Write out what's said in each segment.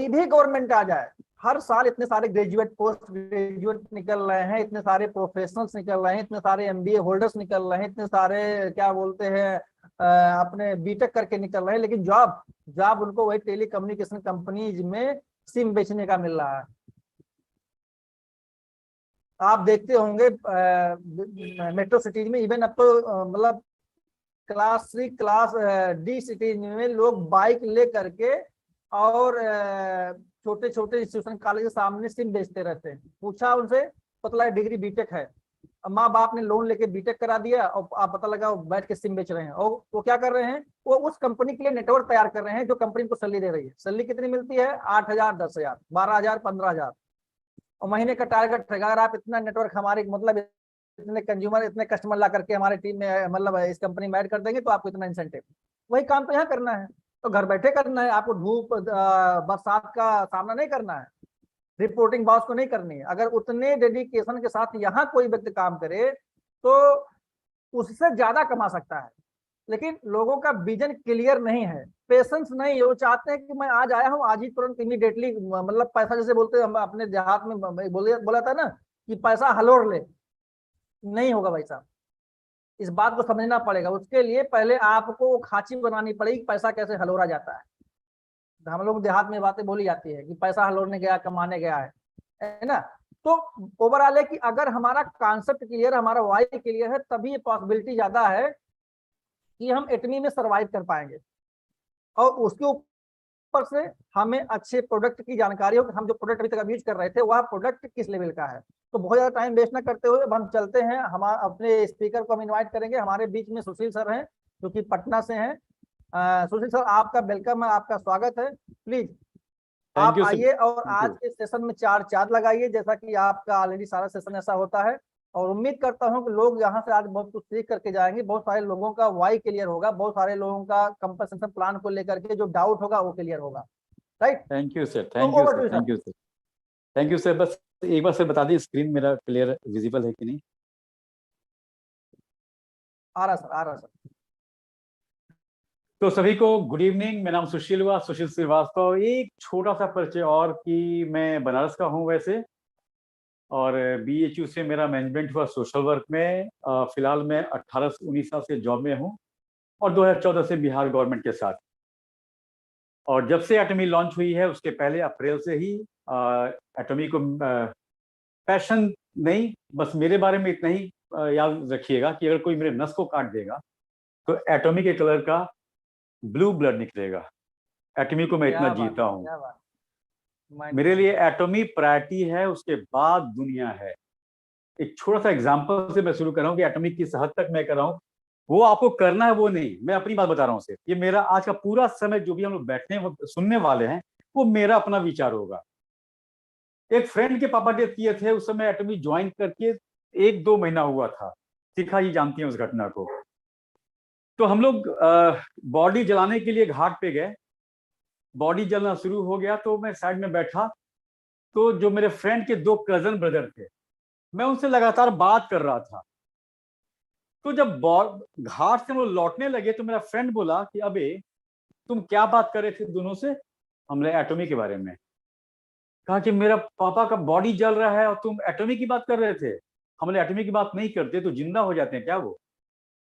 कोई भी गवर्नमेंट आ जाए, हर साल इतने सारे ग्रेजुएट, पोस्ट ग्रेजुएट निकल रहे हैं, इतने सारे प्रोफेशनल्स निकल रहे हैं, इतने सारे एमबीए होल्डर्स निकल रहे हैं, इतने सारे क्या बोलते हैं अपने बीटेक करके निकल रहे हैं, लेकिन जॉब जॉब उनको वही टेली कम्युनिकेशन कंपनीज में सिम बेचने का मिल रहा है। आप देखते होंगे मेट्रो सिटीज में इवन अब तो मतलब क्लास 3 क्लास डी सिटीज में लोग बाइक ले करके और छोटे छोटे इंस्टीट्यूशन कॉलेज के सामने सिम बेचते रहते हैं। पूछा उनसे, पता लगा डिग्री बीटेक है, माँ बाप ने लोन लेके बीटेक करा दिया और आप पता लगा बैठ के सिम बेच रहे हैं। और वो क्या कर रहे हैं, वो उस कंपनी के लिए नेटवर्क तैयार कर रहे हैं जो कंपनी को सैलरी दे रही है। सैलरी कितनी मिलती है? 8,000, 10,000, 12,000, 15,000, और महीने का टारगेट रहेगा। अगर आप इतना नेटवर्क हमारे मतलब इतने कंज्यूमर, इतने कस्टमर ला करके हमारे टीम में मतलब इस कंपनी में ऐड कर देंगे तो आपको इतना इंसेंटिव। वही काम तो यहाँ करना है, तो घर बैठे करना है आपको, धूप बरसात का सामना नहीं करना है, रिपोर्टिंग बॉस को नहीं करनी है। अगर उतने डेडिकेशन के साथ यहाँ कोई व्यक्ति काम करे तो उससे ज्यादा कमा सकता है। लेकिन लोगों का विजन क्लियर नहीं है, पेशेंस नहीं है। वो चाहते हैं कि मैं आज आया हूँ, आज ही तुरंत इमीडिएटली मतलब पैसा, जैसे बोलते हैं हम अपने देहात में बोला था ना कि पैसा हलोर ले, नहीं होगा भाई साहब। इस बात को समझना पड़ेगा। उसके लिए पहले आपको खांची बनानी पड़ेगी, पैसा कैसे हलोरा जाता है। हम लोग देहात में बातें बोली जाती है कि पैसा हलोरने गया, कमाने गया है ना। तो ओवरऑल है कि अगर हमारा कॉन्सेप्ट क्लियर, हमारा वाई क्लियर है, तभी ये पॉसिबिलिटी ज्यादा है कि हम एटमी में सरवाइव कर पाएंगे। और उसके ऊपर से हमें अच्छे प्रोडक्ट की जानकारी हो कि हम जो प्रोडक्ट अभी तक यूज कर रहे थे वह प्रोडक्ट किस लेवल का है। तो बहुत ज्यादा टाइम वेस्ट ना करते हुए अब हम चलते हैं। हम अपने स्पीकर को हम इनवाइट करेंगे। हमारे बीच में सुशील सर हैं जो कि पटना से हैं। सुशील सर, आपका वेलकम है, आपका स्वागत है। प्लीज आप आइए और आज के सेशन में चार चांद लगाइए, जैसा कि आपका ऑलरेडी सारा सेशन ऐसा होता है। और उम्मीद करता हूं कि लोग यहाँ से आज बहुत कुछ सीख करके जाएंगे। बहुत सारे लोगों का वाई क्लियर होगा, बहुत सारे लोगों का कंपनसेशन प्लान को लेकर के जो डाउट होगा वो क्लियर होगा। Right? Thank you sir, thank you sir, thank you sir, thank you sir. बस एक बार सर बता दी स्क्रीन मेरा क्लियर विजिबल है कि नहीं? आ रहा सर, आ रहा सर। तो सभी को गुड इवनिंग। मेरा नाम सुशील श्रीवास्तव। एक छोटा सा परिचय और कि मैं बनारस का हूँ वैसे, और BHU से मेरा मैनेजमेंट हुआ सोशल वर्क में। फिलहाल मैं 18 से 19 साल से जॉब में हूँ और 2014 से बिहार गवर्नमेंट के साथ। और जब से एटमी लॉन्च हुई है उसके पहले अप्रैल से ही एटमी को पैशन नहीं, बस मेरे बारे में इतना ही याद रखिएगा कि अगर कोई मेरे नस को काट देगा तो एटॉमी के कलर का ब्लू ब्लड निकलेगा। एटमी को मैं इतना जीता हूँ। मेरे लिए एटॉमी प्रायोरिटी है, उसके बाद दुनिया है। एक छोटा सा एग्जांपल से मैं शुरू कर रहा हूँ कि एटॉमी किस हद तक मैं कर रहा हूँ। वो आपको करना है वो नहीं, मैं अपनी बात बता रहा हूँ सिर्फ। ये मेरा आज का पूरा समय जो भी हम लोग बैठने सुनने वाले हैं वो मेरा अपना विचार होगा। एक फ्रेंड के पापा डेथ किए थे, उस समय एटॉमी ज्वाइन करके 1-2 महीना हुआ था। शिखा ही जानती है उस घटना को। तो हम लोग बॉडी जलाने के लिए घाट पे गए। बॉडी जलना शुरू हो गया तो मैं साइड में बैठा, तो जो मेरे फ्रेंड के 2 कजन ब्रदर थे, मैं उनसे लगातार बात कर रहा था। तो जब घाट से हम लोग लौटने लगे तो मेरा फ्रेंड बोला कि अबे तुम क्या बात कर रहे थे दोनों से? हमने एटॉमी के बारे में कहा कि मेरा पापा का बॉडी जल रहा है और तुम एटॉमी की बात कर रहे थे। हमने एटॉमी की बात नहीं करते तो जिंदा हो जाते हैं क्या वो?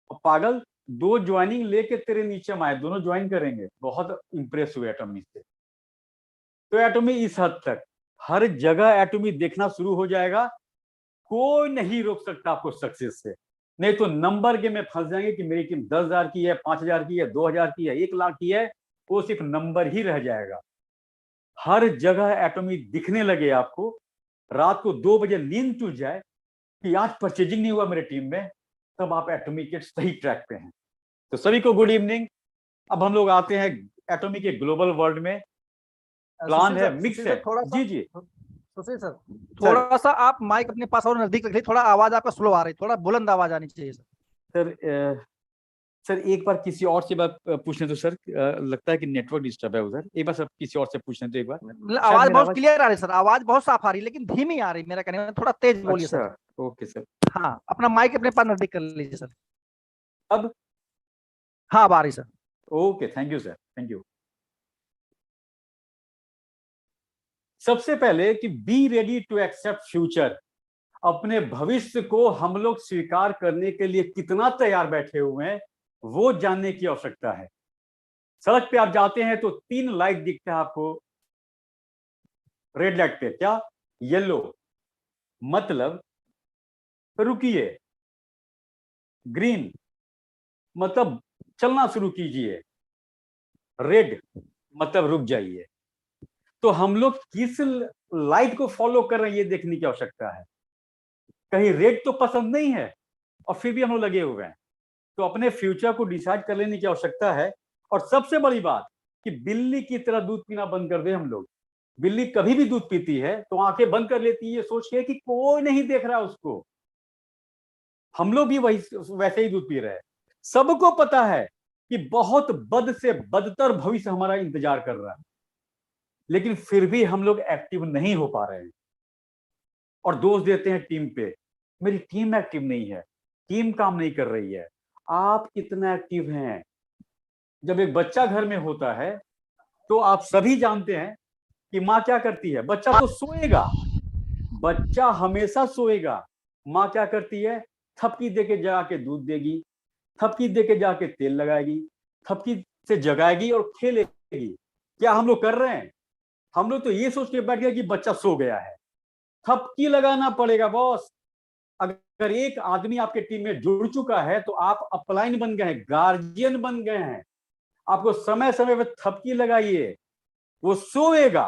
और पागल, 2 ज्वाइनिंग लेके तेरे नीचे हम आए, दोनों ज्वाइन करेंगे। बहुत इंप्रेस हुए एटॉमी से। तो एटॉमी इस हद तक हर जगह एटॉमी देखना शुरू हो जाएगा। कोई नहीं रोक सकता आपको सक्सेस से। नहीं तो नंबर गेम में फंस जाएंगे कि मेरी टीम 10,000 की है, 5,000 की है, 2,000 की है, 1,00,000 की है। वो सिर्फ नंबर ही रह जाएगा। हर जगह एटॉमी दिखने लगे आपको। रात को 2 बजे नींद टूट जाए कि आज परचेजिंग नहीं हुआ मेरे टीम में, तब आप एटॉमी के सही ट्रैक पे हैं। तो सभी को गुड इवनिंग। अब हम लोग आते हैं एटॉमी के ग्लोबल वर्ल्ड में। प्लान है, मिक्स है। जी जी सुशील सर, थोड़ा सा आप माइक अपने पास और नजदीक रखिए, थोड़ा आवाज आपका स्लो आ रही है, थोड़ा बुलंद आवाज आनी चाहिए सर। सर एक बार किसी और से बात पूछने तो सर, लगता है कि नेटवर्क डिस्टर्ब है उधर। एक बार सर किसी और से पूछने तो एक बार। आवाज बहुत क्लियर आ रही है सर, आवाज बहुत साफ आ रही है, लेकिन धीमी आ रही है। मेरा कहने में थोड़ा तेज बोलिए सर। Okay sir. हाँ, अपना माइक अपने पास नजदीक कर लीजिए सर। अब हाँ, अब आ रही sir. Okay, thank you sir, thank you. सबसे पहले कि be ready to accept future, अपने भविष्य को हम लोग स्वीकार करने के लिए कितना तैयार बैठे हुए हैं वो जानने की आवश्यकता है। सड़क पे आप जाते हैं तो 3 लाइट दिखते हैं आपको, रेड लाइट पे, क्या? येलो मतलब रुकिए, ग्रीन मतलब चलना शुरू कीजिए, रेड मतलब रुक जाइए। तो हम लोग किस लाइट को फॉलो कर रहे हैं ये देखने की आवश्यकता है। कहीं रेड तो पसंद नहीं है और फिर भी हम लोग लगे हुए हैं। तो अपने फ्यूचर को डिसाइड कर लेने की आवश्यकता है। और सबसे बड़ी बात कि बिल्ली की तरह दूध पीना बंद कर दे हम लोग। बिल्ली कभी भी दूध पीती है तो आंखें बंद कर लेती है, ये सोच के कि कोई नहीं देख रहा उसको। हम लोग भी वही वैसे ही दूध पी रहे हैं। सबको पता है कि बहुत बद से बदतर भविष्य हमारा इंतजार कर रहा है, लेकिन फिर भी हम लोग एक्टिव नहीं हो पा रहे हैं और दोष देते हैं टीम पे। मेरी टीम एक्टिव नहीं है, टीम काम नहीं कर रही है। आप कितना एक्टिव हैं? जब एक बच्चा घर में होता है तो आप सभी जानते हैं कि माँ क्या करती है। बच्चा तो सोएगा, बच्चा हमेशा सोएगा। माँ क्या करती है? थपकी दे के जगा के दूध देगी, थपकी दे के जाके तेल लगाएगी, थपकी से जगाएगी और खेलेगी। क्या हम लोग कर रहे हैं? हम लोग तो ये सोच के बैठ गए कि बच्चा सो गया है। थपकी लगाना पड़ेगा बॉस। अगर एक आदमी आपके टीम में जुड़ चुका है तो आप अपलाइन बन गए हैं, गार्जियन बन गए हैं। आपको समय समय पर थपकी लगाइए। वो सोएगा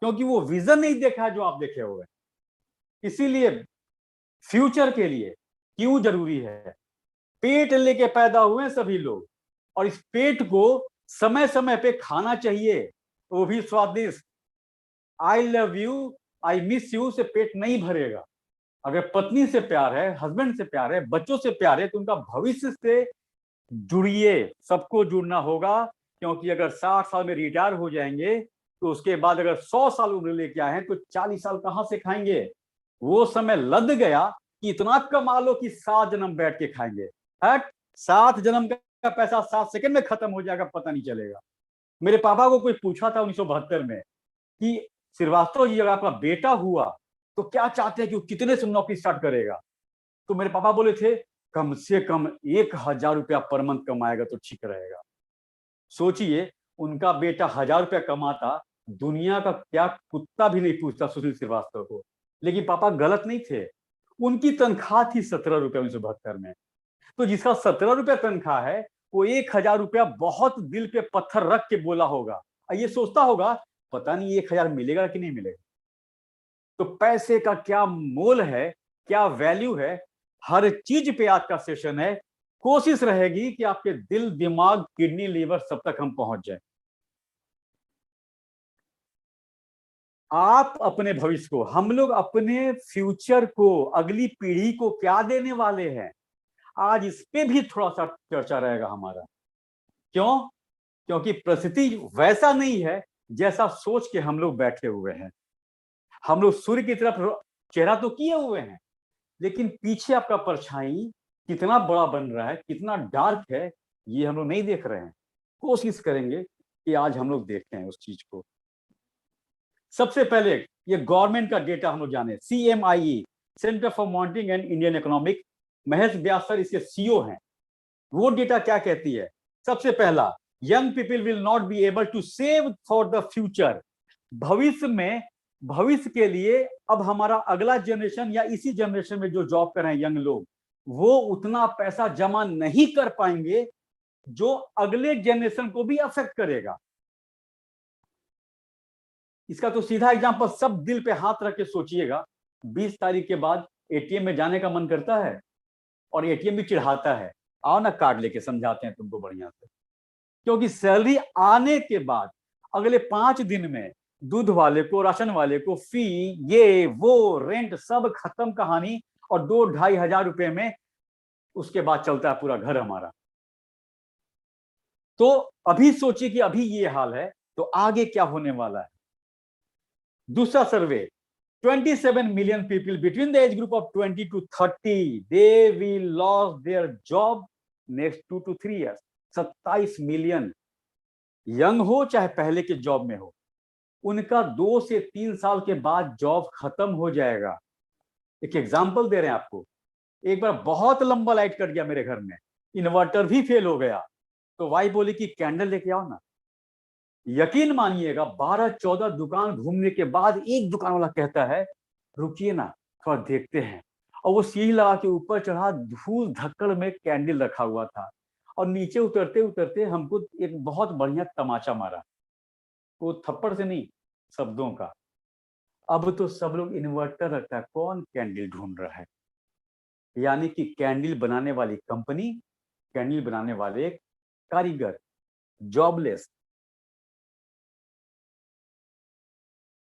क्योंकि वो विजन नहीं देखा है जो आप देखे हुए। इसीलिए फ्यूचर के लिए क्यों जरूरी है? पेट लेके पैदा हुए सभी लोग और इस पेट को समय समय पे खाना चाहिए, वो भी स्वादिष्ट। I love you, I miss you से पेट नहीं भरेगा। अगर पत्नी से प्यार है, हस्बैंड से प्यार है, बच्चों से प्यार है तो उनका भविष्य से जुड़िए। सबको जुड़ना होगा, क्योंकि अगर 60 साल में रिटायर हो जाएंगे तो उसके बाद अगर 100 साल उम्र लेके आए हैं तो 40 साल कहां से खाएंगे? वो समय लद गया कि इतना कमा लो कि 7 जन्म बैठ के खाएंगे। 7 जन्म का पैसा 7 सेकंड में खत्म हो जाएगा, पता नहीं चलेगा। मेरे पापा को कोई पूछा था 1972 में कि श्रीवास्तव जी अगर आपका बेटा हुआ तो क्या चाहते हैं कि वो कितने से नौकरी स्टार्ट करेगा? तो मेरे पापा बोले थे कम से कम 1000 रुपया पर मंथ कमाएगा तो ठीक रहेगा। सोचिए, उनका बेटा 1000 रुपया कमाता, दुनिया का क्या कुत्ता भी नहीं पूछता सुशील श्रीवास्तव को। लेकिन पापा गलत नहीं थे। उनकी तनख्वाह थी 17 रुपया 1972 में। तो जिसका 17 रुपया तनख्वाह है वो 1000 रुपया बहुत दिल पे पत्थर रख के बोला होगा, ये सोचता होगा पता नहीं 1000 मिलेगा कि नहीं मिलेगा। तो पैसे का क्या मोल है, क्या वैल्यू है, हर चीज पे आज का सेशन है। कोशिश रहेगी कि आपके दिल, दिमाग, किडनी, लीवर सब तक हम पहुंच जाए। आप अपने भविष्य को, हम लोग अपने फ्यूचर को, अगली पीढ़ी को क्या देने वाले हैं, आज इस पे भी थोड़ा सा चर्चा रहेगा हमारा। क्यों? क्योंकि परिस्थिति वैसा नहीं है जैसा सोच के हम लोग बैठे हुए हैं। हम लोग सूर्य की तरफ चेहरा तो किए हुए हैं, लेकिन पीछे आपका परछाई कितना बड़ा बन रहा है, कितना डार्क है, ये हम लोग नहीं देख रहे हैं। कोशिश करेंगे कि आज हम लोग देखें उस चीज को। सबसे पहले ये गवर्नमेंट का डेटा हम लोग जाने। CMIE, centre for monitoring and Indian economic, Mahesh Vyas sir इसके CEO हैं। वो डेटा क्या कहती है? सबसे पहला, young people will not be able to save for the future. भविष्य में, भविष्य के लिए अब हमारा अगला जनरेशन या इसी जनरेशन में जो जॉब कर रहे हैं यंग लोग, वो उतना पैसा जमा नहीं कर पाएंगे जो अगले जनरेशन को भी अफेक्ट करेगा। इसका तो सीधा एग्जांपल, सब दिल पे हाथ रख के सोचिएगा। 20 तारीख के बाद ATM में जाने का मन करता है और ATM भी चिढ़ाता है, आओ ना कार्ड लेके समझाते हैं तुमको बढ़िया से। क्योंकि सैलरी आने के बाद अगले 5 दिन में दूध वाले को, राशन वाले को फी, ये वो रेंट सब खत्म कहानी, और 2-2.5 हजार रुपए में उसके बाद चलता है पूरा घर हमारा। तो अभी सोचिए कि अभी ये हाल है तो आगे क्या होने वाला है। दूसरा सर्वे, 27 million people between the age group of 20 to 30, they will lose their job next 2 to 3 years। 27 million, young हो चाहे पहले के जॉब में हो, उनका 2 से 3 साल के बाद जॉब खत्म हो जाएगा। एक एग्जाम्पल दे रहे हैं आपको। एक बार बहुत लंबा लाइट कट गया मेरे घर में, इन्वर्टर भी फेल हो गया, तो वाइफ बोली कि कैंडल लेके आओ ना। यकीन मानिएगा 12-14 दुकान घूमने के बाद एक दुकान वाला कहता है रुकिए ना थोड़ा देखते हैं, और वो सीढ़ी लगा के ऊपर चढ़ा, धूल धक्कड़ में कैंडल रखा हुआ था, और नीचे उतरते उतरते हमको एक बहुत बढ़िया तमाचा मारा, वो थप्पड़ से नहीं, शब्दों का। अब तो सब लोग इन्वर्टर रखता है, कौन कैंडल ढूंढ रहा है? यानी कि कैंडल बनाने वाली कंपनी, कैंडल बनाने वाले कारीगर जॉबलेस।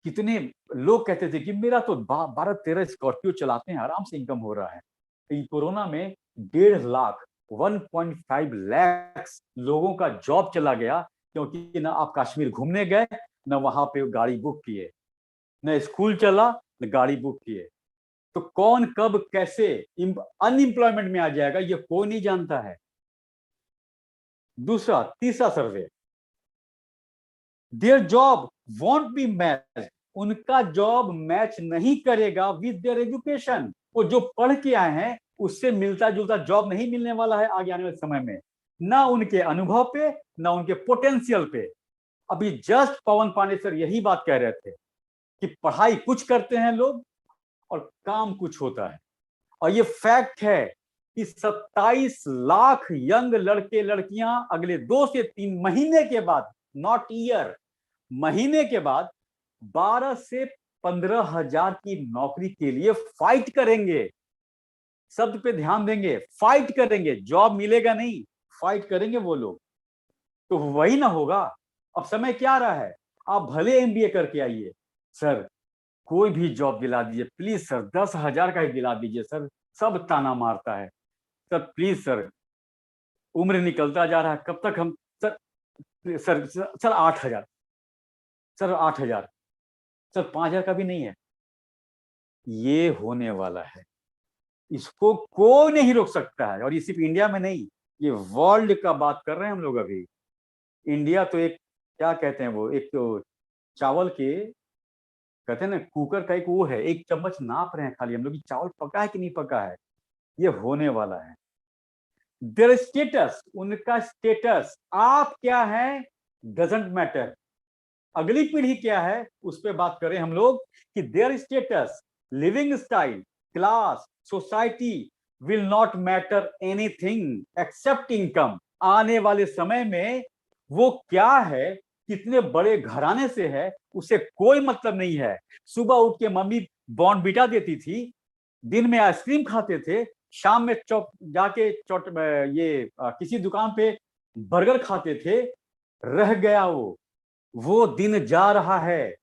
कितने लोग कहते थे कि मेरा तो 12-13 स्कॉर्पियो चलाते हैं, आराम से इनकम हो रहा है। इन कोरोना में 1.5 लाख 1.5 लाख लोगों का जॉब चला गया, क्योंकि ना आप कश्मीर घूमने गए, ना वहां पे गाड़ी बुक किए, न स्कूल चला, न गाड़ी बुक किए। तो कौन कब कैसे अनएम्प्लॉयमेंट में आ जाएगा ये कोई नहीं जानता है। दूसरा, तीसरा survey, their job won't be match, उनका जॉब मैच नहीं करेगा विद देयर एजुकेशन। वो जो पढ़ के आए हैं उससे मिलता जुलता जॉब नहीं मिलने वाला है आगे आने वाले समय में, ना उनके अनुभव पे, ना उनके पोटेंशियल पे। अभी जस्ट पवन पांडे सर यही बात कह रहे थे कि पढ़ाई कुछ करते हैं लोग और काम कुछ होता है। और ये फैक्ट है कि 27 लाख यंग लड़के लड़कियां अगले 2 से 3 महीने के बाद, नॉट ईयर, महीने के बाद 12 से 15 हजार की नौकरी के लिए फाइट करेंगे। शब्द पे ध्यान देंगे, फाइट करेंगे, जॉब मिलेगा नहीं, फाइट करेंगे वो लोग। तो वही ना होगा। अब समय क्या रहा है, आप भले एमबीए करके आइए, सर कोई भी जॉब दिला दीजिए प्लीज सर, 10,000 का ही दिला दीजिए सर, सब ताना मारता है सर, प्लीज सर, उम्र निकलता जा रहा है, कब तक हम sir, sir sir 8,000, sir 8,000, sir 5,000 का भी नहीं है। ये होने वाला है, इसको कोई नहीं रोक सकता है। और ये सिर्फ इंडिया में नहीं, ये वर्ल्ड का बात कर रहे हैं हम लोग अभी। इंडिया तो एक, क्या कहते हैं वो, एक तो चावल के, कहते हैं ना कुकर का एक वो है, एक चम्मच नाप रहे हैं खाली हम लोग कि चावल पका है कि नहीं पका है। ये होने वाला है। देयर स्टेटस, उनका स्टेटस, आप क्या है डजंट मैटर, अगली पीढ़ी क्या है उस पर बात करें हम लोग कि their status, living style, class, society will not matter anything accept income. आने वाले समय में वो क्या है, कितने बड़े घराने से है, उसे कोई मतलब नहीं है। सुबह उठ के मम्मी बॉर्नविटा देती थी, दिन में आइसक्रीम खाते थे, शाम में चौक जाके किसी दुकान पे बर्गर खाते थे, रह गया वो दिन जा रहा है,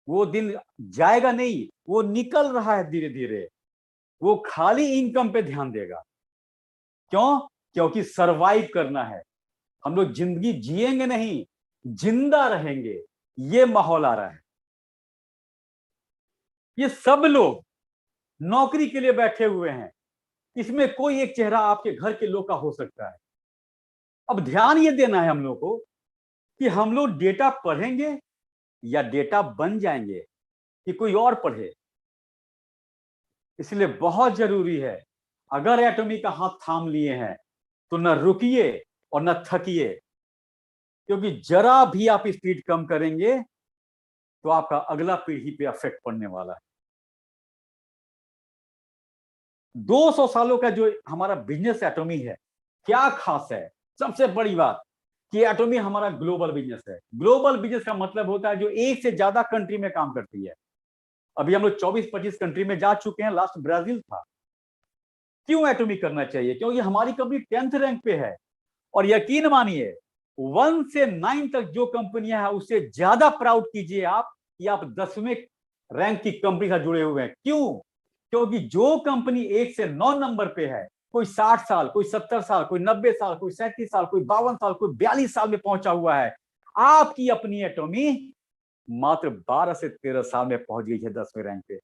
वो दिन जाएगा नहीं, वो निकल रहा है धीरे धीरे। वो खाली इनकम पे ध्यान देगा। क्यों? क्योंकि सरवाइव करना है। हम लोग जिंदगी जिएंगे नहीं, जिंदा रहेंगे, ये माहौल आ रहा है। ये सब लोग नौकरी के लिए बैठे हुए हैं, इसमें कोई एक चेहरा आपके घर के लोग का हो सकता है। अब ध्यान ये देना है हम लोग को कि हम लोग डेटा पढ़ेंगे या डेटा बन जाएंगे कि कोई और पढ़े। इसलिए बहुत जरूरी है, अगर एटॉमी का हाथ थाम लिए हैं तो न रुकिए और न थकिए, क्योंकि जरा भी आप स्पीड कम करेंगे तो आपका अगला पीढ़ी पे अफेक्ट पड़ने वाला है। 200 सालों का जो हमारा बिजनेस एटॉमी है, क्या खास है? सबसे बड़ी बात कि एटॉमी हमारा ग्लोबल बिजनेस है। ग्लोबल बिजनेस का मतलब होता है जो एक से ज्यादा कंट्री में काम करती है। अभी हम लोग 24-25 कंट्री में जा चुके हैं, लास्ट ब्राजील था। क्यों एटॉमी करना चाहिए? क्योंकि हमारी कंपनी 10th रैंक पे है। और यकीन मानिए 1 से 9 तक जो कंपनियां हैं उससे ज्यादा प्राउड कीजिए आप कि आप 10वें रैंक की कंपनी से जुड़े हुए हैं। क्यों? क्योंकि जो कंपनी 1 से 9 नंबर पे है, कोई 60 साल, कोई 70 साल, कोई 90 साल, कोई 37 साल, कोई 52 साल, कोई 42 साल में पहुंचा हुआ है। आपकी अपनी एटॉमी मात्र 12 से 13 साल में पहुंच गई है 10वें रैंक पे।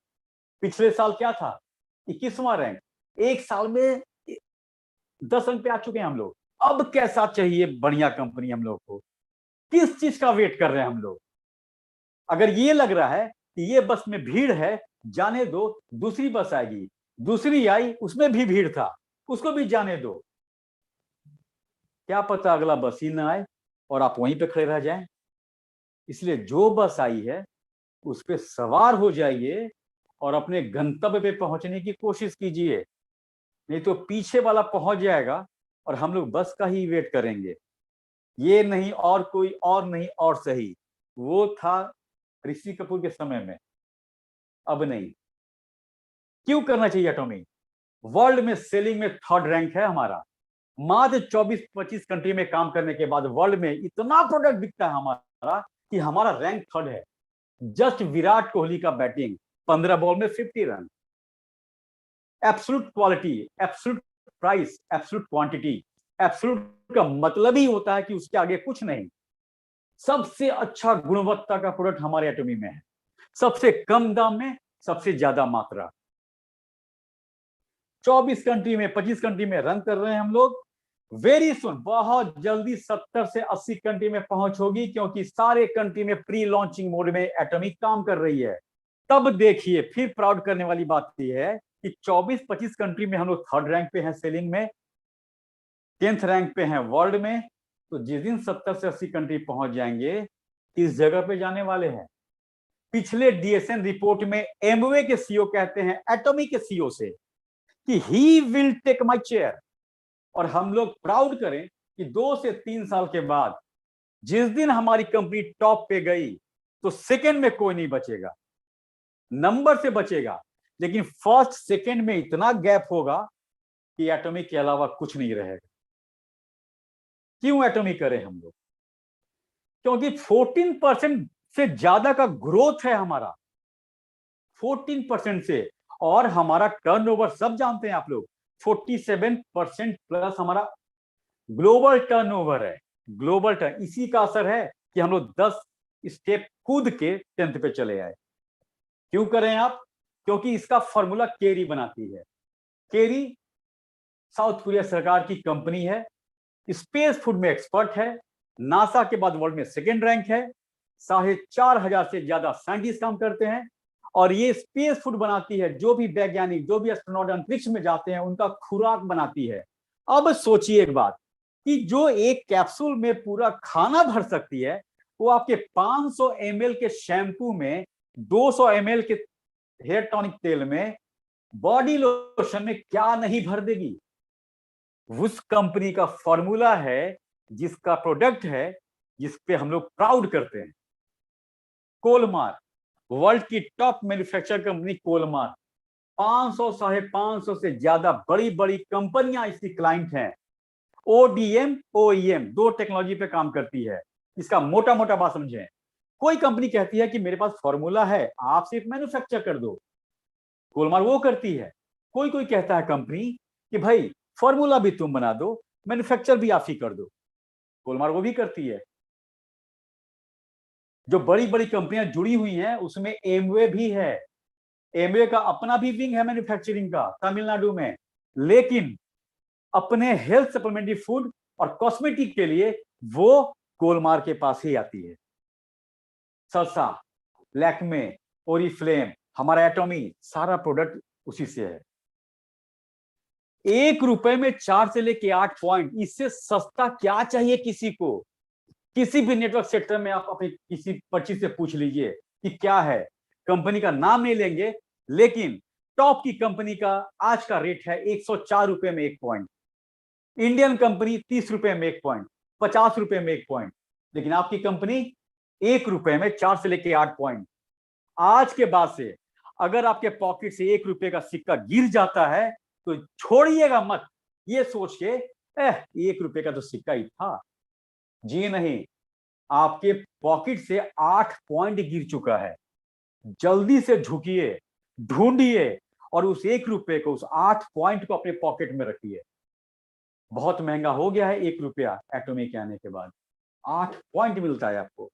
पिछले साल क्या था? 21वां रैंक। एक साल में 10 रैंक पे आ चुके हैं हम लोग। अब कैसा चाहिए बढ़िया कंपनी हम लोग को? किस चीज का वेट कर रहे हैं हम लोग? अगर ये लग रहा है कि ये बस में भीड़ है, जाने दो, दूसरी बस आएगी, दूसरी आई, उसमें भी भीड़ था, उसको भी जाने दो, क्या पता अगला बस ही ना आए और आप वहीं पे खड़े रह जाएं। इसलिए जो बस आई है उस पे सवार हो जाइए और अपने गंतव्य पे पहुंचने की कोशिश कीजिए, नहीं तो पीछे वाला पहुंच जाएगा और हम लोग बस का ही वेट करेंगे। ये नहीं और कोई और नहीं और सही, वो था ऋषि कपूर के समय में, अब नहीं। क्यों करना चाहिए एटॉमिक? वर्ल्ड में सेलिंग में थर्ड रैंक है हमारा। मात्र 24-25 कंट्री में काम करने के बाद वर्ल्ड में इतना प्रोडक्ट बिकता है हमारा कि हमारा रैंक थर्ड है। जस्ट विराट कोहली का बैटिंग, 15 बॉल में 50 run. Absolute quality, absolute price, absolute quantity. Absolute का मतलब ही होता है कि उसके आगे कुछ नहीं। सबसे अच्छा गुणवत्ता का प्रोडक्ट हमारे एटॉमी में है, सबसे कम दाम में सबसे ज्यादा मात्रा। 24 कंट्री में, 25 कंट्री में रन कर रहे हैं हम लोग। वेरी सुन, बहुत जल्दी 70 से 80 कंट्री में पहुंच होगी, क्योंकि सारे कंट्री में प्री लॉन्चिंग मोड में एटॉमिक काम कर रही है। तब देखिए, फिर प्राउड करने वाली बात यह है कि 24-25 कंट्री में हम लोग थर्ड रैंक पे हैं सेलिंग में, 10th रैंक पे हैं वर्ल्ड में। तो जिस दिन 70 से 80 कंट्री पहुंच जाएंगे, किस जगह पे जाने वाले हैं? पिछले डीएसएन रिपोर्ट में एमवे के सीईओ कहते हैं एटॉमिक के सीईओ से कि he will take my chair. और हम लोग प्राउड करें कि 2 से 3 साल के बाद जिस दिन हमारी कंपनी टॉप पे गई, तो सेकंड में कोई नहीं बचेगा, नंबर से बचेगा, लेकिन फर्स्ट सेकंड में इतना गैप होगा कि एटॉमिक के अलावा कुछ नहीं रहेगा। क्यों एटॉमिक करें हम लोग? क्योंकि 14% से ज्यादा का ग्रोथ है हमारा, 14% से। और हमारा टर्नओवर सब जानते हैं आप लोग, 47% प्लस हमारा ग्लोबल टर्नओवर है। ग्लोबल टर्न, इसी का असर है कि हम लोग 10 स्टेप कूद के 10th पे चले आए। क्यों करें आप? क्योंकि इसका फॉर्मूला केरी बनाती है। केरी साउथ कोरिया सरकार की कंपनी है, स्पेस फूड में एक्सपर्ट है, नासा के बाद वर्ल्ड में सेकेंड रैंक है, 4,500 से ज्यादा साइंटिस्ट काम करते हैं। और ये स्पेस फूड बनाती है, जो भी वैज्ञानिक, जो भी एस्ट्रोनॉट अंतरिक्ष में जाते हैं उनका खुराक बनाती है। अब सोचिए एक बात कि जो एक कैप्सूल में पूरा खाना भर सकती है, वो आपके 500 ml के शैम्पू में, 200 ml के हेयर टॉनिक तेल में, बॉडी लोशन में क्या नहीं भर देगी। उस कंपनी का फॉर्मूला है, जिसका प्रोडक्ट है, जिस पे हम लोग प्राउड करते हैं। कोलमार, वर्ल्ड की टॉप मैन्युफैक्चर कंपनी कोलमार, 500 550 से ज्यादा बड़ी बड़ी कंपनियां इसकी क्लाइंट हैं। ओडीएम ओईएम 2 टेक्नोलॉजी पे काम करती है। इसका मोटा मोटा बात समझें, कोई कंपनी कहती है कि मेरे पास फॉर्मूला है, आप सिर्फ मैन्युफैक्चर कर दो, कोलमार वो करती है। कोई कोई कहता है कंपनी कि भाई फॉर्मूला भी तुम बना दो, मैन्युफैक्चर भी आप ही कर दो, कोलमार वो भी करती है। जो बड़ी बड़ी कंपनियां जुड़ी हुई हैं उसमें एमवे भी है। एमवे का अपना भी विंग है मैन्युफैक्चरिंग का तमिलनाडु में, लेकिन अपने हेल्थ सप्लीमेंट्री फूड और कॉस्मेटिक के लिए वो कोलमार के पास ही आती है। सल्सा, लैक्मे, ओरिफ्लेम, हमारा एटॉमी, सारा प्रोडक्ट उसी से है। ₹1 में 4 से लेके 8 पॉइंट, इससे सस्ता क्या चाहिए किसी को? किसी भी नेटवर्क सेक्टर में आप अपनी किसी पर्ची से पूछ लीजिए कि क्या है, कंपनी का नाम नहीं लेंगे, लेकिन टॉप की कंपनी का आज का रेट है ₹104 में 1 पॉइंट। इंडियन कंपनी ₹30 में 1 पॉइंट, ₹50 में 1 पॉइंट, लेकिन आपकी कंपनी ₹1 में 4 से लेके 8 पॉइंट। आज के बाद से अगर आपके पॉकेट से ₹1 का सिक्का गिर जाता है तो छोड़िएगा मत, ये सोच के ₹1 का तो सिक्का ही था। जी नहीं, आपके पॉकेट से 8 पॉइंट गिर चुका है। जल्दी से झुकिए, ढूंढिए और उस ₹1 को, उस 8 पॉइंट को अपने पॉकेट में रखिए। बहुत महंगा हो गया है ₹1 एटॉमिक के आने के बाद। 8 पॉइंट मिलता है आपको।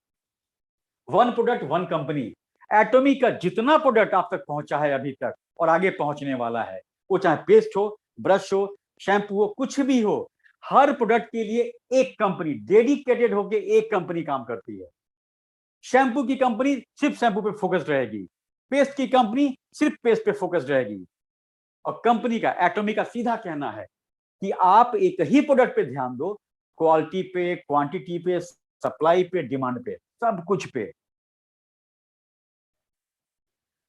1 प्रोडक्ट 1 कंपनी। एटॉमिक का जितना प्रोडक्ट आप तक पहुंचा है अभी तक और आगे पहुंचने वाला है, वो चाहे पेस्ट हो, ब्रश हो, शैम्पू हो, कुछ भी हो, हर प्रोडक्ट के लिए एक कंपनी डेडिकेटेड होकर एक कंपनी काम करती है। शैम्पू की कंपनी सिर्फ शैम्पू पे फोकस्ड रहेगी, पेस्ट की कंपनी सिर्फ पेस्ट पे फोकस्ड रहेगी। और कंपनी का, एटॉमिक का सीधा कहना है कि आप एक ही प्रोडक्ट पे ध्यान दो, क्वालिटी पे, क्वांटिटी पे, सप्लाई पे, डिमांड पे, सब कुछ पे।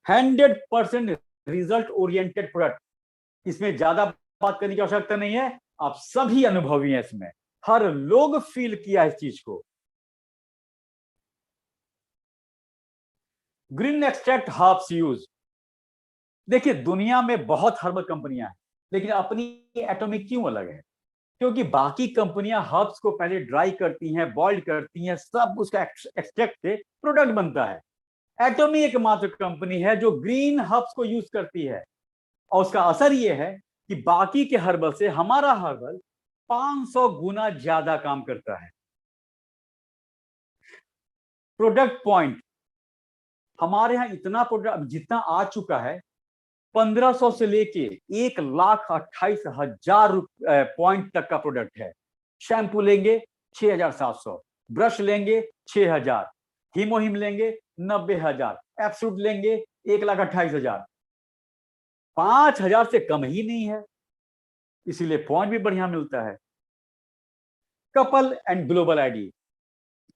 100% रिजल्ट ओरिएंटेड प्रोडक्ट, इसमें ज्यादा बात करने की आवश्यकता नहीं है, आप सभी अनुभवी हैं इसमें, हर लोग फील किया इस चीज को। ग्रीन एक्सट्रैक्ट हर्ब्स यूज, देखिए दुनिया में बहुत हर्बल कंपनियां हैं, लेकिन अपनी एटॉमिक क्यों अलग है? क्योंकि बाकी कंपनियां हर्ब्स को पहले ड्राई करती हैं, बॉइल्ड करती हैं, सब उसका एक्सट्रैक्ट से प्रोडक्ट बनता है। एटॉमिक एकमात्र कंपनी है जो ग्रीन हर्ब्स को यूज करती है, और उसका असर यह है कि बाकी के हर्बल से हमारा हर्बल 500 गुना ज्यादा काम करता है। प्रोडक्ट पॉइंट, हमारे यहां इतना प्रोडक्ट जितना आ चुका है, 1500 से लेके 1,28,000 पॉइंट तक का प्रोडक्ट है। शैम्पू लेंगे 6,700, ब्रश लेंगे 6,000, हीमोहिम लेंगे 90,000, एब्सोल्यूट लेंगे 1,28,000, 5,000 से कम ही नहीं है, इसीलिए पॉइंट भी बढ़िया मिलता है। कपल एंड ग्लोबल आईडी,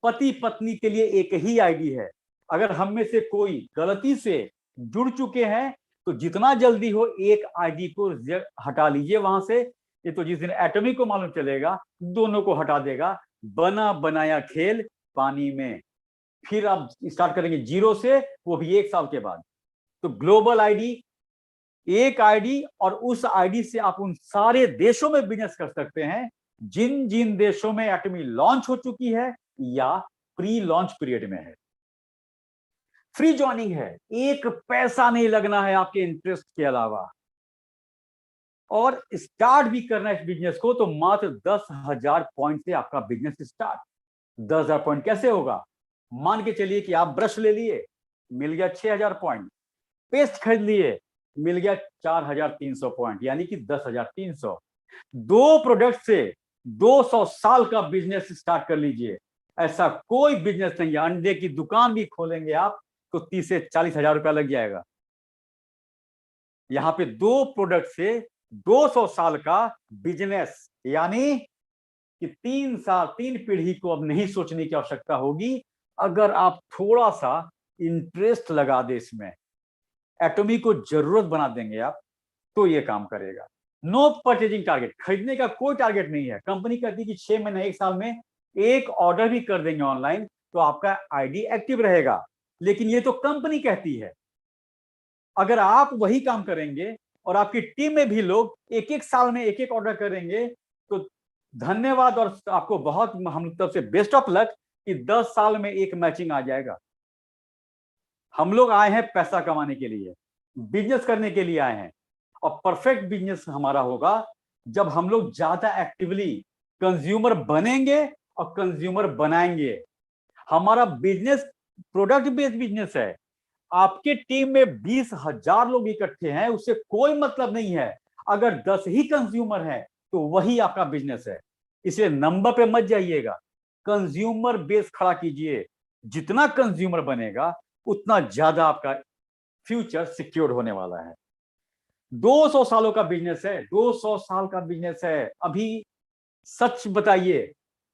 पति पत्नी के लिए एक ही आईडी है। अगर हम में से कोई गलती से जुड़ चुके हैं तो जितना जल्दी हो एक आईडी को हटा लीजिए वहां से। ये तो जिस दिन एटॉमिक को मालूम चलेगा, दोनों को हटा देगा। बना बनाया खेल पानी में, फिर आप स्टार्ट करेंगे जीरो से, वो भी 1 साल के बाद। तो ग्लोबल आईडी, एक आईडी, और उस आईडी से आप उन सारे देशों में बिजनेस कर सकते हैं जिन जिन देशों में एटॉमिक लॉन्च हो चुकी है या प्री लॉन्च पीरियड में है। फ्री ज्वाइनिंग है, एक पैसा नहीं लगना है आपके इंटरेस्ट के अलावा, और स्टार्ट भी करना है इस बिजनेस को तो मात्र 10,000 पॉइंट से आपका बिजनेस स्टार्ट। 10,000 पॉइंट कैसे होगा? मान के चलिए कि आप ब्रश ले लिए, मिल गया 6,000 पॉइंट, पेस्ट खरीद लिए, मिल गया 4,300 पॉइंट, यानी कि 10,300। 2 प्रोडक्ट से 200 साल का बिजनेस स्टार्ट कर लीजिए। ऐसा कोई बिजनेस नहीं है, अंडे की दुकान भी खोलेंगे आप तो 30 से 40,000 रुपया लग जाएगा। यहां पे 2 प्रोडक्ट से 200 साल का बिजनेस, यानी कि 3 पीढ़ी को अब नहीं सोचने की आवश्यकता होगी। अगर आप थोड़ा सा इंटरेस्ट लगा दे इसमें, एटॉमिक को जरूरत बना देंगे आप, तो ये काम करेगा। नो परचेजिंग टारगेट, खरीदने का कोई टारगेट नहीं है। कंपनी कहती है कि 6 महीने 1 साल में एक ऑर्डर भी कर देंगे ऑनलाइन तो आपका आईडी एक्टिव रहेगा, लेकिन ये तो कंपनी कहती है। अगर आप वही काम करेंगे और आपकी टीम में भी लोग 1-1 साल में 1-1 ऑर्डर करेंगे तो धन्यवाद, और आपको बहुत हम तरफ से बेस्ट ऑफ लक कि 10 साल में एक मैचिंग आ जाएगा। हम लोग आए हैं पैसा कमाने के लिए, बिजनेस करने के लिए आए हैं, और परफेक्ट बिजनेस हमारा होगा जब हम लोग ज्यादा एक्टिवली कंज्यूमर बनेंगे और कंज्यूमर बनाएंगे। हमारा बिजनेस प्रोडक्ट बेस्ड बिजनेस है। आपके टीम में 20,000 लोग इकट्ठे हैं, उससे कोई मतलब नहीं है। अगर 10 ही कंज्यूमर हैं तो वही आपका बिजनेस है। इसलिए नंबर पे मत जाइएगा, कंज्यूमर बेस खड़ा कीजिए। जितना कंज्यूमर बनेगा उतना ज्यादा आपका फ्यूचर सिक्योर होने वाला है। 200 सालों का बिजनेस है, 200 साल का बिजनेस है। अभी सच बताइए,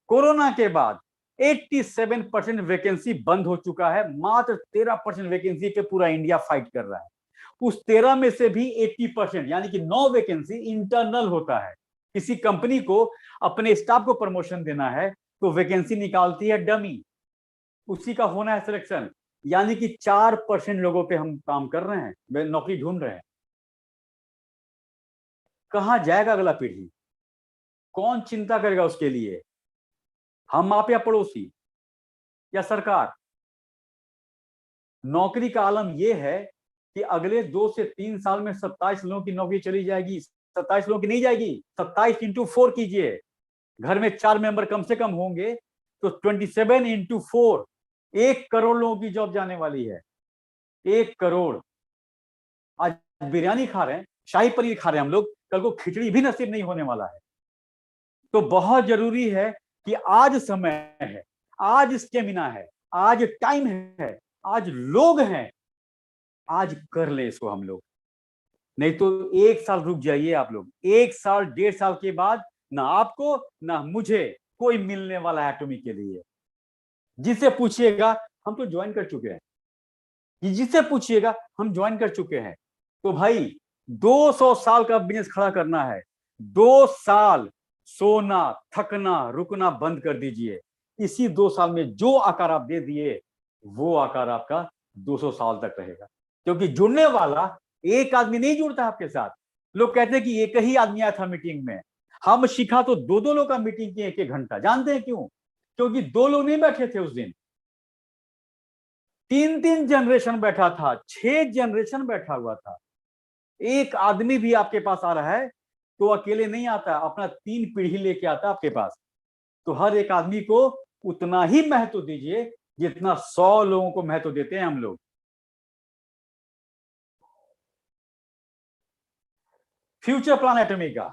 कोरोना के बाद 87% वैकेंसी बंद हो चुका है, मात्र 13% वैकेंसी पे पूरा इंडिया फाइट कर रहा है। उस 13 में से भी 80% यानी कि 9 वैकेंसी इंटरनल होता है। किसी कंपनी को अपने स्टाफ को प्रमोशन देना है तो वैकेंसी निकालती है डमी, उसी का होना है सिलेक्शन, यानी कि 4% लोगों पे हम काम कर रहे हैं, नौकरी ढूंढ रहे हैं। कहां जाएगा अगला पीढ़ी? कौन चिंता करेगा उसके लिए? हम, आप, या पड़ोसी, या सरकार? नौकरी का आलम यह है कि अगले 2 से 3 साल में 27 लोगों की नौकरी चली जाएगी। 27 लोगों की नहीं जाएगी, 27 × 4 कीजिए। घर में 4 मेंबर कम से कम होंगे तो 27 × 4, 1 करोड़ लोगों की जॉब जाने वाली है। 1 करोड़। आज बिरयानी खा रहे हैं, शाही पनीर खा रहे हैं हम लोग, कल को खिचड़ी भी नसीब नहीं होने वाला है। तो बहुत जरूरी है कि आज समय है, आज स्टेमिना है, आज टाइम है, आज लोग हैं, आज कर ले इसको हम लोग। नहीं तो 1 साल रुक जाइए आप लोग, 1 साल 1.5 साल के बाद ना आपको ना मुझे कोई मिलने वाला है एटॉमिक के लिए। जिससे पूछिएगा हम तो ज्वाइन कर चुके हैं, जिससे पूछिएगा हम ज्वाइन कर चुके हैं। तो भाई 200 साल का बिजनेस खड़ा करना है, 2 साल सोना थकना रुकना बंद कर दीजिए। इसी 2 साल में जो आकार आप दे दिए वो आकार आपका 200 साल तक रहेगा। क्योंकि जुड़ने वाला एक आदमी नहीं जुड़ता आपके साथ। लोग कहते हैं कि एक ही आदमी आया था मीटिंग में, हम सीखा तो 2-2 लोग का मीटिंग किए 1-1 घंटा। जानते हैं क्यों? क्योंकि 2 लोग नहीं बैठे थे उस दिन, 3-3 जनरेशन बैठा था, 6 जनरेशन बैठा हुआ था। एक आदमी भी आपके पास आ रहा है तो अकेले नहीं आता, अपना 3 पीढ़ी लेके आता आपके पास। तो हर एक आदमी को उतना ही महत्व दीजिए जितना 100 लोगों को महत्व देते हैं हम लोग। फ्यूचर प्लान एटॉमिक का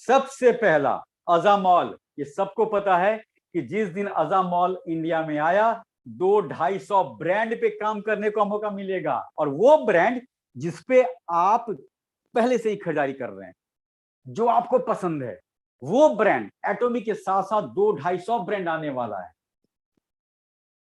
सबसे पहला अज़ामॉल। ये सबको पता है कि जिस दिन अज़ामॉल इंडिया में आया 200-250 ब्रांड पे काम करने का मौका मिलेगा। और वो ब्रांड जिसपे आप पहले से ही खरीदारी कर रहे हैं, जो आपको पसंद है, वो ब्रांड एटॉमिक के साथ साथ 200-250 ब्रांड आने वाला है।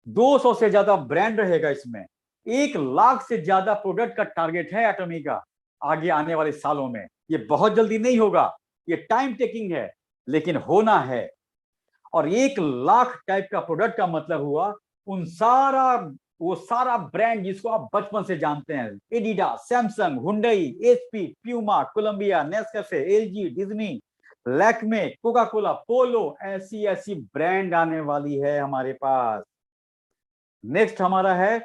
200 से ज्यादा ब्रांड रहेगा इसमें। 1 लाख से ज्यादा प्रोडक्ट का टारगेट है एटॉमिक का आगे आने वाले सालों में। ये बहुत जल्दी नहीं होगा, ये टाइम टेकिंग है, लेकिन होना है। और 1 लाख टाइप का प्रोडक्ट का मतलब हुआ वो सारा ब्रांड जिसको आप बचपन से जानते हैं, Adidas, Samsung, Hyundai, HP, Puma, Columbia, Nescafe, LG, Disney, Lakme, Coca Cola, Polo, ऐसी ऐसी ब्रांड आने वाली है हमारे पास। नेक्स्ट हमारा है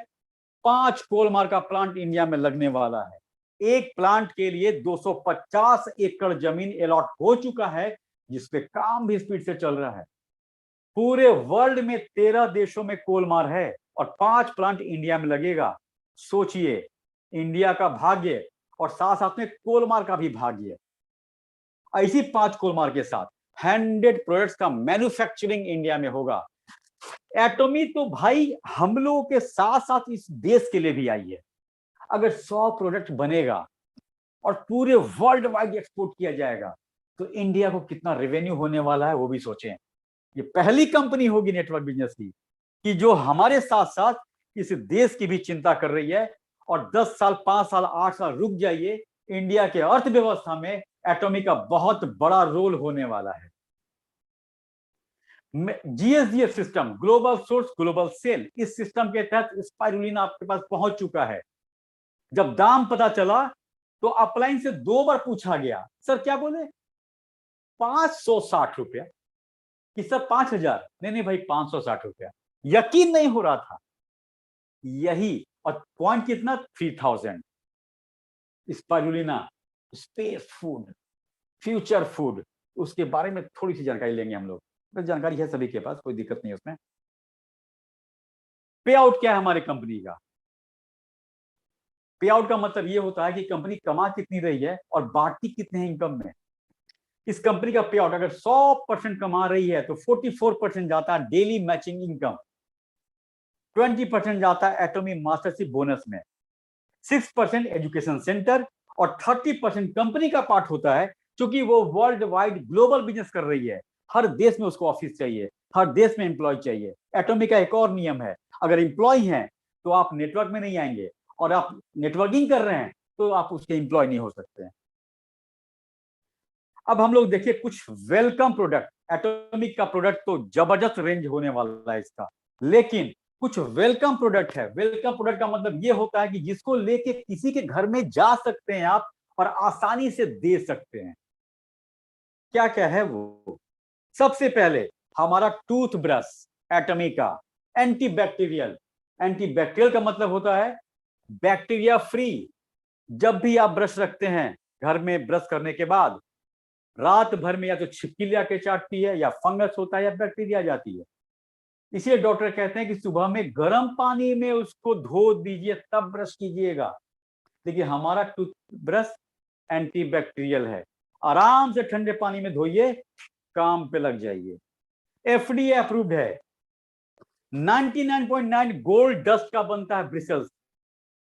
5 कोलमार का प्लांट इंडिया में लगने वाला है। एक प्लांट के लिए 250 एकड़ जमीन अलॉट हो चुका है, जिसपे काम भी स्पीड से चल रहा है। पूरे वर्ल्ड में 13 देशों में कोलमार है और 5 प्लांट इंडिया में लगेगा। सोचिए इंडिया का भाग्य और साथ साथ में कोलमार का भी भाग्य। ऐसी 5 कोलमार के साथ 100 प्रोडक्ट्स का मैन्युफैक्चरिंग इंडिया में होगा। एटॉमिक तो भाई हम लोगों के साथ साथ इस देश के लिए भी आई है। अगर 100 प्रोडक्ट बनेगा और पूरे वर्ल्ड वाइड एक्सपोर्ट किया जाएगा तो इंडिया को कितना रेवेन्यू होने वाला है वो भी सोचें। ये पहली कंपनी होगी नेटवर्क बिजनेस की कि जो हमारे साथ साथ इस देश की भी चिंता कर रही है। और 10 साल 5 साल 8 साल रुक जाइए, इंडिया के अर्थव्यवस्था में एटॉमिक का बहुत बड़ा रोल होने वाला है। GSDF system, global source global sale, इस सिस्टम के तहत स्पाइरुलिना आपके पास पहुंच चुका है। जब दाम पता चला तो अपलाइन से 2 बार पूछा गया, सर क्या बोले, 560 रुपया कि सर 5000? नहीं भाई 560 रुपया। यकीन नहीं हो रहा था यही। और पॉइंट कितना, 3000। Spirulina space food, future food, उसके बारे में थोड़ी सी जानकारी लेंगे हम लोग। बस जानकारी है सभी के पास, कोई दिक्कत नहीं उसमें। पे आउट क्या है हमारी कंपनी का? पे आउट का मतलब ये होता है कि कंपनी कमा कितनी रही है और बांटती कितने हैं इनकम में। इस कंपनी का पे आउट अगर 100% कमा रही है तो 44% जाता है डेली मैचिंग इनकम, 20% जाता है एटॉमिक मास्टरशिप बोनस में, 6% एजुकेशन सेंटर और 30% कंपनी का पार्ट होता है। क्योंकि वो वर्ल्ड वाइड ग्लोबल बिजनेस कर रही है, हर देश में उसको ऑफिस चाहिए, हर देश में एम्प्लॉय चाहिए। एटॉमिक का एक और नियम है, अगर एम्प्लॉय हैं तो आप नेटवर्क में नहीं आएंगे, और आप नेटवर्किंग कर रहे हैं तो आप उसके एम्प्लॉय नहीं हो सकते हैं। अब हम लोग देखिए कुछ वेलकम प्रोडक्ट। एटॉमिक का प्रोडक्ट तो जबरदस्त रेंज होने वाला है इसका, लेकिन कुछ वेलकम प्रोडक्ट है। वेलकम प्रोडक्ट का मतलब ये होता है कि जिसको लेके किसी के घर में जा सकते हैं आप और आसानी से दे सकते हैं। क्या क्या है वो? सबसे पहले हमारा टूथब्रश एटॉमिक का, एंटीबैक्टीरियल। एंटीबैक्टीरियल का मतलब होता है बैक्टीरिया फ्री। जब भी आप ब्रश रखते हैं घर में, ब्रश करने के बाद रात भर में या तो छिपकली आके चाटती है, या फंगस होता है, या बैक्टीरिया जाती है। इसलिए डॉक्टर कहते हैं कि सुबह में गर्म पानी में उसको धो दीजिए तब ब्रश कीजिएगा। देखिए हमारा टूथब्रश एंटीबैक्टीरियल है, आराम से ठंडे पानी में धोइए, काम पे लग जाइए। एफडीए अप्रूव्ड है। 99.9 गोल्ड डस्ट का बनता है ब्रिसल्स।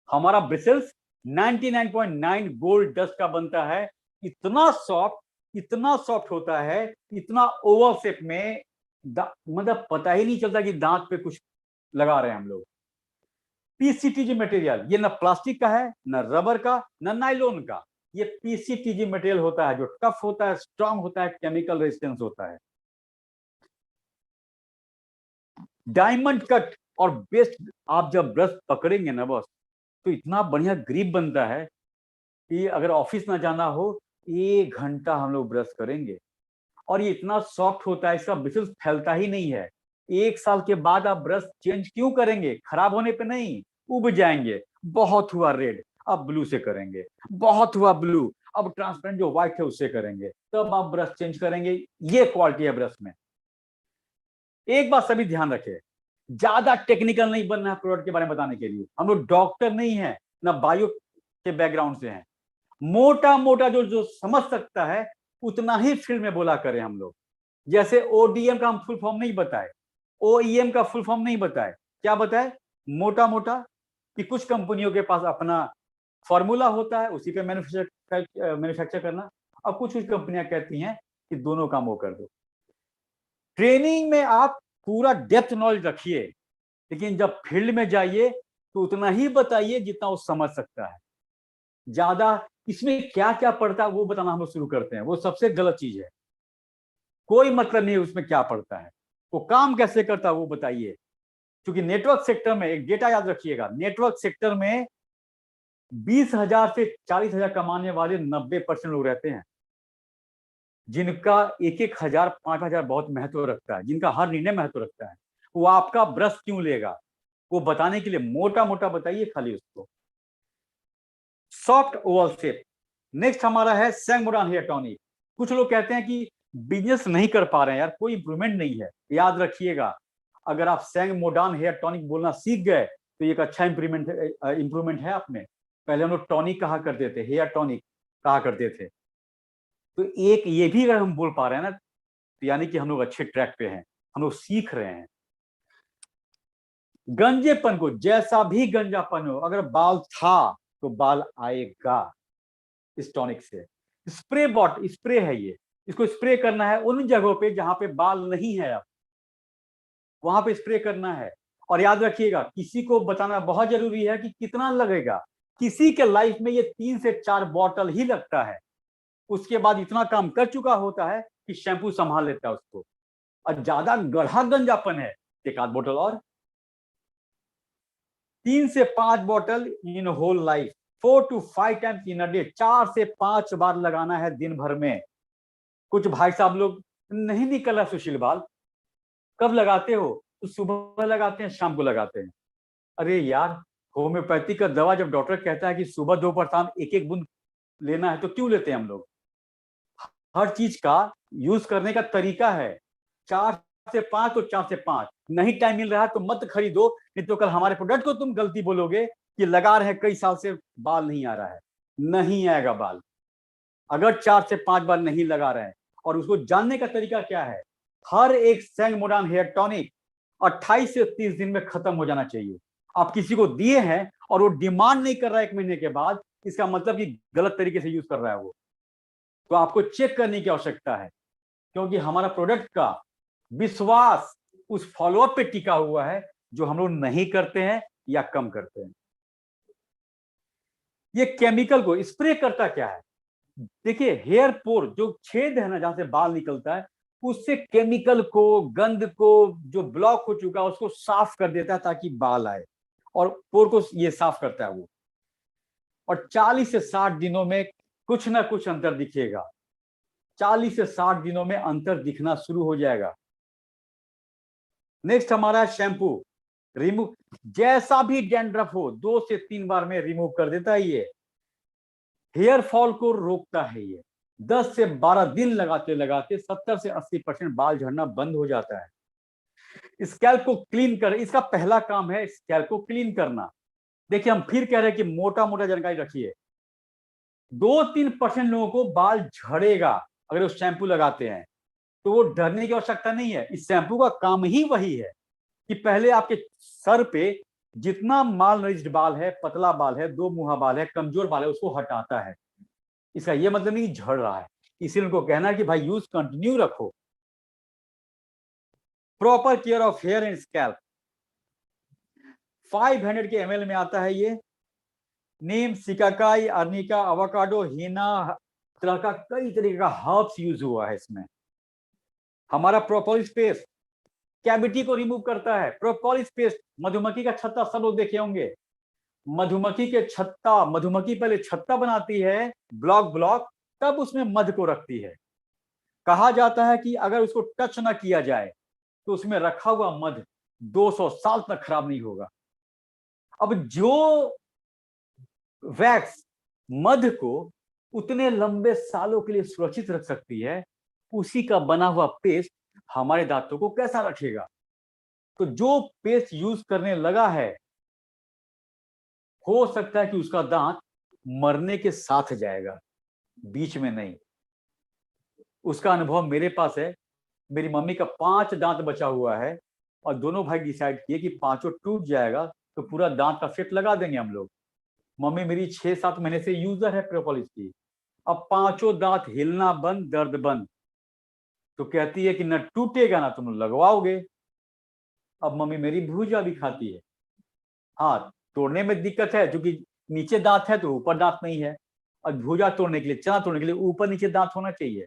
हमारा ब्रिसल्स 99.9 गोल्ड डस्ट का बनता है। इतना सॉफ्ट होता है, इतना ओवल शेप में, मतलब पता ही नहीं चलता कि दांत पे कुछ लगा रहे हैं हम लोग। पीसीटीजी मटेरियल, ये ना प्लास्टिक का है, ना रबर का, ना नाइलॉन का। ये पीसीटीजी मटेरियल होता है जो टफ होता है, स्ट्रांग होता है, केमिकल रेजिस्टेंस होता है। डायमंड कट और बेस्ट, आप जब ब्रश पकड़ेंगे ना बस, तो इतना बढ़िया ग्रिप बनता है कि अगर ऑफिस ना जाना हो 1 घंटा हम लोग ब्रश करेंगे। और ये इतना सॉफ्ट होता है, इसका ब्रिसल्स फैलता ही नहीं है। 1 साल के बाद आप ब्रश चेंज क्यों करेंगे? खराब होने पे नहीं, उब जाएंगे। बहुत हुआ रेड, अब ब्लू से करेंगे। बहुत हुआ ब्लू, अब ट्रांसपेरेंट जो व्हाइट है उससे करेंगे, तब आप ब्रश चेंज करेंगे। ये क्वालिटी है ब्रश में। एक बात सभी ध्यान रखें, ज्यादा टेक्निकल नहीं बनना है प्रोडक्ट के बारे में बताने के लिए। हम लोग डॉक्टर नहीं है, ना बायो के बैकग्राउंड से हैं। मोटा मोटा जो समझ सकता है उतना ही फील्ड में बोला करें हम लोग। जैसे ओडीएम का हम फुल फॉर्म नहीं बताए, ओईएम का फुल फॉर्म नहीं बताए, क्या बताए? मोटा मोटा कि कुछ कंपनियों के पास अपना फॉर्मूला होता है, उसी पे मैन्युफैक्चर करना। और कुछ कंपनियां कहती हैं कि दोनों काम वो कर दो। ट्रेनिंग में आप पूरा डेप्थ नॉलेज रखिए, लेकिन जब फील्ड में जाइए तो उतना ही बताइए जितना वो समझ सकता है। ज्यादा इसमें क्या क्या पड़ता है वो बताना हम लोग शुरू करते हैं, वो सबसे गलत चीज है। कोई मतलब नहीं उसमें क्या पड़ता है, वो काम कैसे करता है वो बताइए। क्योंकि नेटवर्क सेक्टर में एक डेटा याद रखिएगा, नेटवर्क सेक्टर में 20,000 से 40,000 कमाने वाले 90% लोग रहते हैं, जिनका 1,000 5,000 बहुत महत्व रखता है, जिनका हर निर्णय महत्व रखता है। वो आपका ब्रश क्यों लेगा, वो बताने के लिए मोटा मोटा बताइए खाली उसको। Soft Oval shape. नेक्स्ट हमारा है सैंगमोडान हेयर टॉनिक। कुछ लोग कहते हैं कि बिजनेस नहीं कर पा रहे हैं यार, कोई इंप्रूवमेंट नहीं है। याद रखिएगा, अगर आप सैंगमोडान हेयर टॉनिक बोलना सीख गए तो एक अच्छा इंप्रूवमेंट है आप में। पहले हम लोग टॉनिक कहा करते थे, हेयर टॉनिक कहा करते थे। तो एक ये भी अगर हम बोल पा रहे हैं ना, तो यानी कि हम लोग अच्छे ट्रैक पे हैं, हम लोग सीख रहे हैं। गंजेपन को, जैसा भी गंजापन हो, अगर बाल था तो बाल आएगा इस टॉनिक से। स्प्रे है ये, इसको स्प्रे करना है उन जगहों पे जहां पे बाल नहीं है, अब वहां पे स्प्रे करना है। और याद रखिएगा, किसी को बताना बहुत जरूरी है कि कितना लगेगा। किसी के लाइफ में ये 3 से 4 बॉटल ही लगता है, उसके बाद इतना काम कर चुका होता है कि शैम्पू संभाल लेता है उसको। और ज्यादा गढ़ा गंजापन है, एक आध बोतल और। 3 से 5 bottle in whole life, 4 to 5 times in a day, 4 से 5 बार लगाना है दिन भर में। कुछ भाई साहब लोग नहीं निकल रहा सुशील बाल, कब लगाते हो? तो सुबह लगाते हैं, शाम को लगाते हैं। अरे यार, होम्योपैथी का दवा जब डॉक्टर कहता है कि सुबह दोपहर शाम एक एक बूंद लेना है, तो क्यों लेते हैं हम लोग? हर चीज का यूज करने का तरीका है। 4 से 5 तो 4 से 5, नहीं टाइम मिल रहा है तो मत खरीदो, नहीं तो कल हमारे प्रोडक्ट को तुम गलती बोलोगे कि लगा रहे कई साल से बाल नहीं आ रहा है। नहीं आएगा बाल अगर 4 से 5 बार नहीं लगा रहे हैं। और उसको जानने का तरीका क्या है? हर एक सैंगमोडान हेयर टॉनिक 28 से 30 दिन में खत्म हो जाना चाहिए। आप किसी को दिए हैं और वो डिमांड नहीं कर रहा है 1 महीने के बाद, इसका मतलब कि गलत तरीके से यूज कर रहा है वो। तो आपको चेक करने की आवश्यकता है, क्योंकि हमारा प्रोडक्ट का विश्वास उस फॉलोअप पे टिका हुआ है जो हम लोग नहीं करते हैं या कम करते हैं। ये केमिकल को स्प्रे करता क्या है? देखिए, हेयर पोर जो छेद है ना जहां से बाल निकलता है, उससे केमिकल को, गंद को, जो ब्लॉक हो चुका है उसको साफ कर देता है ताकि बाल आए। और पोर को ये साफ करता है वो। और 40 से 60 दिनों में कुछ ना कुछ अंतर दिखेगा। 40 से 60 दिनों में अंतर दिखना शुरू हो जाएगा। नेक्स्ट हमारा है शैम्पू। रिमूव, जैसा भी डैंड्रफ हो 2 से 3 बार में रिमूव कर देता है ये। हेयर फॉल को रोकता है ये। 10 से 12 दिन लगाते लगाते 70 से 80% बाल झड़ना बंद हो जाता है। स्कैल्प को क्लीन कर, इसका पहला काम है स्कैल्प को क्लीन करना। देखिए, हम फिर कह रहे हैं कि मोटा मोटा जानकारी रखिए। 2-3% लोगों को बाल झड़ेगा अगर वो शैम्पू लगाते हैं, तो वो डरने की आवश्यकता नहीं है। इस शैम्पू का काम ही वही है कि पहले आपके सर पे जितना माल नरिज्ड बाल है, पतला बाल है, दो मुहा बाल है, कमजोर बाल है, उसको हटाता है। इसका ये मतलब नहीं झड़ रहा है, इसीलिए उनको कहना है कि भाई यूज कंटिन्यू रखो। Proper care of hair and scalp, 500 के ml में आता है ये। नीम, सिकाकाई, अर्निका, अवाकाडो, हीना, तरह का कई तरीके का हर्ब्स यूज हुआ है इसमें। हमारा प्रोपोलिस पेस्ट कैविटी को रिमूव करता है। प्रोपोलिस पेस्ट, मधुमक्खी का छत्ता सब लोग देखे होंगे। मधुमक्खी के छत्ता, मधुमक्खी पहले छत्ता बनाती है ब्लॉक ब्लॉक, तब उसमें मध को रखती है। कहा जाता है कि अगर उसको टच ना किया जाए तो उसमें रखा हुआ मध 200 साल तक खराब नहीं होगा। अब जो वैक्स मध को उतने लंबे सालों के लिए सुरक्षित रख सकती है, उसी का बना हुआ पेस्ट हमारे दांतों को कैसा रखेगा। तो जो पेस्ट यूज करने लगा है, हो सकता है कि उसका दांत मरने के साथ जाएगा, बीच में नहीं। उसका अनुभव मेरे पास है। मेरी मम्मी का 5 दांत बचा हुआ है और दोनों भाई डिसाइड किए कि पांचों टूट जाएगा तो पूरा दांत का सेट लगा देंगे हम लोग। मम्मी मेरी 6-7 महीने से यूजर है प्रोपोलिस की। अब पांचों दांत हिलना बंद, दर्द बंद। तो कहती है कि न टूटेगा ना तुम लगवाओगे। अब मम्मी मेरी भूजा भी खाती है। हाँ, तोड़ने में दिक्कत है क्योंकि नीचे दांत है तो ऊपर दांत नहीं है, और भूजा तोड़ने के लिए, चना तोड़ने के लिए ऊपर नीचे दांत होना चाहिए।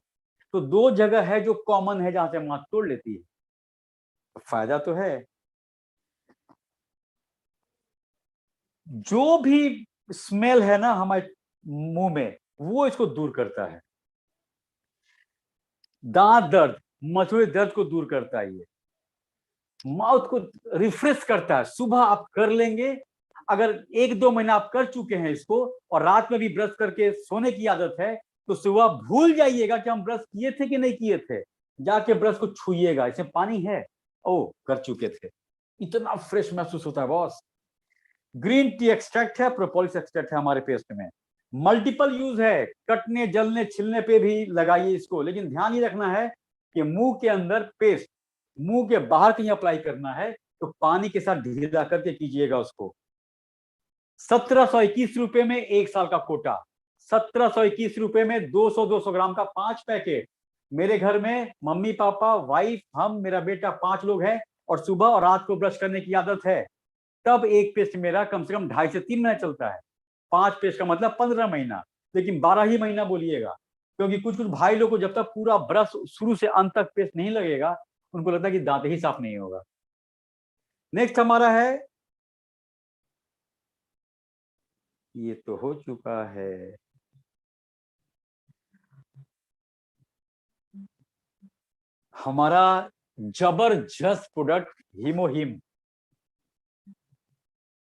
तो 2 जगह है जो कॉमन है जहां से मां तोड़ लेती है। तो फायदा तो है। जो भी स्मेल है ना हमारे मुंह में, वो इसको दूर करता है। दांत दर्द, मथुरे दर्द को दूर करता है ये। माउथ को रिफ्रेश करता है। सुबह आप कर लेंगे, अगर 1-2 महीना आप कर चुके हैं इसको और रात में भी ब्रश करके सोने की आदत है, तो सुबह भूल जाइएगा कि हम ब्रश किए थे कि नहीं किए थे। जाके ब्रश को छूइएगा, इसमें पानी है, ओ कर चुके थे। इतना फ्रेश महसूस होता है बॉस। ग्रीन टी एक्सट्रैक्ट है, प्रोपोलिस एक्सट्रैक्ट है हमारे पेस्ट में। मल्टीपल यूज है, कटने, जलने, छिलने पे भी लगाइए इसको। लेकिन ध्यान ये रखना है कि मुंह के अंदर पेस्ट, मुंह के बाहर कहीं अप्लाई करना है तो पानी के साथ ढीला करके कीजिएगा उसको। 1721 रुपए में 1 साल का कोटा। 1721 रुपए में 200 ग्राम का 5 पैकेट। मेरे घर में मम्मी, पापा, वाइफ, हम, मेरा बेटा 5 लोग हैं और सुबह और रात को ब्रश करने की आदत है। तब एक पेस्ट मेरा कम से कम 2.5 से 3 महीना चलता है। 5 पेस्ट का मतलब 15 महीना, लेकिन 12 ही महीना बोलिएगा, क्योंकि कुछ कुछ भाई लोग को जब तक पूरा ब्रश शुरू से अंत तक पेस्ट नहीं लगेगा, उनको लगता है कि दांत ही साफ नहीं होगा। नेक्स्ट हमारा है, ये तो हो चुका है, हमारा जबरदस्त प्रोडक्ट हीमोहिम।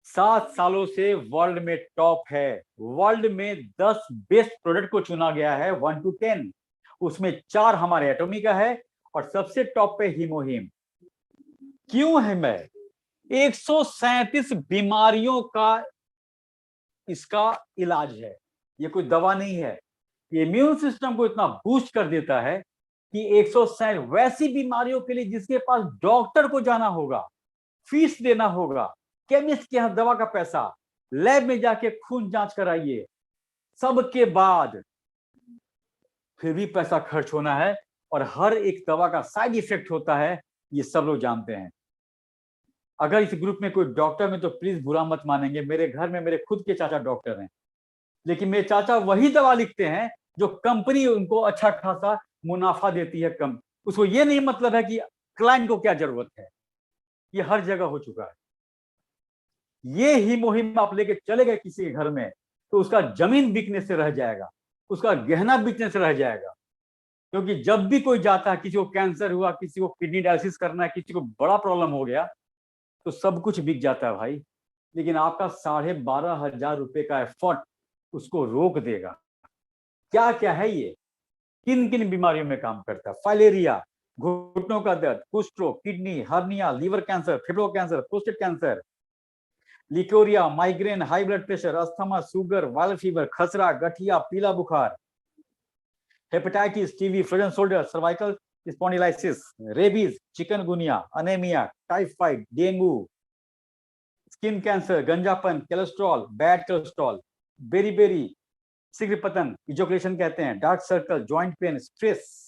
7 सालों से वर्ल्ड में टॉप है। वर्ल्ड में 10 बेस्ट प्रोडक्ट को चुना गया है 1 to 10, उसमें 4 हमारे एटॉमी का है और सबसे टॉप पे हीमोहिम। क्यों है? मैं 137 बीमारियों का इसका इलाज है, ये कोई दवा नहीं है। ये इम्यून सिस्टम को इतना बूस्ट कर देता है कि 167 वैसी बीमारियों के लिए जिसके पास डॉक्टर को जाना होगा, फीस देना होगा, केमिस्ट के यहाँ दवा का पैसा, लैब में जाके खून जांच कराइए, सबके बाद फिर भी पैसा खर्च होना है और हर एक दवा का साइड इफेक्ट होता है, ये सब लोग जानते हैं। अगर इस ग्रुप में कोई डॉक्टर में तो प्लीज बुरा मत मानेंगे, मेरे घर में मेरे खुद के चाचा डॉक्टर हैं, लेकिन मेरे चाचा वही दवा लिखते हैं जो कंपनी उनको अच्छा खासा मुनाफा देती है कम। उसको ये नहीं मतलब है कि क्लाइंट को क्या जरूरत है, ये हर जगह हो चुका है। ये ही मुहिम आप लेके चले गए किसी के घर में तो उसका जमीन बिकने से रह जाएगा, उसका गहना बिकने से रह जाएगा। क्योंकि जब भी कोई जाता है, किसी को कैंसर हुआ, किसी को किडनी डायलिसिस करना है, किसी को बड़ा प्रॉब्लम हो गया, तो सब कुछ बिक जाता है भाई। लेकिन आपका 12,500 रुपए का एफर्ट उसको रोक देगा। क्या क्या है ये, किन किन बीमारियों में काम करता है? फाइलेरिया, घुटनों का दर्द, कुष्ठ रोग, किडनी, हर्निया, लीवर कैंसर, फेफड़ों cancer, prostate cancer, leucorrhoea, migraine, high blood pressure, asthma, sugar, viral fever, खसरा, गठिया, पीला बुखार, hepatitis, TB, frozen shoulder, cervical spondylosis, rabies, chikungunya, anaemia, typhoid, dengue, skin cancer, गंजापन, कोलेस्ट्रॉल, बैड कोलेस्ट्रॉल, बेरी, शीघ्र पतन, ejaculation कहते हैं, dark circle, joint pain, stress,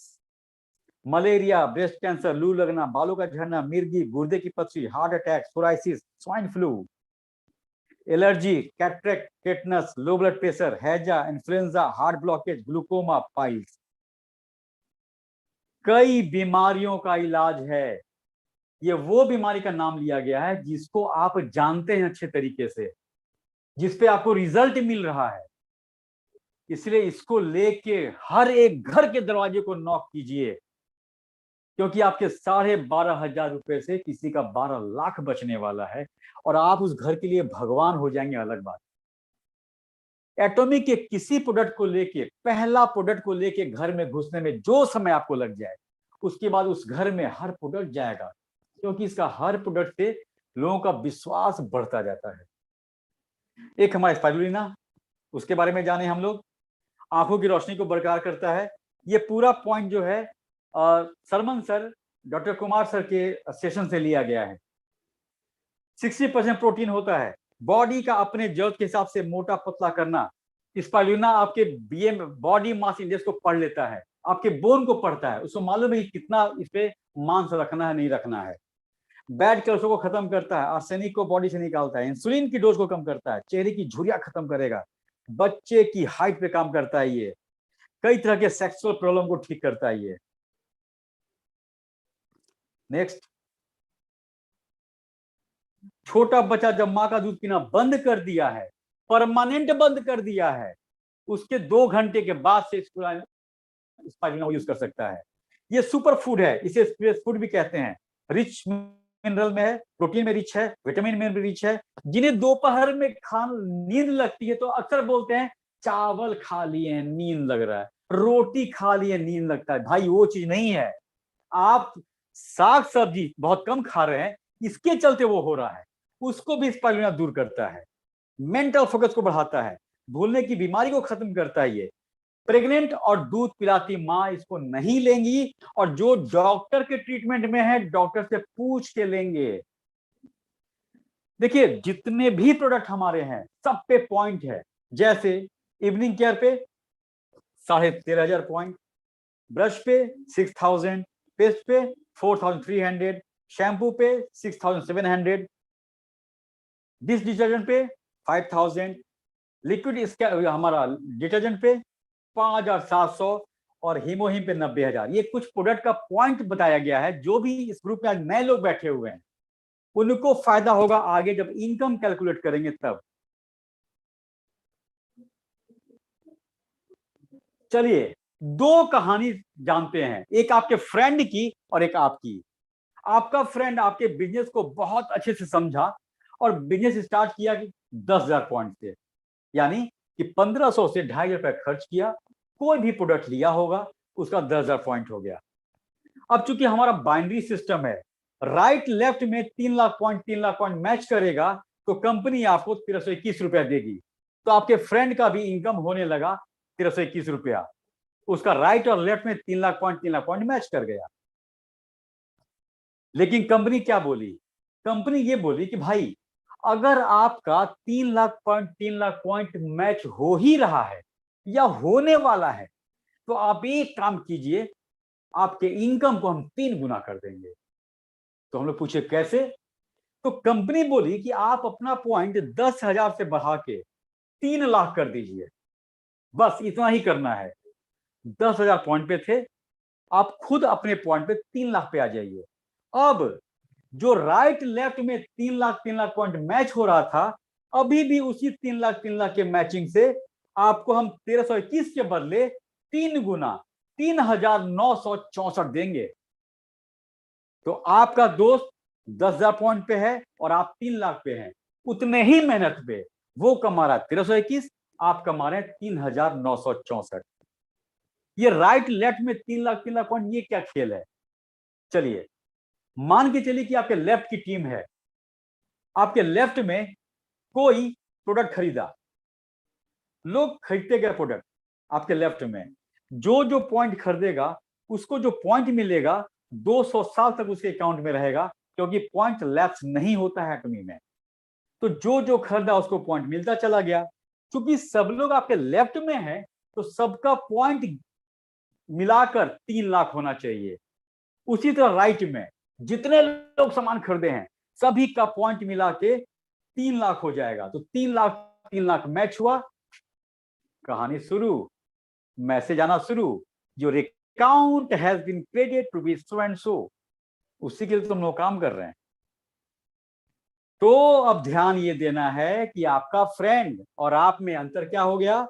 malaria, breast cancer, लू लगना, बालों का झड़ना, मिर्गी, गुर्दे की पथरी, heart attack, psoriasis, swine flu, allergy, cataract, tetanus, low blood pressure, हैजा, influenza, heart blockage, glaucoma, piles. कई बीमारियों का इलाज है। ये वो बीमारी का नाम लिया गया है जिसको आप जानते हैं अच्छे तरीके से, जिसपे आपको रिजल्ट मिल रहा है। इसलिए इसको लेके हर एक घर के दरवाजे को नॉक कीजिए, क्योंकि आपके 12,500 रुपए से किसी का 12 लाख बचने वाला है और आप उस घर के लिए भगवान हो जाएंगे, अलग बात। एटॉमिक के किसी प्रोडक्ट को लेके, पहला प्रोडक्ट को लेके घर में घुसने में जो समय आपको लग जाए, उसके बाद उस घर में हर प्रोडक्ट जाएगा, क्योंकि इसका हर प्रोडक्ट से लोगों का विश्वास बढ़ता जाता है। एक हमारा स्पाइरुलिना, उसके बारे में जाने हम लोग। आंखों की रोशनी को बरकरार करता है। ये पूरा पॉइंट जो है सरमन सर, डॉक्टर कुमार सर के सेशन से लिया गया है। 60% प्रोटीन होता है। बॉडी का अपने जरूरत के हिसाब से मोटा पतला करना, स्पाइरुलिना आपके बीएम बॉडी मास इंडेक्स को पढ़ लेता है, आपके बोन को पढ़ता है, उसको मालूम है कितना इस पे मांस रखना है, नहीं रखना है। बैड कोलेस्ट्रॉल को खत्म करता है, आर्सेनिक को बॉडी से निकालता है, इंसुलिन की डोज को कम करता है, चेहरे की झुर्रियां खत्म करेगा, बच्चे की हाइट पे काम करता है ये, कई तरह के सेक्सुअल प्रॉब्लम को ठीक करता है ये। नेक्स्ट, छोटा बच्चा जब मां का दूध पीना बंद कर दिया है, परमानेंट बंद कर दिया है, उसके 2 घंटे के बाद से स्पाइरुलिना यूज कर सकता है। ये सुपर फूड है, इसे स्पेस फूड भी कहते हैं। रिच मिनरल में है, प्रोटीन में रिच है, विटामिन में भी रिच है। जिन्हें दोपहर में नींद लगती है तो अक्सर बोलते हैं चावल खा लिए नींद लग रहा है, रोटी खा लिए नींद लगता है। भाई वो चीज नहीं है। आप साग सब्जी बहुत कम खा रहे हैं, इसके चलते वो हो रहा है। उसको भी स्पाइरुलिना दूर करता है। मेंटल फोकस को बढ़ाता है, भूलने की बीमारी को खत्म करता है ये। प्रेग्नेंट और दूध पिलाती मां इसको नहीं लेंगी, और जो डॉक्टर के ट्रीटमेंट में है डॉक्टर से पूछ के लेंगे। देखिए जितने भी प्रोडक्ट हमारे हैं सब पे पॉइंट है। जैसे इवनिंग केयर पे 13,500 पॉइंट, ब्रश पे 6,000, पेस्ट पे 4,300, शैम्पू पे 6,700, डिश डिटर्जेंट पे 5,000, लिक्विड हमारा डिटर्जेंट पे 5,700 और हीमोहिम पे 90,000। ये कुछ प्रोडक्ट का पॉइंट बताया गया है। जो भी इस ग्रुप में आज नए लोग बैठे हुए हैं उनको फायदा होगा आगे जब इनकम कैलकुलेट करेंगे तब। चलिए 2 कहानी जानते हैं, एक आपके फ्रेंड की और एक आपकी। आपका फ्रेंड आपके बिजनेस को बहुत अच्छे से समझा और बिजनेस स्टार्ट किया कि 10,000 पॉइंट से, यानी कि 1,500 से 2,500 रुपए खर्च किया, कोई भी प्रोडक्ट लिया होगा उसका 10,000 पॉइंट हो गया। अब चूंकि हमारा बाइनरी सिस्टम है, राइट लेफ्ट में 3 लाख पॉइंट मैच करेगा तो कंपनी आपको 1,321 रुपया देगी। तो आपके फ्रेंड का भी इनकम होने लगा 1,321 रुपया। उसका राइट और लेफ्ट में 3 लाख पॉइंट मैच कर गया। लेकिन कंपनी क्या बोली? कंपनी ये बोली कि भाई अगर आपका 3 लाख पॉइंट मैच हो ही रहा है या होने वाला है तो आप एक काम कीजिए, आपके इनकम को हम 3 गुना कर देंगे। तो हम लोग पूछे कैसे? तो कंपनी बोली कि आप अपना पॉइंट 10,000 से बढ़ा के 3 लाख कर दीजिए, बस इतना ही करना है। 10,000 पॉइंट पे थे, आप खुद अपने पॉइंट पे 3 लाख पे आ जाइए। अब जो राइट लेफ्ट में 3 लाख पॉइंट मैच हो रहा था, अभी भी उसी 3 लाख के मैचिंग से आपको हम 1,321 के बदले 3 गुना 3,964 देंगे। तो आपका दोस्त 10,000 पॉइंट पे है और आप 3 लाख पे हैं, उतने ही मेहनत पे वो कमा रहा है 1,321, आप कमा रहे हैं 3,964। ये राइट लेफ्ट में 3 लाख पॉइंट, ये क्या खेल है? चलिए मान के चलिए कि आपके लेफ्ट की टीम है, आपके लेफ्ट में कोई प्रोडक्ट खरीदा, लोग खरीदते गए प्रोडक्ट आपके लेफ्ट में, जो जो पॉइंट खरीदेगा उसको जो पॉइंट मिलेगा 200 साल तक उसके अकाउंट में रहेगा, क्योंकि पॉइंट लैप्स नहीं होता है एटॉमी में। तो जो जो खरीदा उसको पॉइंट मिलता चला गया। क्योंकि सब लोग आपके लेफ्ट में है तो सबका पॉइंट मिलाकर 3 लाख होना चाहिए। उसी तरह राइट में जितने लोग सामान खरीदे हैं सभी का पॉइंट मिला के 3 लाख हो जाएगा। तो 3 लाख मैच हुआ, कहानी शुरू, मैसेज आना शुरू, your account has been credited to be so and so. उसी के लिए तुम लोग काम कर रहे हैं। तो अब ध्यान ये देना है कि आपका फ्रेंड और आप में अंतर क्या हो गया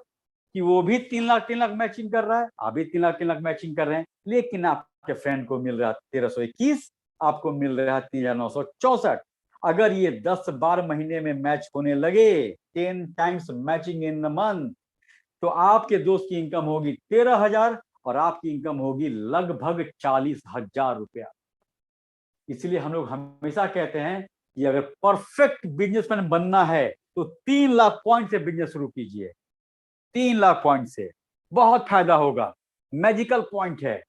कि वो भी 3 लाख मैचिंग कर रहा है, आप भी 3 लाख मैचिंग कर रहे हैं, लेकिन आपके फ्रेंड को मिल रहा है 1321, आपको मिल रहा है 3964। अगर ये 10-12 महीने में मैच होने लगे, 10 times matching in a month, तो आपके दोस्त की इनकम होगी 13,000 और आपकी इनकम होगी लगभग 40,000 रुपया। इसलिए हम लोग हमेशा कहते हैं कि अगर परफेक्ट बिजनेसमैन बनना है तो 3 लाख पॉइंट से बिजनेस शुरू कीजिए। 3 लाख पॉइंट से बहुत फायदा होगा। मैजिकल पॉइंट है,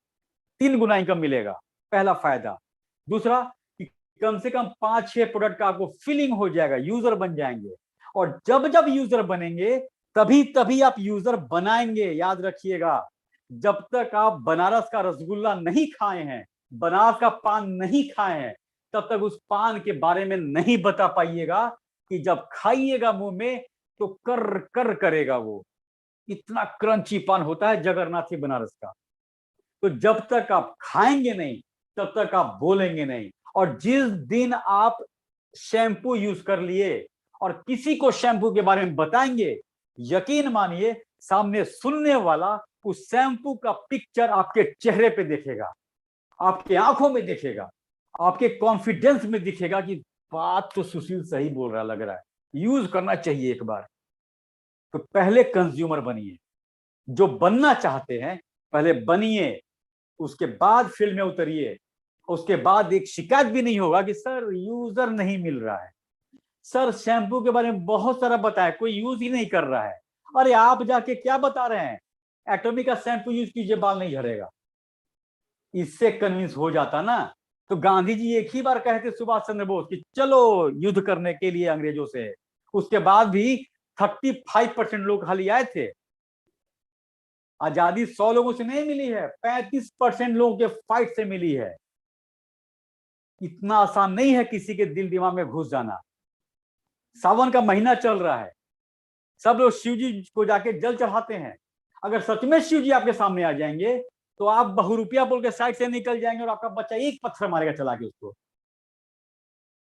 3 गुना इनकम मिलेगा, पहला फायदा। दूसरा कि कम से कम 5-6 प्रोडक्ट का आपको फीलिंग हो जाएगा, यूजर बन जाएंगे। और जब जब यूजर बनेंगे तभी तभी आप यूजर बनाएंगे। याद रखिएगा, जब तक आप बनारस का रसगुल्ला नहीं खाए हैं, बनारस का पान नहीं खाए हैं, तब तक उस पान के बारे में नहीं बता पाइएगा कि जब खाइएगा मुंह में तो कर कर करेगा वो। इतना क्रंची पान होता है जगन्नाथी बनारस का। तो जब तक आप खाएंगे नहीं तब तक आप बोलेंगे नहीं। और जिस दिन आप शैम्पू यूज कर लिए और किसी को शैम्पू के बारे में बताएंगे, यकीन मानिए सामने सुनने वाला उस शैम्पू का पिक्चर आपके चेहरे पे देखेगा, आपके आंखों में देखेगा, आपके कॉन्फिडेंस में दिखेगा कि बात तो सुशील सही बोल रहा लग रहा है, यूज करना चाहिए एक बार। तो पहले कंज्यूमर बनिए, जो बनना चाहते हैं पहले बनिए, उसके बाद फील्ड में उतरिए। उसके बाद एक शिकायत भी नहीं होगा कि सर यूजर नहीं मिल रहा है, सर शैम्पू के बारे में बहुत सारा बताया कोई यूज ही नहीं कर रहा है। अरे आप जाके क्या बता रहे हैं, एटॉमी का शैम्पू यूज कीजिए बाल नहीं झड़ेगा। इससे कन्विंस हो जाता ना, तो गांधी जी एक ही बार कहते सुभाष चंद्र बोस कि चलो युद्ध करने के लिए अंग्रेजों से। उसके बाद भी 35% लोग खाली आए थे। आजादी 100 लोगों से नहीं मिली है, 35% लोगों के फाइट से मिली है। इतना आसान नहीं है किसी के दिल दिमाग में घुस जाना। सावन का महीना चल रहा है, सब लोग शिव जी को जाके जल चढ़ाते हैं। अगर सच में शिव जी आपके सामने आ जाएंगे तो आप बहुरुपिया बोल के साइड से निकल जाएंगे और आपका बच्चा एक पत्थर मारेगा चला के उसको।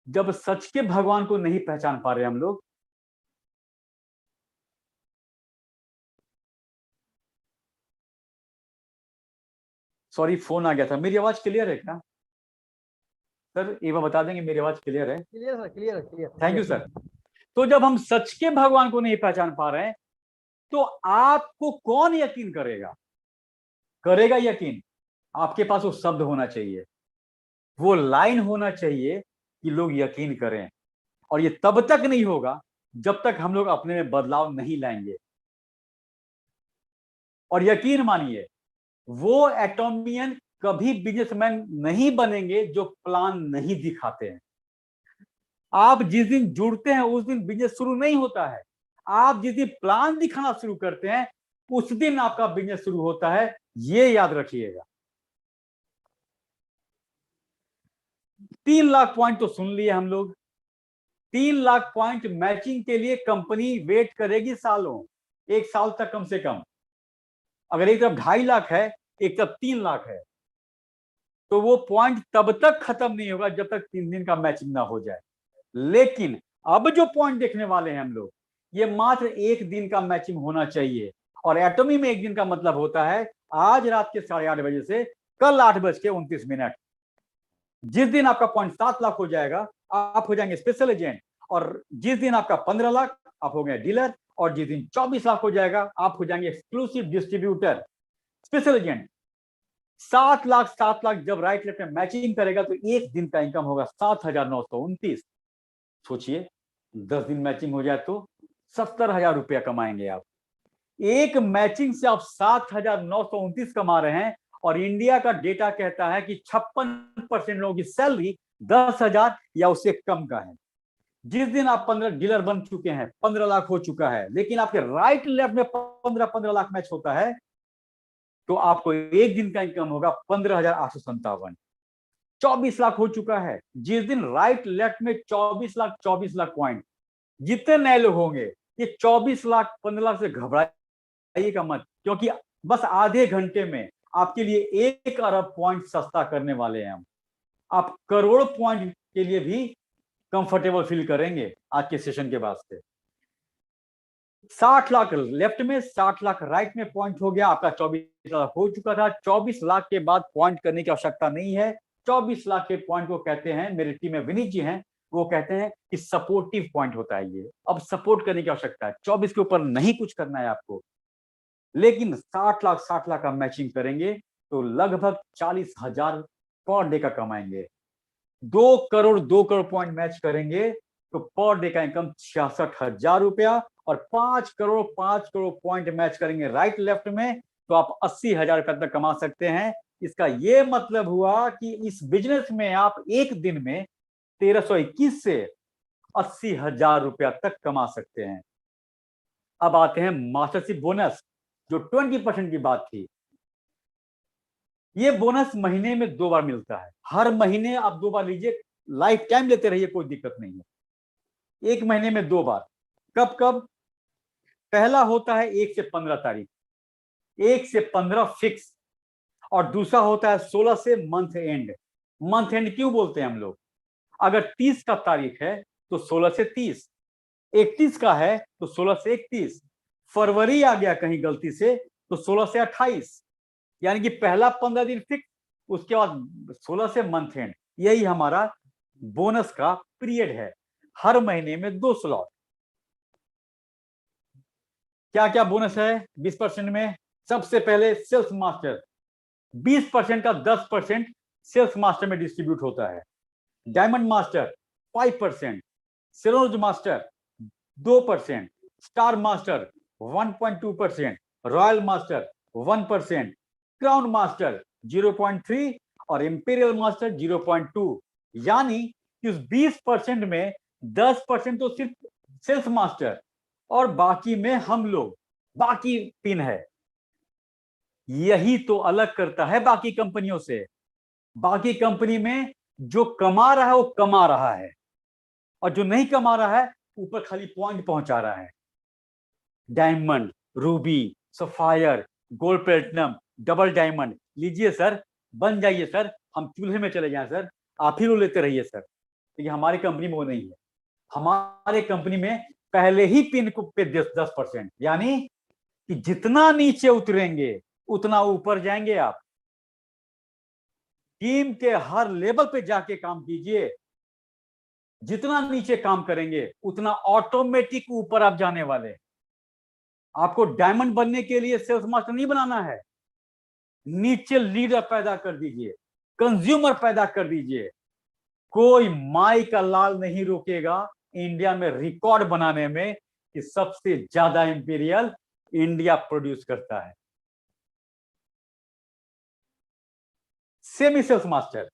जब सच के भगवान को नहीं पहचान पा रहे हम लोग, सॉरी फोन आ गया था। मेरी आवाज क्लियर है क्या सर? एक बार बता देंगे मेरी आवाज क्लियर है? Clear sir, clear clear. Thank you sir. तो जब हम सच के भगवान को नहीं पहचान पा रहे हैं तो आपको कौन यकीन करेगा? करेगा यकीन? आपके पास वो शब्द होना चाहिए, वो लाइन होना चाहिए कि लोग यकीन करें। और ये तब तक नहीं होगा जब तक हम लोग अपने में बदलाव नहीं लाएंगे। और यकीन मानिए वो एटॉमियन कभी बिजनेसमैन नहीं बनेंगे जो प्लान नहीं दिखाते हैं। आप जिस दिन जुड़ते हैं उस दिन बिजनेस शुरू नहीं होता है। आप जिस दिन प्लान दिखाना शुरू करते हैं उस दिन आपका बिजनेस शुरू होता है, ये याद रखिएगा। 3 लाख पॉइंट तो सुन लिए हम लोग। 3 लाख पॉइंट मैचिंग के लिए कंपनी वेट करेगी सालों, 1 साल तक कम से कम। अगर एक तरफ 2.5 लाख है, एक तरफ 3 लाख है, तो वो पॉइंट तब तक खत्म नहीं होगा जब तक 3 दिन का मैचिंग ना हो जाए। लेकिन अब जो पॉइंट देखने वाले हैं हम लोग, ये मात्र 1 दिन का मैचिंग होना चाहिए। और एटॉमी में 1 दिन का मतलब होता है आज रात के 8:30 बजे से कल 8:29। जिस दिन आपका पॉइंट 7 लाख हो जाएगा आप हो जाएंगे स्पेशल एजेंट, और जिस दिन आपका 15 लाख आप हो गए डीलर, और जिस दिन 24 लाख हो जाएगा आप हो जाएंगे exclusive distributor, special agent. 7 lakh जब राइट लेफ्ट में मैचिंग करेगा तो 1 दिन का इनकम होगा 7,929। सोचिए 10 दिन मैचिंग हो जाए तो 70,000 रुपया कमाएंगे आप। एक मैचिंग से आप 7,929 कमा रहे हैं और इंडिया का डेटा कहता है कि 56% लोगों की सैलरी 10,000 या उससे कम का है। जिस दिन आप 15 डीलर बन चुके हैं, 15 लाख हो चुका है, लेकिन आपके राइट लेफ्ट में 15 लाख मैच होता है, तो आपको एक दिन का इनकम होगा 15,857। 24 लाख हो चुका है। जिस दिन राइट लेफ्ट में 24 लाख पॉइंट, जितने नए लोग होंगे, ये 24 लाख 15 लाख से घबराइएगा मत, क्योंकि बस आधे घंटे में आपके लिए 1 अरब पॉइंट सस्ता करने वाले हैं हम। आप करोड़ पॉइंट के लिए भी कंफर्टेबल फील करेंगे आज के सेशन के बाद से। 60 लाख लेफ्ट में, 60 लाख राइट में पॉइंट हो गया, आपका 24 लाख हो चुका था। 24 लाख के बाद पॉइंट करने की आवश्यकता नहीं है। 24 लाख के पॉइंट को कहते हैं, मेरी टीम में विनीत जी हैं, वो कहते हैं कि सपोर्टिव पॉइंट होता है ये। अब सपोर्ट करने की आवश्यकता है, 24 के ऊपर नहीं कुछ करना है आपको, लेकिन 60 लाख का मैचिंग करेंगे तो लगभग 40,000 पर डे का कमाएंगे। 2 करोड़ पॉइंट मैच करेंगे तो पर डे का इनकम 66,000 रुपया, और 5 करोड़ पॉइंट मैच करेंगे राइट लेफ्ट में तो आप 80,000 रुपया तक कमा सकते हैं। इसका यह मतलब हुआ कि इस बिजनेस में आप एक दिन में 1321 से 80,000 रुपया तक कमा सकते हैं। अब आते हैं मास्टरशिप बोनस, जो 20% की बात थी। ये बोनस महीने में 2 बार मिलता है। हर महीने आप 2 बार लीजिए, लाइफ टाइम लेते रहिए, कोई दिक्कत नहीं है। 1 महीने में 2 बार। कब कब? पहला होता है 1 से 15 तारीख, 1 से 15 फिक्स, और दूसरा होता है 16 से मंथ एंड। मंथ एंड क्यों बोलते हैं हम लोग? अगर 30 का तारीख है तो 16 से 30, 31 का है तो 16 से 31, फरवरी आ गया कहीं गलती से तो 16 से 28, यानी कि पहला 15 दिन फिक्स, उसके बाद 16 से मंथ एंड। यही हमारा बोनस का पीरियड है। हर महीने में 2 स्लॉट। क्या क्या बोनस है 20% में? सबसे पहले सेल्स मास्टर, 20% का 10% सेल्स मास्टर में डिस्ट्रीब्यूट होता है। डायमंड मास्टर 5%, सिरोज master 2%, star master 1.2%, royal master 1%, crown master 0.3 और इंपीरियल मास्टर 0.2। यानी कि उस 20% में 10% तो सिर्फ सेल्स मास्टर, और बाकी में हम लोग, बाकी पिन है। यही तो अलग करता है बाकी कंपनियों से। बाकी कंपनी में जो कमा रहा है वो कमा रहा है, और जो नहीं कमा रहा है ऊपर खाली पॉइंट पहुंचा रहा है। Diamond, Ruby, sapphire, gold, platinum, double diamond लीजिए सर, बन जाइए सर, हम चूल्हे में चले जाएं सर, आप ही लोग लेते रहिए सर। लेकिन हमारी कंपनी में वो नहीं है। हमारे कंपनी में पहले ही पिन को पे 10%, यानी कि जितना नीचे उतरेंगे उतना ऊपर जाएंगे आप। टीम के हर लेवल पे जाके काम कीजिए। जितना नीचे काम करेंगे उतना ऑटोमेटिक ऊपर आप जाने वाले। आपको डायमंड बनने के लिए सेल्स मास्टर नहीं बनाना है, नीचे लीडर पैदा कर दीजिए, कंज्यूमर पैदा कर दीजिए। कोई माई का लाल नहीं रोकेगा इंडिया में रिकॉर्ड बनाने में कि सबसे ज्यादा इंपीरियल इंडिया प्रोड्यूस करता है। सेमी सेल्स मास्टर,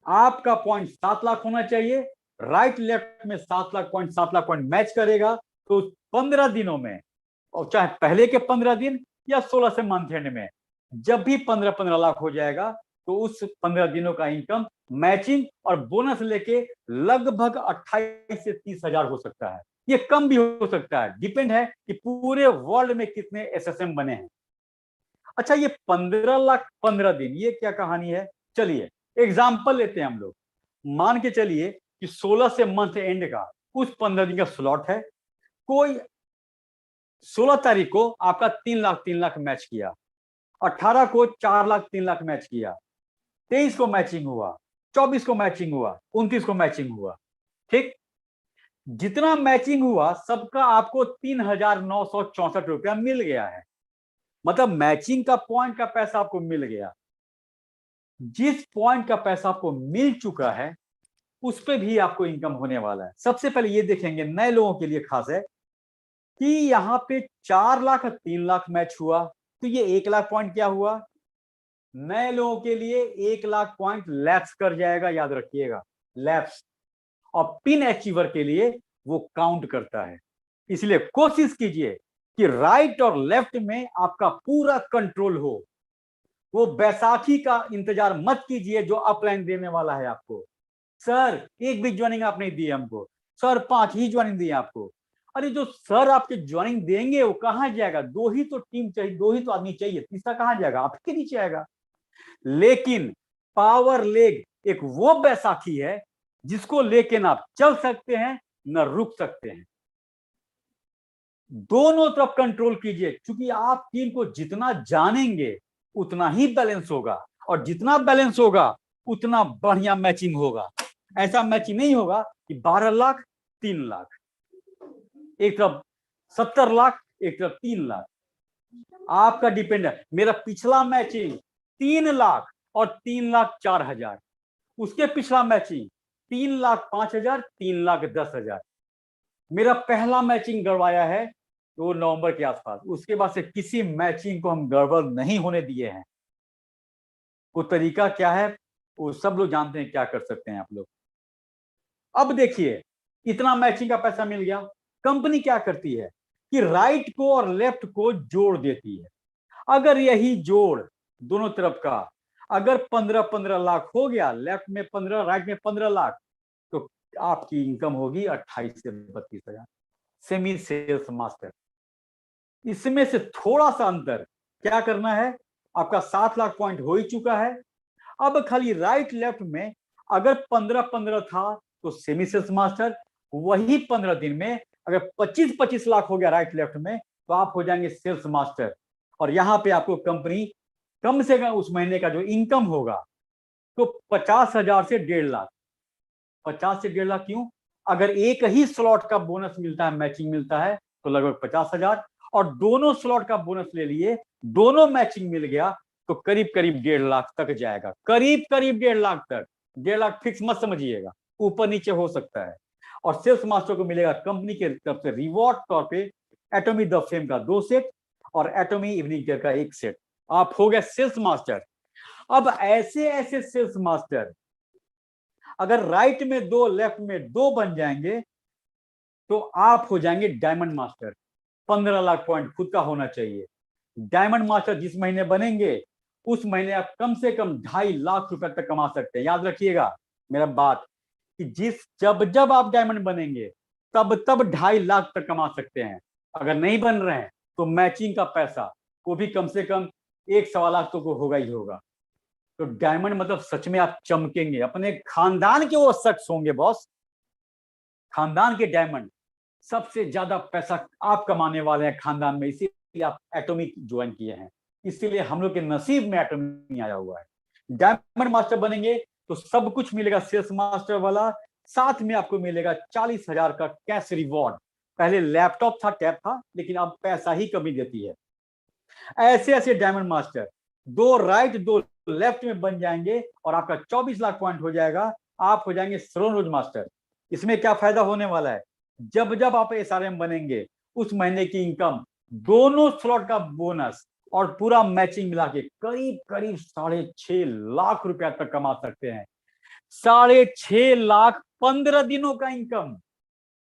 आपका पॉइंट 7 लाख होना चाहिए। राइट लेफ्ट में 7 लाख पॉइंट मैच करेगा तो 15 दिनों में, और चाहे पहले के 15 दिन या 16 से मंथ एंड में, जब भी 15 लाख हो जाएगा तो उस 15 दिनों का इनकम मैचिंग और बोनस लेके लगभग 28 से 30,000 हो सकता है। ये कम भी हो सकता है, डिपेंड है कि पूरे वर्ल्ड में कितने एसएसएम बने हैं। अच्छा, ये 15 लाख 15 दिन, ये क्या कहानी है? चलिए एग्जाम्पल लेते हैं हम लोग। मान के चलिए कि 16 से मंथ एंड का उस 15 दिन का स्लॉट है। कोई 16 तारीख को आपका 3 लाख मैच किया, 18 को 4 लाख 3 लाख मैच किया, 23 को मैचिंग हुआ, 24 को मैचिंग हुआ, 29 को मैचिंग हुआ। ठीक, जितना मैचिंग हुआ सबका आपको 3,964 रुपया मिल गया है। मतलब मैचिंग का पॉइंट का पैसा आपको मिल गया। जिस पॉइंट का पैसा आपको मिल चुका है उस पे भी आपको इनकम होने वाला है। सबसे पहले ये देखेंगे, नए लोगों के लिए खास है, कि यहाँ पे 4 लाख 3 लाख मैच हुआ तो ये 1 लाख पॉइंट क्या हुआ? नए लोगों के लिए 1 लाख पॉइंट लैप्स कर जाएगा, याद रखिएगा, लैप्स। और पिन अचीवर के लिए वो काउंट करता है। इसलिए कोशिश कीजिए कि राइट और लेफ्ट में आपका पूरा कंट्रोल हो। वो बैसाखी का इंतजार मत कीजिए जो अपलाइन देने वाला है आपको। सर एक भी ज्वाइनिंग आप नहीं दी हमको, सर 5 ही ज्वाइनिंग दी आपको। अरे जो सर आपके ज्वाइनिंग देंगे वो कहां जाएगा? 2 ही तो टीम चाहिए, 2 ही तो आदमी चाहिए, तीसरा कहां जाएगा? आपके नीचे आएगा। लेकिन पावर लेग एक वो बैसाखी है जिसको लेके ना आप चल सकते हैं न रुक सकते हैं। दोनों तरफ कंट्रोल कीजिए, क्योंकि आप टीम को जितना जानेंगे उतना ही बैलेंस होगा, और जितना बैलेंस होगा उतना बढ़िया मैचिंग होगा। ऐसा मैचिंग नहीं होगा कि 12 लाख 3 लाख, एक तरफ 70 लाख एक तरफ 3 लाख। आपका डिपेंड है। मेरा पिछला मैचिंग 3 लाख और 3 लाख 4 हजार, उसके पिछला मैचिंग 3 लाख 5 हजार, 3 लाख 10 हजार। मेरा पहला मैचिंग गड़वाया है 2 नवंबर के आसपास, उसके बाद से किसी मैचिंग को हम गड़बड़ नहीं होने दिए हैं। वो तरीका क्या है वो सब लोग जानते हैं, क्या कर सकते हैं आप लोग। अब देखिए, इतना मैचिंग का पैसा मिल गया, कंपनी क्या करती है कि राइट को और लेफ्ट को जोड़ देती है। अगर यही जोड़ दोनों तरफ का अगर 15-15 लाख हो गया, लेफ्ट में 15 राइट में 15 लाख, तो आपकी इनकम होगी 28 से 32 हजार। सेमी सेल्स मास्टर, इसमें से थोड़ा सा अंतर क्या करना है, आपका 7 लाख पॉइंट हो ही चुका है। अब खाली राइट लेफ्ट में अगर 15-15 था तो सेमी सेल्स मास्टर, वही 15 दिन में अगर 25-25 लाख हो गया राइट लेफ्ट में तो आप हो जाएंगे सेल्स मास्टर। और यहां पे आपको कंपनी कम से कम उस महीने का जो इनकम होगा तो 50,000 से 1.5 लाख। 50 से 1.5 लाख क्यों? अगर एक ही स्लॉट का बोनस मिलता है, मैचिंग मिलता है, तो लगभग 50,000, और दोनों स्लॉट का बोनस ले लिए, दोनों मैचिंग मिल गया तो करीब करीब 1.5 लाख तक जाएगा। करीब करीब 1.5 लाख तक। 1.5 लाख फिक्स मत समझिएगा, ऊपर नीचे हो सकता है। और सेल्स मास्टर को मिलेगा कंपनी के तरफ से रिवॉर्ड तौर पे एटॉमी द फेम का 2 सेट और एटॉमी इवनिंग केयर का 1 सेट। आप हो गए सेल्स मास्टर। अब ऐसे ऐसे सेल्स मास्टर अगर राइट में 2 लेफ्ट में 2 बन जाएंगे तो आप हो जाएंगे डायमंड मास्टर। 15 लाख पॉइंट खुद का होना चाहिए। डायमंड मास्टर जिस महीने बनेंगे उस महीने आप कम से कम 2.5 लाख रुपए तक कमा सकते हैं। याद रखिएगा मेरा बात कि जब जब आप डायमंड बनेंगे तब 2.5 लाख तक कमा सकते हैं। अगर नहीं बन रहे हैं तो मैचिंग का पैसा वो भी कम से कम 1-1.25 लाख तो होगा ही होगा। तो डायमंड मतलब सच में आप चमकेंगे, अपने खानदान के वो शख्स होंगे बॉस। खानदान के डायमंड, सबसे ज्यादा पैसा आप कमाने वाले हैं खानदान में, इसीलिए आप एटॉमिक ज्वाइन किए हैं। इसीलिए हम लोग के नसीब में एटॉमिक आया हुआ है। डायमंड मास्टर बनेंगे तो सब कुछ मिलेगा सेल्स मास्टर वाला, साथ में आपको मिलेगा 40,000 का कैश रिवॉर्ड। पहले लैपटॉप था, टैब था, लेकिन अब पैसा ही कमी देती है। ऐसे ऐसे डायमंड मास्टर 2 राइट 2 लेफ्ट में बन जाएंगे और आपका 24 लाख पॉइंट हो जाएगा। आप हो जाएंगे सलोन रोज मास्टर। इसमें क्या फायदा होने वाला है, जब जब आप एसआरएम बनेंगे उस महीने की इनकम, दोनों स्लॉट का बोनस और पूरा मैचिंग मिला के करीब करीब 6.5 लाख रुपया तक कमा सकते हैं। 6.5 लाख 15 दिनों का इनकम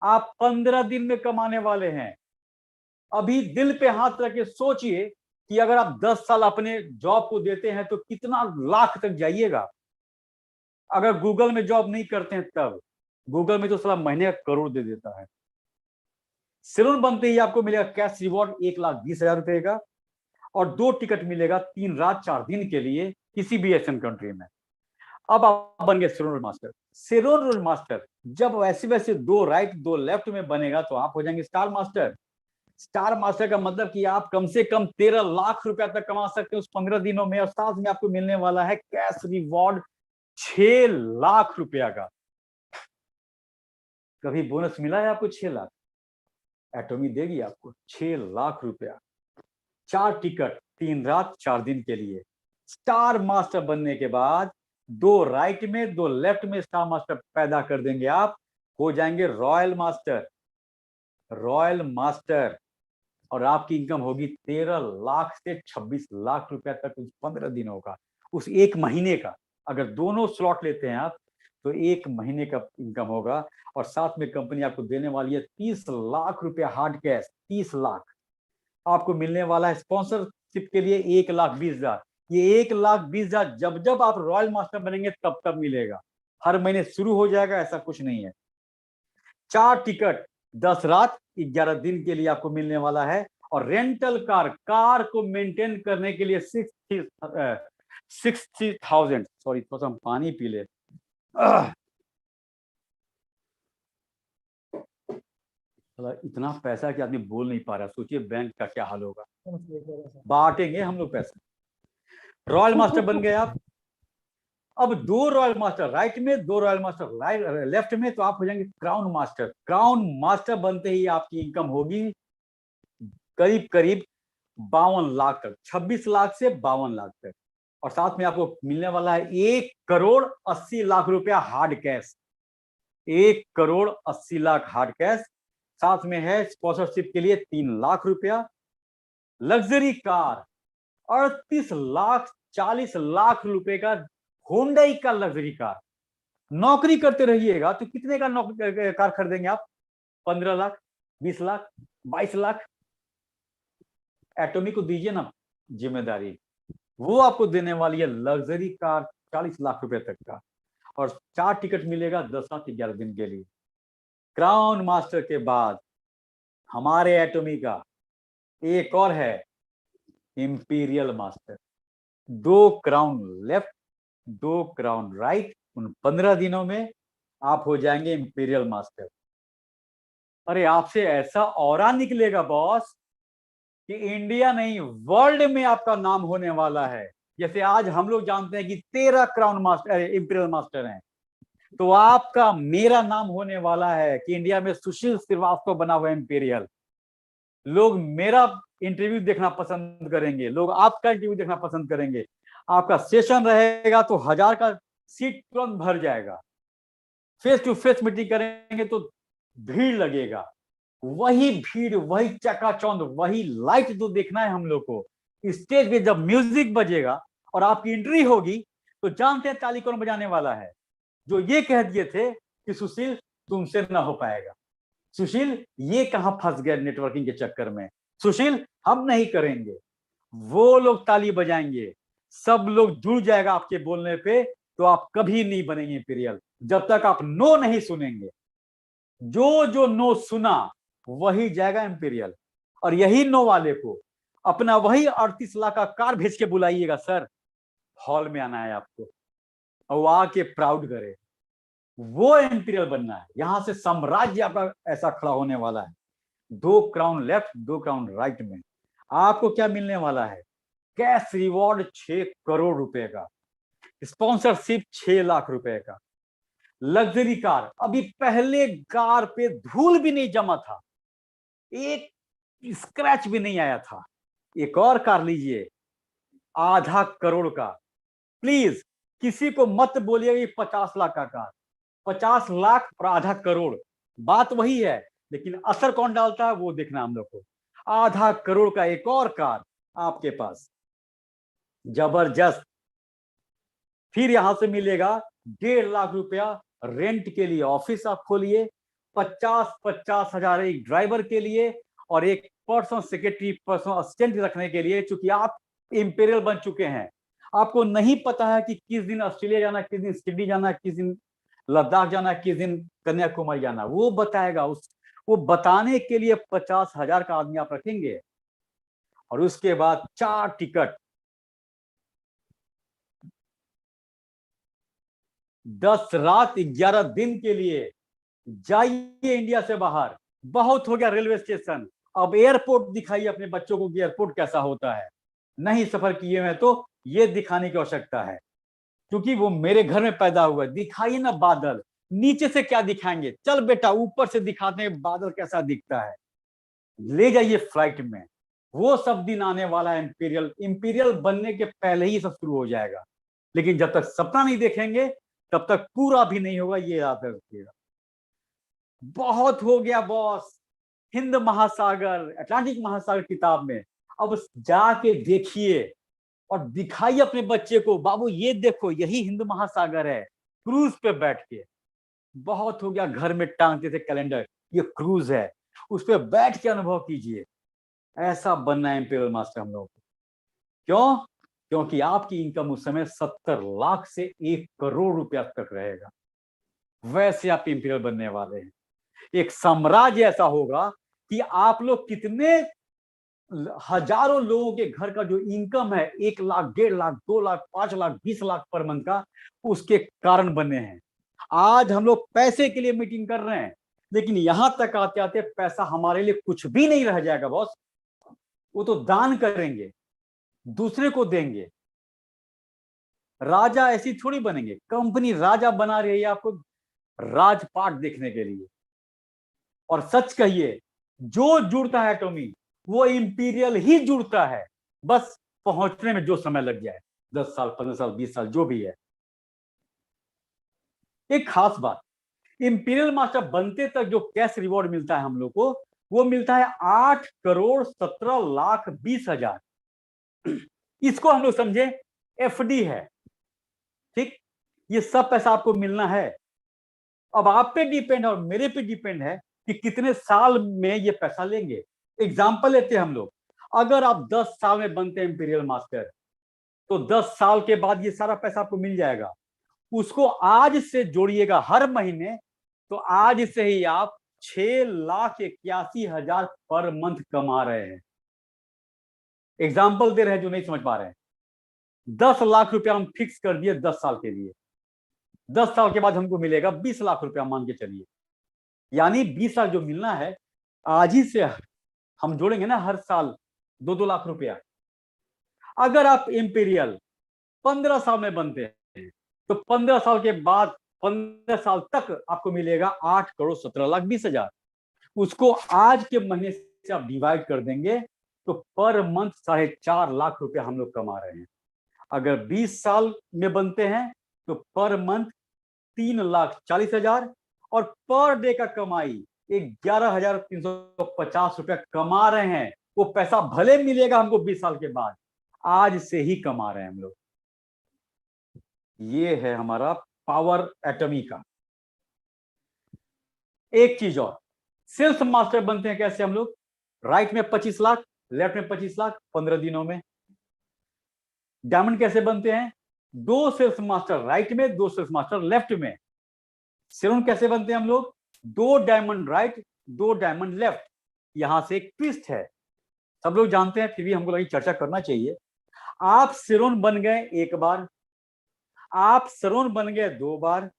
आप 15 दिन में कमाने वाले हैं। अभी दिल पे हाथ रख के सोचिए कि अगर आप 10 साल अपने जॉब को देते हैं तो कितना लाख तक जाइएगा। अगर गूगल में जॉब नहीं करते हैं तब, गूगल में तो साला महीने का करोड़ दे देता है। सेलून बनते ही आपको मिलेगा कैश रिवॉर्ड 1,20,000 रुपए का, और 2 टिकट मिलेगा 3 रात 4 दिन के लिए किसी भी एशियन कंट्री में। अब आप बन गए salon road master. Salon road master जब वैसे वैसे 2 राइट 2 लेफ्ट में बनेगा तो आप हो जाएंगे स्टार मास्टर। स्टार मास्टर का मतलब कि आप कम से कम 13 लाख रुपया तक कमा सकते हैं उस 15 दिनों में, और साथ में आपको मिलने वाला है कैश रिवॉर्ड 6 लाख रुपया का। कभी बोनस मिला है आपको 6 लाख? एटॉमी देगी आपको 6 लाख रुपया, 4 टिकट 3 रात 4 दिन के लिए। स्टार मास्टर बनने के बाद 2 राइट में 2 लेफ्ट में स्टार मास्टर पैदा कर देंगे, आप हो जाएंगे रॉयल मास्टर। रॉयल मास्टर, और आपकी इनकम होगी 13 लाख से 26 लाख रुपया तक 15 दिनों का। उस एक महीने का, अगर दोनों स्लॉट लेते हैं आप तो एक महीने का इनकम होगा। और साथ में कंपनी आपको देने वाली है 30 लाख रुपए हार्ड कैश। 30 लाख आपको मिलने वाला है स्पॉन्सरशिप के लिए। 1,20,000, ये 1,20,000 जब जब आप रॉयल मास्टर बनेंगे तब तब मिलेगा, हर महीने शुरू हो जाएगा, ऐसा कुछ नहीं है। 4 टिकट 10 रात 11 दिन के लिए आपको मिलने वाला है। और रेंटल कार को मेंटेन करने के लिए 60,000, सॉरी थोड़ा सा हम पानी पी ले। इतना पैसा कि आदमी बोल नहीं पा रहा, सोचिए बैंक का क्या हाल होगा। बांटेंगे हम लोग पैसा। रॉयल मास्टर बन गए आप। अब 2 रॉयल मास्टर राइट में, 2 रॉयल मास्टर लेफ्ट में, तो आप हो जाएंगे क्राउन मास्टर। क्राउन मास्टर बनते ही आपकी इनकम होगी करीब करीब 52 लाख तक, 26 लाख से 52 लाख तक। और साथ में आपको मिलने वाला है 1,80,00,000 रुपया हार्ड कैश। 1,80,00,000 hard cash. साथ में है स्पॉन्सरशिप के लिए 3 लाख रुपया। लग्जरी कार 38 लाख 40 लाख रुपए का होंडई का लग्जरी कार। नौकरी करते रहिएगा तो कितने का कार खरीदेंगे आप? 15 लाख, 20 लाख, 22 लाख। एटॉमिक को दीजिए ना जिम्मेदारी, वो आपको देने वाली है लग्जरी कार 40 लाख रुपए तक का। और 4 टिकट मिलेगा 10 रात 11 दिन के लिए। क्राउन मास्टर के बाद हमारे एटॉमी का एक और है imperial master. 2 crown left, 2 crown right. उन 15 दिनों में आप हो जाएंगे इंपीरियल मास्टर। अरे आपसे ऐसा ऑरा निकलेगा बॉस कि इंडिया नहीं वर्ल्ड में आपका नाम होने वाला है। जैसे आज हम लोग जानते हैं कि 13 क्राउन मास्टर इंपीरियल मास्टर हैं, तो आपका मेरा नाम होने वाला है कि इंडिया में सुशील श्रीवास्तव बना हुआ इंपीरियल। लोग मेरा इंटरव्यू देखना पसंद करेंगे, लोग आपका इंटरव्यू देखना पसंद करेंगे। आपका सेशन रहेगा तो 1000 का सीट तुरंत भर जाएगा। फेस टू फेस मीटिंग करेंगे तो भीड़ लगेगा। वही भीड़, वही चकाचौंध, वही लाइट जो देखना है हम लोग को। स्टेज पे जब म्यूजिक बजेगा और आपकी एंट्री होगी तो जानते हैं ताली कौन बजाने वाला है? जो ये कह दिए थे कि सुशील तुमसे ना हो पाएगा, सुशील ये कहां फंस गए नेटवर्किंग के चक्कर में, सुशील हम नहीं करेंगे, वो लोग ताली बजाएंगे। सब लोग जुड़ जाएगा आपके बोलने पे, तो आप कभी नहीं बनेंगे इंपीरियल जब तक आप नो नहीं सुनेंगे। जो जो नो सुना वही जाएगा इंपीरियल। और यही नो वाले को अपना वही 38 लाख का कार भेज के बुलाइएगा, सर हॉल में आना है आपको, और वो आके प्राउड करे। वो इंपीरियल बनना है। यहां से साम्राज्य आपका ऐसा खड़ा होने वाला है। 2 क्राउन लेफ्ट, 2 क्राउन राइट में आपको क्या मिलने वाला है? कैश रिवॉर्ड 6 करोड़ रुपए का, स्पॉन्सरशिप 6 लाख रुपए का, लग्जरी कार। अभी पहले कार पे धूल भी नहीं जमा था, एक स्क्रैच भी नहीं आया था। एक और कार लीजिए 0.5 करोड़ का। प्लीज किसी को मत बोलिएगा कि 50 लाख का कार। 50 लाख और 0.5 करोड़ बात वही है, लेकिन असर कौन डालता है वो देखना हम लोग को। 0.5 करोड़ का एक और कार आपके पास, जबरदस्त। फिर यहां से मिलेगा 1.5 लाख रुपया रेंट के लिए ऑफिस आप खोलिए। 50-50 हजार एक ड्राइवर के लिए और एक पर्सनल सेक्रेटरी, पर्सनल असिस्टेंट रखने के लिए। चूंकि आप इंपीरियल बन चुके हैं, आपको नहीं पता है कि किस दिन ऑस्ट्रेलिया जाना, किस दिन सिडनी जाना, किस दिन लद्दाख जाना, किस दिन कन्याकुमारी जाना, वो बताएगा। वो बताने के लिए 50 हजार का आदमी आप रखेंगे। और उसके बाद 4 टिकट 10 रात 11 दिन के लिए जाइए इंडिया से बाहर। बहुत हो गया रेलवे स्टेशन, अब एयरपोर्ट दिखाइए अपने बच्चों को कि एयरपोर्ट कैसा होता है। नहीं सफर किए हैं तो ये दिखाने की आवश्यकता है, क्योंकि वो मेरे घर में पैदा हुआ है। दिखाइए ना बादल, नीचे से क्या दिखाएंगे? चल बेटा ऊपर से दिखाते हैं बादल कैसा दिखता है। ले जाइए फ्लाइट में। वो सब दिन आने वाला है। इंपीरियल बनने के पहले ही सब शुरू हो जाएगा। लेकिन जब तक सपना नहीं देखेंगे तब तक पूरा भी नहीं होगा, ये याद रखिएगा। बहुत हो गया बॉस, हिंद महासागर, अटलांटिक महासागर किताब में। अब जाके देखिए और दिखाइए अपने बच्चे को, बाबू ये देखो यही हिंद महासागर है, क्रूज पे बैठ के। बहुत हो गया घर में टांगते थे कैलेंडर, ये क्रूज है, उस पर बैठ के अनुभव कीजिए। ऐसा बनना है इंपीरियल मास्टर हम लोगों को। क्यों? क्योंकि आपकी इनकम उस समय 70 लाख से 1 करोड़ रुपया तक रहेगा। वैसे आप इंपीरियल बनने वाले हैं। एक साम्राज्य ऐसा होगा कि आप लोग कितने हजारों लोगों के घर का जो इनकम है 1 लाख, 1.5 लाख, 2 लाख, 5 लाख, 20 लाख पर मंथ का, उसके कारण बने हैं। आज हम लोग पैसे के लिए मीटिंग कर रहे हैं, लेकिन यहां तक आते आते पैसा हमारे लिए कुछ भी नहीं रह जाएगा बॉस। वो तो दान करेंगे, दूसरे को देंगे। राजा ऐसी थोड़ी बनेंगे, कंपनी राजा बना रही है आपको राजपाट देखने के लिए। और सच कहिए, जो जुड़ता है टॉमी वो इंपीरियल ही जुड़ता है, बस पहुंचने में जो समय लग जाए, 10 साल, 15 साल, 20 साल, जो भी है। एक खास बात, इंपीरियल मास्टर बनते तक जो कैश रिवॉर्ड मिलता है हम लोग को, वो मिलता है 8 करोड़ 17 लाख 20 हजार। इसको हम लोग समझे एफडी है, ठीक। ये सब पैसा आपको मिलना है। अब आप पे डिपेंड और मेरे पे डिपेंड है कि कितने साल में ये पैसा लेंगे। एग्जाम्पल लेते हैं हम लोग, अगर आप 10 साल में बनते हैं इंपीरियल मास्टर, तो 10 साल के बाद ये सारा पैसा आपको मिल जाएगा। उसको आज से जोड़िएगा हर महीने, तो आज से ही आप 6,81,000 पर मंथ कमा रहे हैं। एग्जाम्पल दे रहे हैं जो नहीं समझ पा रहे हैं। 10 लाख रुपया हम फिक्स कर दिए 10 साल के लिए। 10 साल के बाद हमको मिलेगा 20 लाख रुपया, मान के चलिए। यानी 20 लाख जो मिलना है, आज ही से हम जोड़ेंगे ना हर साल 2-2 लाख रुपया। अगर आप इंपीरियल 15 साल में बनते हैं, तो 15 साल के बाद 15 साल तक आपको मिलेगा 8 करोड़ 17 लाख 20 हजार। उसको आज के महीने से आप डिवाइड कर देंगे, तो पर मंथ 4.5 लाख रुपया हम लोग कमा रहे हैं। अगर 20 साल में बनते हैं तो पर मंथ 3,40,000, और पर डे का कमाई 11,350 रुपया कमा रहे हैं। वो पैसा भले मिलेगा हमको 20 साल के बाद, आज से ही कमा रहे हैं हम लोग। ये है हमारा पावर एटॉमी का। एक चीज और, सेल्स मास्टर बनते हैं कैसे हम लोग? राइट में 25 लाख, लेफ्ट में 25 लाख, 15 दिनों में। डायमंड कैसे बनते हैं? 2 सेल्स मास्टर राइट में, 2 सेल्स मास्टर लेफ्ट में। सेलोन कैसे बनते हैं हम लोग? 2 डायमंड राइट, 2 डायमंड लेफ्ट। यहां से एक ट्विस्ट है, सब लोग जानते हैं, फिर भी हमको लगी चर्चा करना चाहिए। आप सेलोन बन गए 1 बार, आप सरोन बन गए 2 बार,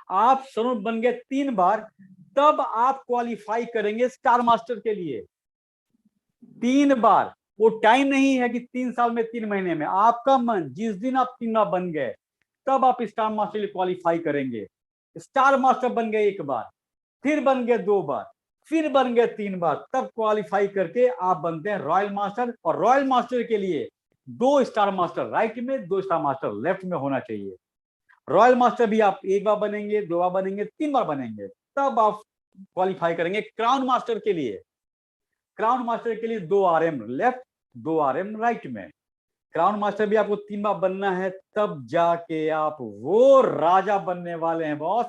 आप सरोन बन गए 3 बार, तब आप क्वालिफाई करेंगे स्टार मास्टर के लिए। 3 बार, वो टाइम नहीं है कि 3 साल में 3 महीने में। आपका मन, जिस दिन आप 3 बार बन गए, तब आप स्टार मास्टर के लिए क्वालिफाई करेंगे। स्टार मास्टर बन गए 1 बार, फिर बन गए 2 बार, फिर बन गए 3 बार, तब क्वालिफाई करके आप बनते हैं रॉयल मास्टर। और रॉयल मास्टर के लिए 2 स्टार मास्टर राइट में, 2 स्टार मास्टर लेफ्ट में होना चाहिए। रॉयल मास्टर भी आप 1 बार बनेंगे, 2 बार बनेंगे, 3 बार बनेंगे, तब आप क्वालिफाई करेंगे क्राउन मास्टर के लिए। क्राउन मास्टर के लिए 2 RM लेफ्ट, 2 RM राइट में। क्राउन मास्टर भी आपको 3 बार बनना है, तब जाके आप वो राजा बनने वाले हैं बॉस,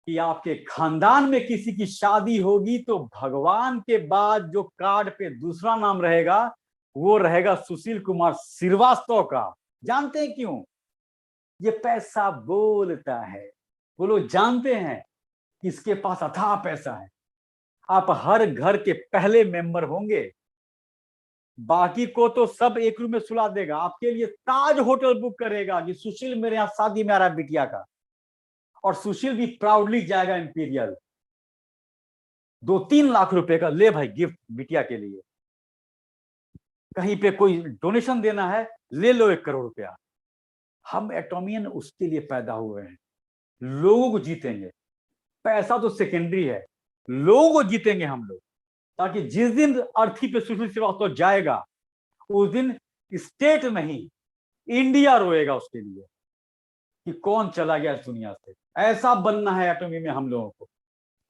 कि आपके खानदान में किसी की शादी होगी तो भगवान के बाद जो कार्ड पे दूसरा नाम रहेगा, वो रहेगा सुशील कुमार श्रीवास्तव का। जानते हैं क्यों? ये पैसा बोलता है। वो लोग जानते हैं कि इसके पास अथाह पैसा है। आप हर घर के पहले मेंबर होंगे, बाकी को तो सब एक रूम में सुला देगा। आपके लिए ताज होटल बुक करेगा कि सुशील मेरे यहाँ शादी में आ रहा है बिटिया का, और सुशील भी प्राउडली जाएगा इंपीरियल। 2-3 लाख रुपए का ले भाई गिफ्ट बिटिया के लिए। कहीं पे कोई डोनेशन देना है, ले लो 1 करोड़ रुपया। हम एटॉमियन उसके लिए पैदा हुए हैं, लोगों को जीतेंगे। पैसा तो सेकेंडरी है, लोगों को जीतेंगे हम लोग, ताकि जिस दिन अर्थी पे सुशील श्रीवास्तव जाएगा, उस दिन स्टेट नहीं इंडिया रोएगा उसके लिए कि कौन चला गया इस दुनिया से। ऐसा बनना है एटॉमी में हम लोगों को,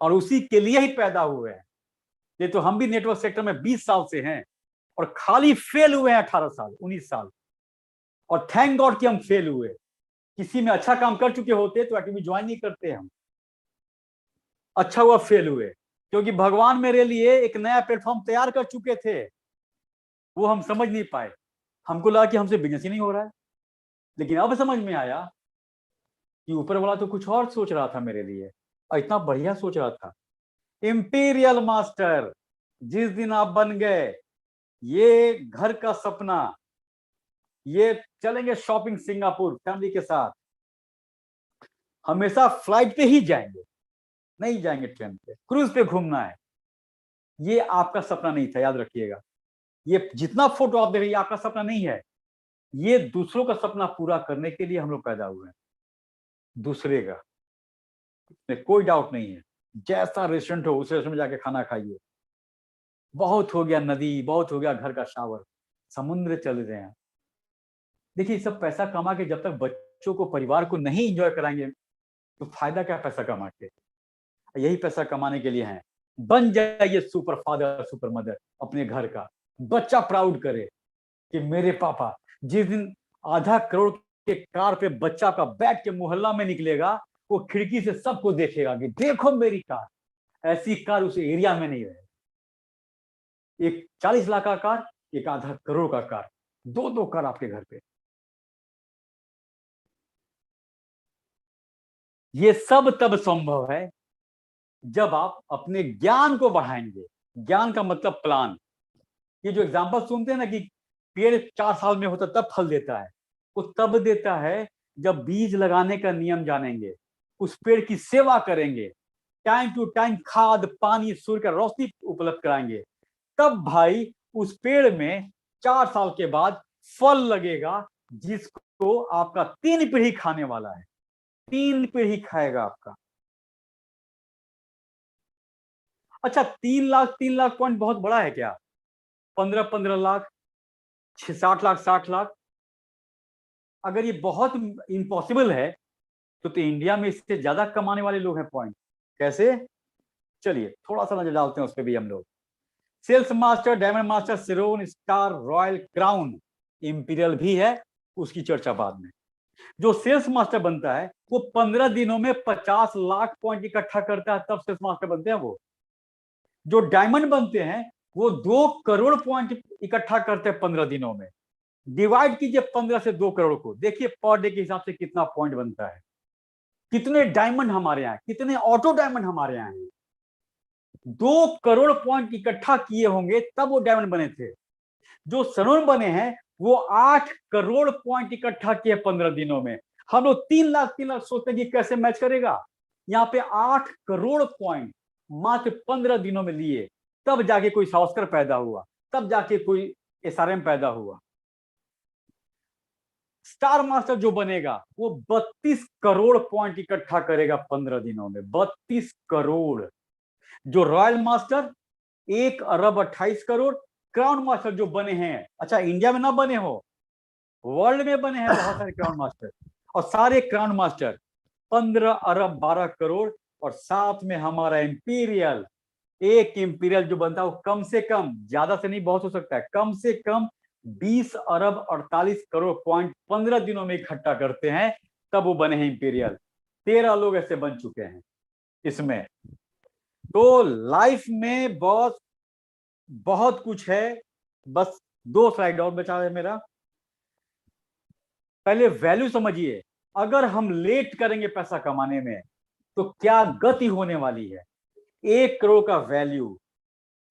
और उसी के लिए ही पैदा हुए हैं। ये तो हम भी नेटवर्क सेक्टर में 20 साल से हैं, और खाली फेल हुए हैं 18 साल 19 साल। और थैंक गॉड कि हम फेल हुए, किसी में अच्छा काम कर चुके होते तो एकेडमी ज्वाइन नहीं करते हम। अच्छा हुआ फेल हुए, क्योंकि भगवान मेरे लिए एक नया प्लेटफॉर्म तैयार कर चुके थे, वो हम समझ नहीं पाए। हमको लगा कि हमसे बिजनेस ही नहीं हो रहा है, लेकिन अब समझ में आया कि ऊपर वाला तो कुछ और सोच रहा था मेरे लिए, और इतना बढ़िया सोच रहा था। इंपीरियल मास्टर जिस दिन आप बन गए, ये घर का सपना, ये चलेंगे शॉपिंग सिंगापुर फैमिली के साथ, हमेशा फ्लाइट पे ही जाएंगे, नहीं जाएंगे ट्रेन पे, क्रूज पे घूमना है, ये आपका सपना नहीं था, याद रखिएगा। ये जितना फोटो आप देख रहे हैं आपका सपना नहीं है, ये दूसरों का सपना पूरा करने के लिए हम लोग पैदा हुए हैं, दूसरे का, इसमें कोई डाउट नहीं है। जैसा रेस्टोरेंट हो उस रेस्टोरेंट में जाके खाना खाइए। बहुत हो गया नदी, बहुत हो गया घर का शावर, समुद्र चल रहे हैं। देखिए सब पैसा कमा के जब तक बच्चों को परिवार को नहीं एंजॉय कराएंगे तो फायदा क्या पैसा कमा के। यही पैसा कमाने के लिए है। बन जाइए सुपर फादर सुपर मदर अपने घर का, बच्चा प्राउड करे कि मेरे पापा, जिस दिन आधा करोड़ के कार पे बच्चा का बैठ के मोहल्ला में निकलेगा, वो खिड़की से सबको देखेगा कि देखो मेरी कार, ऐसी कार उस एरिया में नहीं रहे। एक 40 लाख का कार, एक आधा करोड़ का कार, दो दो कार आपके घर पे। ये सब तब संभव है जब आप अपने ज्ञान को बढ़ाएंगे। ज्ञान का मतलब प्लान। ये जो एग्जांपल सुनते हैं ना कि पेड़ 4 साल में होता तब फल देता है, वो तब देता है जब बीज लगाने का नियम जानेंगे, उस पेड़ की सेवा करेंगे, टाइम टू टाइम खाद पानी सूर्य का रोशनी उपलब्ध कराएंगे, तब भाई उस पेड़ में 4 साल के बाद फल लगेगा, जिसको आपका 3 पीढ़ी खाने वाला है, 3 पीढ़ी खाएगा आपका। अच्छा 3 लाख पॉइंट बहुत बड़ा है क्या? 15 लाख, 60 लाख। अगर ये बहुत इम्पॉसिबल है तो इंडिया में इससे ज्यादा कमाने वाले लोग हैं पॉइंट। कैसे? चलिए थोड़ा सा नजर डालते हैं उस पर भी हम लोग। सेल्स मास्टर, डायमंड मास्टर, सिरोन, स्टार, रॉयल, क्राउन, इंपीरियल भी है, उसकी चर्चा बाद में। जो सेल्स मास्टर बनता है वो 15 दिनों में 50 लाख पॉइंट इकट्ठा करता है, तब सेल्स मास्टर बनते हैं वो। जो डायमंड बनते हैं वो 2 करोड़ पॉइंट इकट्ठा करते हैं 15 दिनों में। डिवाइड कीजिए 15 से 2 करोड़ को, देखिए पर डे के हिसाब से कितना पॉइंट बनता है। कितने डायमंड हमारे यहाँ, कितने ऑटो डायमंड हमारे यहाँ हैं। 2 करोड़ पॉइंट इकट्ठा किए होंगे तब वो डायमंड बने थे। जो सरोन बने हैं वो 8 करोड़ पॉइंट इकट्ठा किए 15 दिनों में। हम लोग 3 लाख सोचते हैं कि कैसे मैच करेगा। यहाँ पे 8 करोड़ पॉइंट मात्र 15 दिनों में लिए, तब जाके कोई सावस्कर पैदा हुआ, तब जाके कोई एसआरएम पैदा हुआ। स्टार मास्टर जो बनेगा वो 32 करोड़ पॉइंट इकट्ठा करेगा 15 दिनों में, 32 करोड़। जो रॉयल मास्टर 1 अरब 28 करोड़। क्राउन मास्टर जो बने हैं, अच्छा इंडिया में ना बने हो, वर्ल्ड में बने हैं बहुत सारे क्राउन मास्टर, और सारे क्राउन मास्टर 15 अरब 12 करोड़। और साथ में हमारा इंपीरियल, एक इंपीरियल जो बनता है वो कम से कम, ज्यादा से नहीं बहुत हो सकता है, कम से कम 20 अरब 48 करोड़ पॉइंट 15 दिनों में इकट्ठा करते हैं, तब वो बने हैं इंपीरियल। 13 लोग ऐसे बन चुके हैं इसमें। तो लाइफ में बहुत कुछ है। बस 2 स्लाइड और बचा है मेरा। पहले वैल्यू समझिए। अगर हम लेट करेंगे पैसा कमाने में तो क्या गति होने वाली है। 1 करोड़ का वैल्यू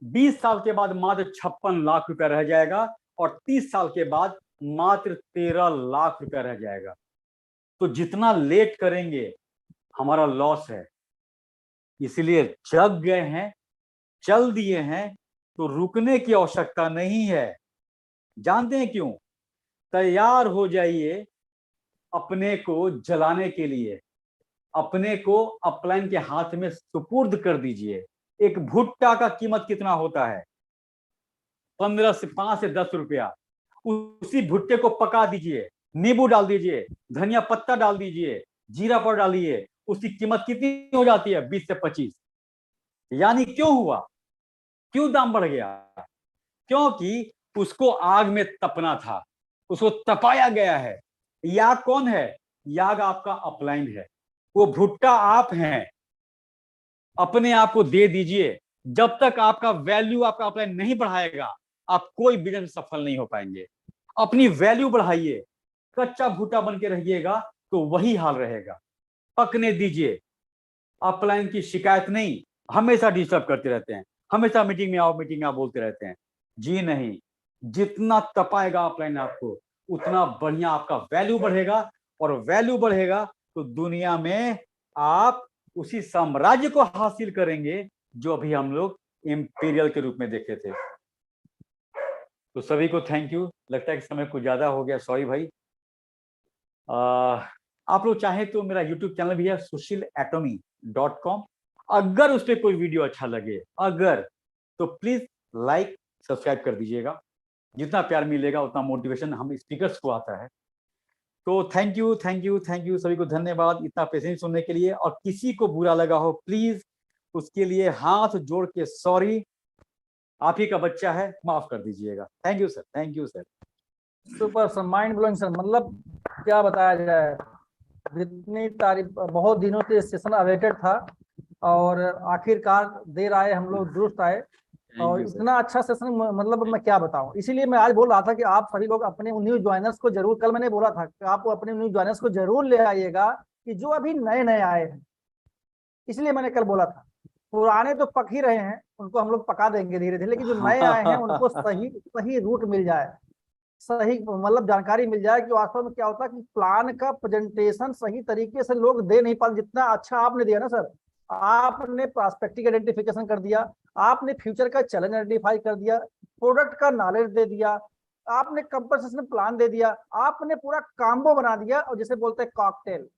20 साल के बाद मात्र 56 लाख रुपया रह जाएगा, और 30 साल के बाद मात्र 13 लाख रुपया रह जाएगा। तो जितना लेट करेंगे हमारा लॉस है। इसलिए जग गए हैं, चल दिए हैं, तो रुकने की आवश्यकता नहीं है। जानते हैं क्यों? तैयार हो जाइए अपने को जलाने के लिए। अपने को अपलाइन के हाथ में सुपुर्द कर दीजिए। एक भुट्टा का कीमत कितना होता है? 5 से 10 रुपया। उसी भुट्टे को पका दीजिए, नींबू डाल दीजिए, धनिया पत्ता डाल दीजिए, जीरा पाउडर डालिए, उसकी कीमत कितनी हो जाती है? 20 से 25। यानी क्यों हुआ? क्यों दाम बढ़ गया? क्योंकि उसको आग में तपना था, उसको तपाया गया है। याग कौन है? याग आपका अपलाइन है, वो भुट्टा आप हैं। अपने आप को दे दीजिए। जब तक आपका वैल्यू आपका अपलाइन नहीं बढ़ाएगा, आप कोई बिजनेस सफल नहीं हो पाएंगे। अपनी वैल्यू बढ़ाइए। कच्चा भुट्टा बन के रहिएगा तो वही हाल रहेगा। पकने दीजिए। अपलाइन की शिकायत नहीं, हमेशा डिस्टर्ब करते रहते हैं, हमेशा मीटिंग में आओ मीटिंग में आओ बोलते रहते हैं। जी नहीं, जितना तपाएगा अपलाइन आपको, उतना बढ़िया आपका वैल्यू बढ़ेगा, और वैल्यू बढ़ेगा तो दुनिया में आप उसी साम्राज्य को हासिल करेंगे जो अभी हम लोग इंपीरियल के रूप में देखे थे। तो सभी को थैंक यू। लगता है कि समय कुछ ज्यादा हो गया, सॉरी भाई। आप लोग चाहें तो मेरा YouTube चैनल भी है sushilatomy.com। अगर उस पर कोई वीडियो अच्छा लगे, अगर, तो प्लीज लाइक सब्सक्राइब कर दीजिएगा। जितना प्यार मिलेगा उतना मोटिवेशन हम स्पीकर्स को आता है। तो thank you thank you thank you, सभी को धन्यवाद इतना पेशेंस सुनने के लिए। और किसी को बुरा लगा हो प्लीज उसके लिए हाथ जोड़ के सॉरी, आप ही का बच्चा है, माफ कर दीजिएगा। Thank you sir, thank you sir. Super sir, mind blowing sir, मतलब क्या बताया जाए, जितनी तारीफ, बहुत दिनों से सेशन अवेटेड था और आखिरकार देर आए हम लोग, दुरुस्त आए। और इतना अच्छा सेशन, मतलब मैं क्या बताऊं। इसीलिए मैं आज बोल रहा था कि आप सभी लोग अपने न्यू ज्वाइनर्स को जरूर, कल मैंने बोला था कि आप अपने न्यू ज्वाइनर्स को जरूर ले आइएगा, कि जो अभी नए नए आए हैं। इसलिए मैंने कल बोला था, पुराने तो पक ही रहे हैं, उनको हम लोग पका देंगे धीरे धीरे, लेकिन जो नए आए हैं उनको सही सही रूट मिल जाए, सही मतलब जानकारी मिल जाए कि वास्तव में क्या होता है, कि प्लान का प्रेजेंटेशन सही तरीके से लोग दे नहीं पाते। जितना अच्छा आपने दिया ना सर, आपने प्रॉस्पेक्टिव आइडेंटिफिकेशन कर दिया, आपने फ्यूचर का चैलेंज आइडेंटिफाई कर दिया, प्रोडक्ट का नॉलेज दे दिया, आपने कंपनसेशन प्लान दे दिया, आपने पूरा कॉम्बो बना दिया, और जिसे बोलते हैं कॉकटेल।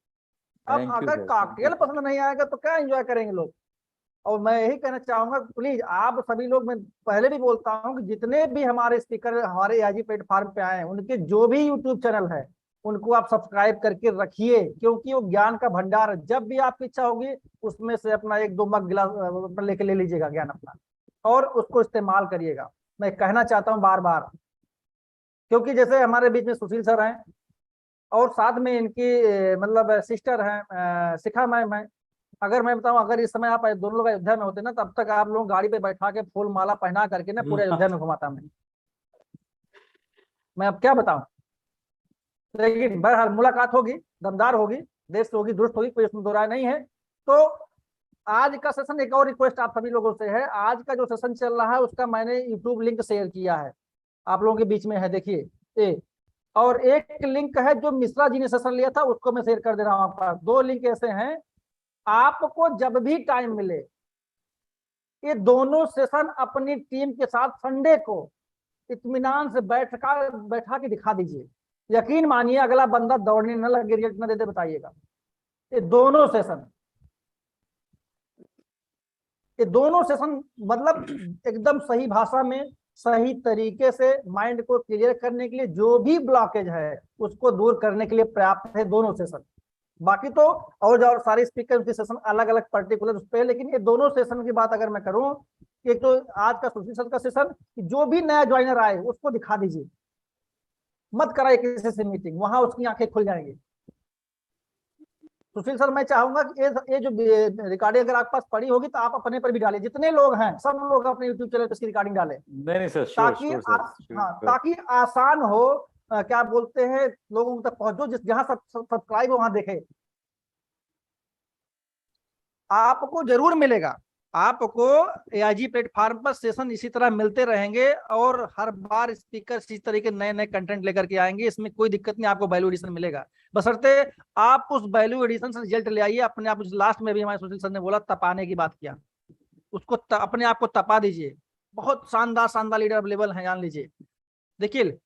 अब अगर कॉकटेल पसंद नहीं आएगा तो क्या एंजॉय करेंगे लोग। और मैं यही कहना चाहूंगा, प्लीज आप सभी लोग, मैं पहले भी बोलता हूं कि जितने भी हमारे स्पीकर हमारे AIG प्लेटफॉर्म पे आए हैं, उनके जो भी यूट्यूब चैनल है उनको आप सब्सक्राइब करके रखिए, क्योंकि वो ज्ञान का भंडार है। जब भी आपकी इच्छा होगी उसमें से अपना 1-2 मग गिलास लेके ले लीजिएगा ज्ञान अपना, और उसको इस्तेमाल करिएगा। मैं कहना चाहता हूँ बार बार, क्योंकि जैसे हमारे बीच में सुशील सर हैं, और साथ में इनकी मतलब सिस्टर हैं शिखा मैम है। अगर मैं बताऊं, अगर इस समय आप दोनों लोग अयोध्या में होते ना, तब तक आप लोग गाड़ी पे बैठा के फूल माला पहना करके ना पूरे अयोध्या में घुमाता मैं अब क्या बताऊं। लेकिन बहरहाल मुलाकात होगी, दमदार होगी, देश से होगी, दुरुस्त होगी, कोई इसमें दो राय नहीं है। तो आज का सेशन, एक और रिक्वेस्ट आप सभी लोगों से है, आज का जो सेशन चल रहा है उसका मैंने यूट्यूब लिंक शेयर किया है, आप लोगों के बीच में है, देखिए। और एक लिंक है जो मिश्रा जी ने सेशन लिया था, उसको मैं शेयर कर दे रहा हूँ आपके पास। 2 लिंक ऐसे हैं, आपको जब भी टाइम मिले ये दोनों सेशन अपनी टीम के साथ संडे को इत्मीनान से बैठा के दिखा दीजिए। यकीन मानिए अगला बंदा दौड़ने न लगे, रिजल्ट न दे दे बताइएगा। ये दोनों सेशन मतलब एकदम सही भाषा में, सही तरीके से माइंड को क्लियर करने के लिए, जो भी ब्लॉकेज है उसको दूर करने के लिए पर्याप्त है दोनों सेशन। बाकी तो और सारे स्पीकर के सेशन अलग अलग पर्टिकुलर उस पे, लेकिन ये दोनों सेशन की बात अगर मैं करूं, एक तो आज का सुशील सर का सेशन, जो भी नया ज्वाइनर आए उसको दिखा दीजिए, मत कराइए किसी से मीटिंग, वहां उसकी आंखें खुल जाएंगी। सुशील सर, मैं चाहूंगा कि ये जो रिकॉर्डिंग अगर आपके पास पड़ी होगी तो आप अपने पर भी डालें, जितने लोग हैं सब लोग अपने यूट्यूब चैनल पर इसकी रिकॉर्डिंग डालें। नहीं सर, ताकि हाँ, ताकि आसान हो, क्या बोलते हैं, लोगों तक पहुंचो, जहां सब्सक्राइब हो वहां देखे। आपको जरूर मिलेगा, आपको AIG प्लेटफॉर्म पर सेशन इसी तरह मिलते रहेंगे, और हर बार स्पीकर इसी तरह के नए नए कंटेंट लेकर के आएंगे। इसमें कोई दिक्कत नहीं, आपको वैल्यू एडिशन मिलेगा, बशर्ते आप उस वैल्यू एडिशन से रिजल्ट ले आइए अपने आप। लास्ट में भी हमारे सुशील सर ने बोला, तपाने की बात किया, उसको अपने आप को तपा दीजिए। बहुत शानदार शानदार लीडर अवेलेबल है, जान लीजिए। देखिए,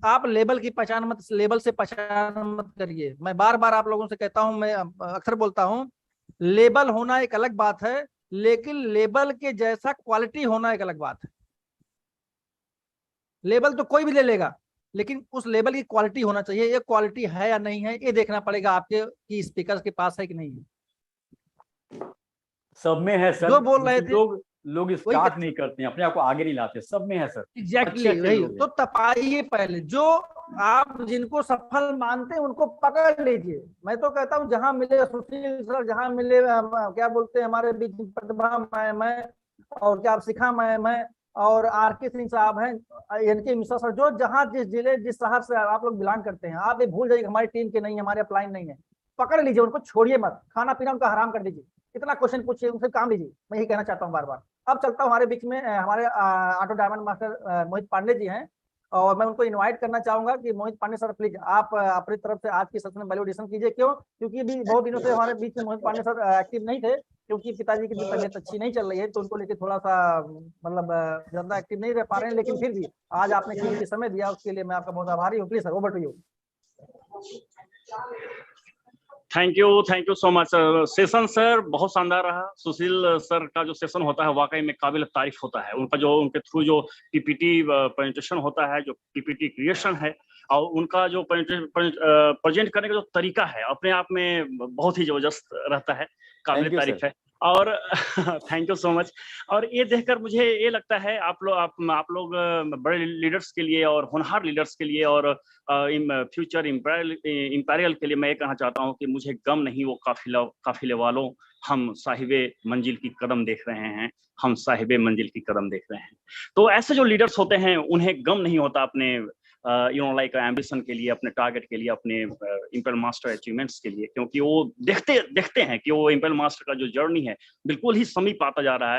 आप लेबल की पहचान मत, लेबल से पहचान मत करिए। मैं बार बार आप लोगों से कहता हूं, मैं अक्सर बोलता हूं, लेबल होना एक अलग बात है, लेकिन लेबल के जैसा क्वालिटी होना एक अलग बात है। लेबल तो कोई भी ले लेगा, लेकिन उस लेबल की क्वालिटी होना चाहिए। ये क्वालिटी है या नहीं है, ये देखना पड़ेगा आपके कि स्पीकर के पास है कि नहीं है। सब में है सर। जो बोल रहे थे, लोग लोग स्टार्ट नहीं करते हैं, अपने आप को आगे नहीं लाते, सब में है सर। एग्जैक्टली अच्छे वही लोग तो हैं। तपाइए पहले, जो आप जिनको सफल मानते हैं उनको पकड़ लीजिए। मैं तो कहता हूँ जहां मिले सुशील सर, जहां मिले क्या बोलते हैं हमारे बीच में प्रतिभा मैं और क्या शिखा मैं और आर.के. सिंह साहब हैं, एन.के. मिश्रा सर, जो जहां जिस जिले जिस शहर से आप लोग बिलोंग करते हैं, आप ये भूल जाइए हमारी टीम के नहीं है, हमारे अपलाइन नहीं है। पकड़ लीजिए उनको, छोड़िए मत, खाना पीना उनका हराम कर दीजिए, इतना क्वेश्चन पूछिए उनसे, काम लीजिए। मैं यही कहना चाहता हूँ बार बार। अब चलता हूँ हमारे बीच में हमारे ऑटो डायमंड मास्टर मोहित पांडे जी हैं, और मैं उनको इनवाइट करना चाहूंगा कि मोहित पांडे सर प्लीज आप अपनी तरफ से आज की सेशन में वैल्यूएशन कीजिए। क्यों? क्योंकि भी बहुत दिनों से हमारे बीच में मोहित पांडे सर एक्टिव नहीं थे, क्योंकि पिताजी की भी तबीयत अच्छी नहीं चल रही है, तो उनको लेकर थोड़ा सा मतलब ज्यादा एक्टिव नहीं रह पा रहे हैं। लेकिन फिर भी आज आपने कीमती समय दिया, उसके लिए मैं आपका बहुत आभारी हूँ। Please sir, over to you. Thank you so much session sir, बहुत शानदार रहा। सुशील सर का जो सेशन होता है वाकई में काबिल तारीफ होता है। उनका जो उनके थ्रू जो पीपीटी प्रेजेंटेशन होता है, जो पीपीटी क्रिएशन है, और उनका जो प्रेजेंट करने का जो तरीका है अपने आप में बहुत ही जबरदस्त रहता है, काबिल तारीफ है। और थैंक यू सो मच। और ये देखकर मुझे ये लगता है आप लोग बड़े लीडर्स के लिए और होनहार लीडर्स के लिए और फ्यूचर इंपीरियल के लिए मैं ये कहना चाहता हूँ कि मुझे गम नहीं वो काफिले वालों, हम साहिबे मंजिल की कदम देख रहे हैं, हम साहिबे मंजिल की कदम देख रहे हैं। तो ऐसे जो लीडर्स होते हैं उन्हें गम नहीं होता अपने लाइक एम्बिशन के लिए, अपने टारगेट के लिए, अपने इंपेल मास्टर अचीवमेंट्स के लिए, क्योंकि वो देखते हैं कि वो इंपेल मास्टर का जो जर्नी है बिल्कुल ही समीप आता जा रहा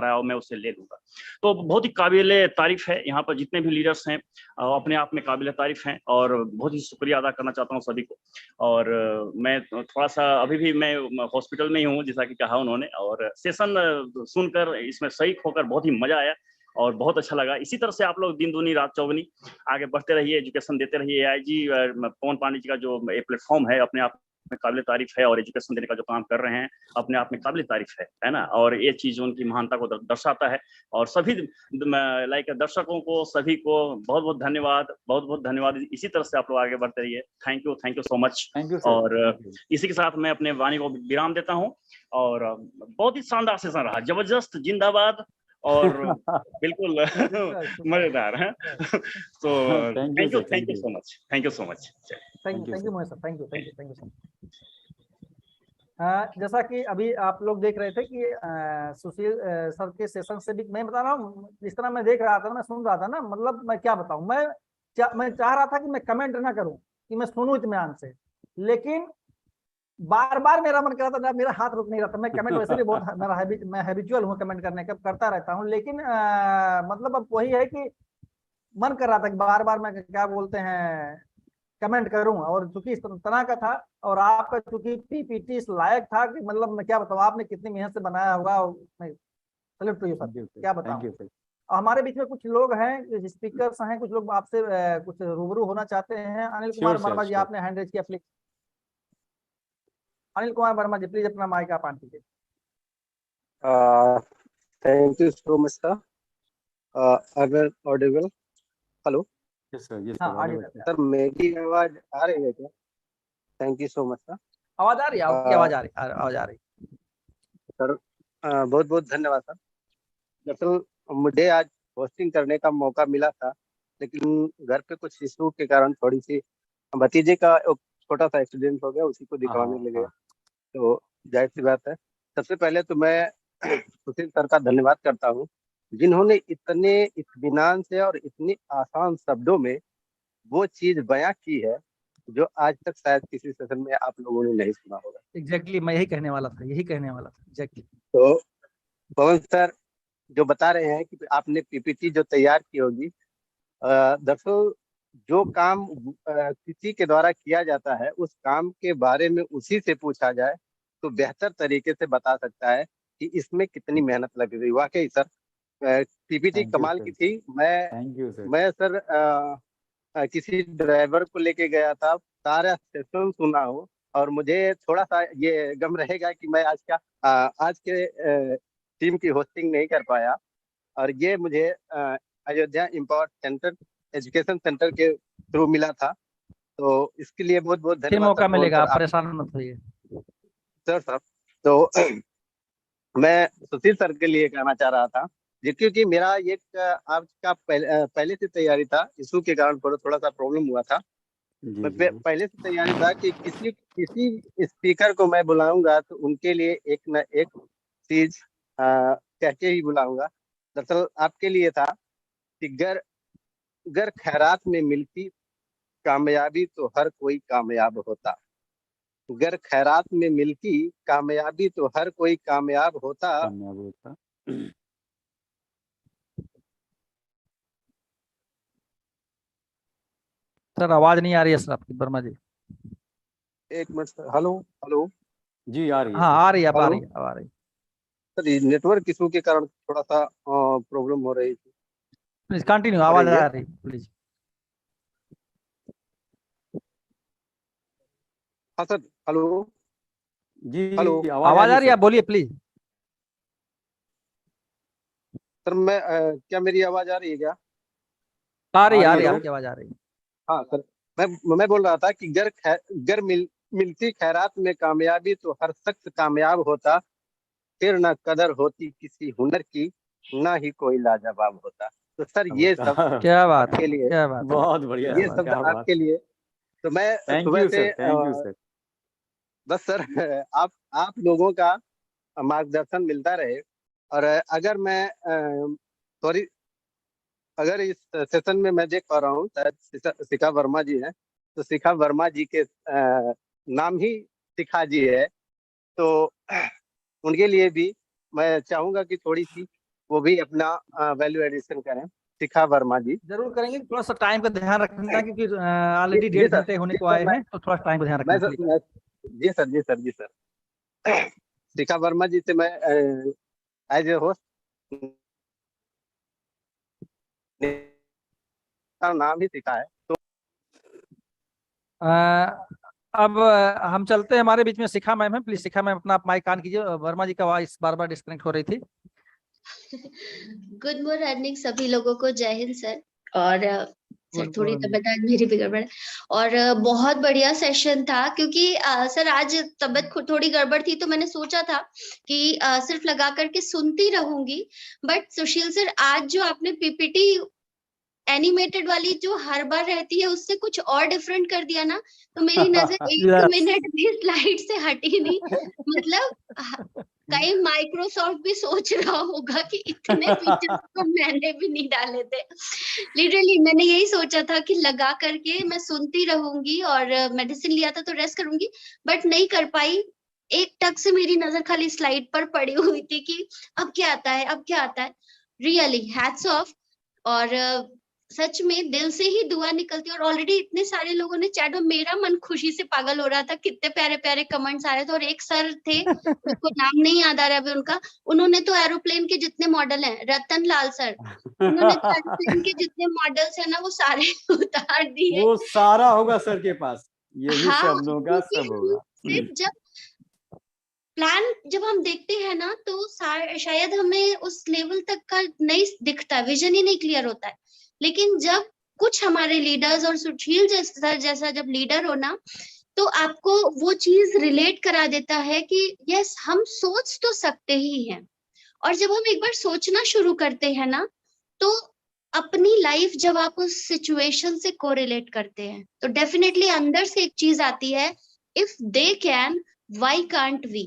है और मैं उसे ले लूंगा। तो बहुत ही काबिल तारीफ है। यहाँ पर जितने भी लीडर्स हैं अपने आप में काबिल तारीफ हैं, और बहुत ही शुक्रिया अदा करना चाहता हूँ सभी को। और मैं थोड़ा सा अभी भी मैं हॉस्पिटल में ही हूँ जैसा कि कहा उन्होंने, और सेशन सुनकर इसमें शरीक होकर बहुत ही मजा आया और बहुत अच्छा लगा। इसी तरह से आप लोग दिन दूनी रात चौगनी आगे बढ़ते रहिए, एजुकेशन देते रहिए। AIG पवन पांडे जी का जो प्लेटफॉर्म है अपने आप में काबिल तारीफ है, और एजुकेशन देने का जो काम कर रहे हैं अपने आप में काबिल तारीफ है ना। और ये चीज उनकी महानता को दर्शाता है। और सभी लाइक दर्शकों को सभी को बहुत बहुत धन्यवाद। इसी तरह से आप लोग आगे बढ़ते रहिए। Thank you so much. और इसी के साथ मैं अपने वाणी को विराम देता हूँ। और बहुत ही शानदार सेशन रहा, जबरदस्त, जिंदाबाद और बिल्कुल मजेदार है। तो thank you so much. Thank you Mohit sir, thank you sir. जैसा कि अभी आप लोग देख रहे थे कि सुशील सर के सेशन से भी मैं बता रहा हूँ, जिस तरह मैं देख रहा था, मैं सुन रहा था ना, मतलब मैं क्या बताऊं, मैं चाह रहा था कि मैं कमेंट ना करूं, कि मैं सुनूं इत्मीनान से, लेकिन बार बार मेरा मन कर रहा था, मेरा हाथ रुक नहीं रहा था। मैं कमेंट वैसे भी बहुत मैं हैबिचुअल हूँ कमेंट करने का, करता रहता हूँ, लेकिन मतलब अब वही है कि मन कर रहा था कि बार बार मैं क्या बोलते हैं कमेंट करूं, और चूंकि इस तरह का था, और आपका चूंकि पीपीटी इस लायक था कि मतलब मैं क्या बताऊं, आपने कितनी मेहनत से बनाया होगा। सैल्यूट टू यू सर, क्या बताऊं। हमारे बीच में कुछ लोग हैं, स्पीकर्स हैं, कुछ लोग आपसे कुछ रूबरू होना चाहते हैं। अनिल कुमार वर्मा जी, आपने हैंड रेज किया, प्लीज। अनिल कुमार वर्मा जी, प्लीज अपना माइक आप ऑन कीजिए। Thank you so much sir. अगर ऑडिबल, हेलो सर, मेरी आवाज आ रही है क्या? Thank you so much sir. आवाज आ रही है आपकी? आवाज आ रही सर, बहुत बहुत धन्यवाद सर। दरअसल मुझे आज होस्टिंग करने का मौका मिला था, लेकिन घर पे कुछ इशू के कारण थोड़ी सी भतीजे का छोटा सा एक्सीडेंट हो गया, उसी को दिखाने लगे, तो जाहिर सी बात है। सबसे पहले तो मैं सुशील सर का धन्यवाद करता हूँ, जिन्होंने इतने इत्मीनान से और इतनी आसान शब्दों में वो चीज बयां की है जो आज तक शायद किसी सेशन में आप लोगों ने नहीं सुना होगा। एग्जैक्टली, मैं यही कहने वाला था एग्जैक्टली। तो पवन सर जो बता रहे हैं कि आपने पीपीटी जो तैयार की होगी, दरअसल जो काम किसी के द्वारा किया जाता है, उस काम के बारे में उसी से पूछा जाए तो बेहतर तरीके से बता सकता है कि इसमें कितनी मेहनत लगी हुई। वाकई सर, पीपीटी कमाल की थी। मैं सर किसी ड्राइवर को लेके गया था, सारा सेशन सुना हो, और मुझे थोड़ा सा ये गम रहेगा कि मैं आज के टीम की होस्टिंग नहीं कर पाया, और ये मुझे Ayodhya empower centre education centre के थ्रू मिला था। तो इसके लिए बहुत बहुत धन्यवाद। मौका मिलेगा, आप परेशान मत होइए सर। तो मैं सुशील सर के लिए कहना चाह रहा था, क्योंकि मेरा एक आपका पहले से तैयारी था, इशू के कारण थोड़ा सा प्रॉब्लम हुआ था। जी मैं जी पहले से तैयारी था कि किसी किसी स्पीकर को मैं बुलाऊंगा तो उनके लिए एक न एक चीज कह के ही बुलाऊंगा। दरअसल आपके लिए था कि गर गर खैरात में मिलती कामयाबी तो हर कोई कामयाब होता। गर खैरात में मिलती कामयाबी तो हर कोई कामयाब होता। कामयाब होता। सर आवाज नहीं आ रही है सर आपकी, वर्मा जी। एक मिनट सर, हेलो हेलो जी आ रही है हाँ सर। आ रही है, अब आ हेलो रही है, अब आ रही है। सर, ये नेटवर्क इशू के कारण थोड़ा सा प्रॉब्लम हो रही प्लीज कंटिन्यू, हो आवाज रही है। आ रही है प्लीज। हाँ सर, हेलो हेलो जी आवाज आ आवाज रही आ है रही है, सर। आप बोलिए प्लीज। सर, मैं क्या मेरी आवाज आ रही है क्या? आ रही आ है, आ रही है रही है, हेलो, सर। आपकी आवाज आ रही है। हाँ सर, मैं बोल रहा था कि गर मिलती खैरात में कामयाबी तो हर शख्स कामयाब होता। फिर न कदर होती किसी हुनर की, ना ही कोई लाजवाब होता। तो सर, ये होता। सब क्या बात है, आपके लिए, क्या बात है। बहुत बढ़िया ये सर, शब्द क्या बात। आपके लिए। तो मैं थैंक सुबह यू से सर, थैंक यू सर। बस सर आप लोगों का मार्गदर्शन मिलता रहे। और अगर मैं सॉरी, अगर इस सेशन में मैं देख पा रहा हूँ, शायद शिखा वर्मा जी हैं, तो शिखा वर्मा जी के नाम ही शिखा जी है। तो उनके लिए भी मैं चाहूंगा कि थोड़ी सी वो भी अपना वैल्यू एडिशन करें, शिखा वर्मा जी। जरूर करेंगे, थोड़ा सा टाइम का ध्यान रखना क्योंकि जी ऑलरेडी जी 1.5 घंटे होने जी को सर, आए हैं, तो थोड़ा टाइम का ध्यान मैं रखना सर प्लीज। मैं, जी सर जी सर जी सर शिखा वर्मा जी से मैं एज ए होस्ट का नाम ही सीखा है। तो अब हम चलते हैं, हमारे बीच में शिखा मैम है, प्लीज शिखा मैम अपना आप माइक ऑन कीजिए। वर्मा जी का आवाज बार बार डिस्कनेक्ट हो रही थी। गुड मॉर्निंग सभी लोगों को, जय हिंद सर। और सर गुड थोड़ी मॉर्निंग। तबीयत आज मेरी भी गड़बड़ है। और बहुत बढ़िया सेशन था, क्योंकि सर आज तबीयत थोड़ी गड़बड़ थी, तो मैंने सोचा था कि सिर्फ लगा करके सुनती रहूंगी। बट सुशील सर, आज जो आपने पीपीटी एनिमेटेड वाली जो हर बार रहती है उससे कुछ और डिफरेंट कर दिया ना, तो मेरी नजर एक यस। मिनट भी स्लाइड से हटी नहीं। मतलब कहीं माइक्रोसॉफ्ट भी सोच रहा होगा कि इतने फीचर्स तो मैंने भी नहीं डाले थे। लिटरली मैंने यही सोचा था कि लगा करके मैं सुनती रहूंगी और मेडिसिन लिया था तो रेस्ट करूंगी, बट नहीं कर पाई। एक टक से मेरी नजर खाली स्लाइड पर पड़ी हुई थी कि अब क्या आता है, अब क्या आता है। Really hats off. और सच में दिल से ही दुआ निकलती है। और ऑलरेडी इतने सारे लोगों ने चैट में, मेरा मन खुशी से पागल हो रहा था, कितने प्यारे प्यारे कमेंट्स आ रहे थे। और एक सर थे, मेरे को नाम नहीं याद आ रहा अभी उनका, उन्होंने तो एरोप्लेन के जितने मॉडल हैं, रतन लाल सर, उन्होंने तो एरोप्लेन के जितने मॉडल्स है ना वो सारे उतार दिए। वो सारा होगा सर के पास, यही हाँ, शब्द होगा, क्योंकि सब हम होगा। सिर्फ जब हम देखते हैं ना, तो शायद हमें उस लेवल तक का नहीं दिखता, विजन ही नहीं क्लियर होता है। लेकिन जब कुछ हमारे लीडर्स, और सुशील जैसा जब लीडर हो ना, तो आपको वो चीज रिलेट करा देता है कि यस, हम सोच तो सकते ही हैं। और जब हम एक बार सोचना शुरू करते हैं ना, तो अपनी लाइफ जब आप उस सिचुएशन से कोरिलेट करते हैं, तो डेफिनेटली अंदर से एक चीज आती है, if they can, why can't we.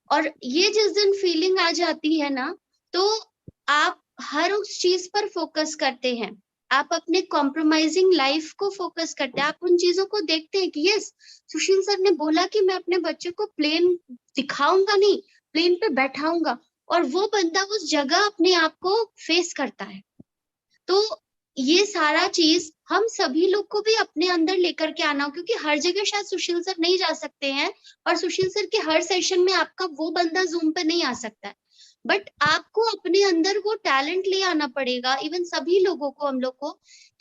और ये जिस दिन फीलिंग आ जाती है ना, तो आप हर उस चीज पर फोकस करते हैं, आप अपने कॉम्प्रोमाइजिंग लाइफ को फोकस करते हैं, आप उन चीजों को देखते हैं कि यस, सुशील सर ने बोला कि मैं अपने बच्चे को प्लेन दिखाऊंगा नहीं, प्लेन पे बैठाऊंगा, और वो बंदा उस जगह अपने आप को फेस करता है। तो ये सारा चीज हम सभी लोग को भी अपने अंदर लेकर के आना हो, क्योंकि हर जगह शायद सुशील सर नहीं जा सकते हैं, और सुशील सर के हर सेशन में आपका वो बंदा जूम पे नहीं आ सकता है। बट आपको अपने अंदर वो टैलेंट ले आना पड़ेगा, इवन सभी लोगों को, हम लोग को,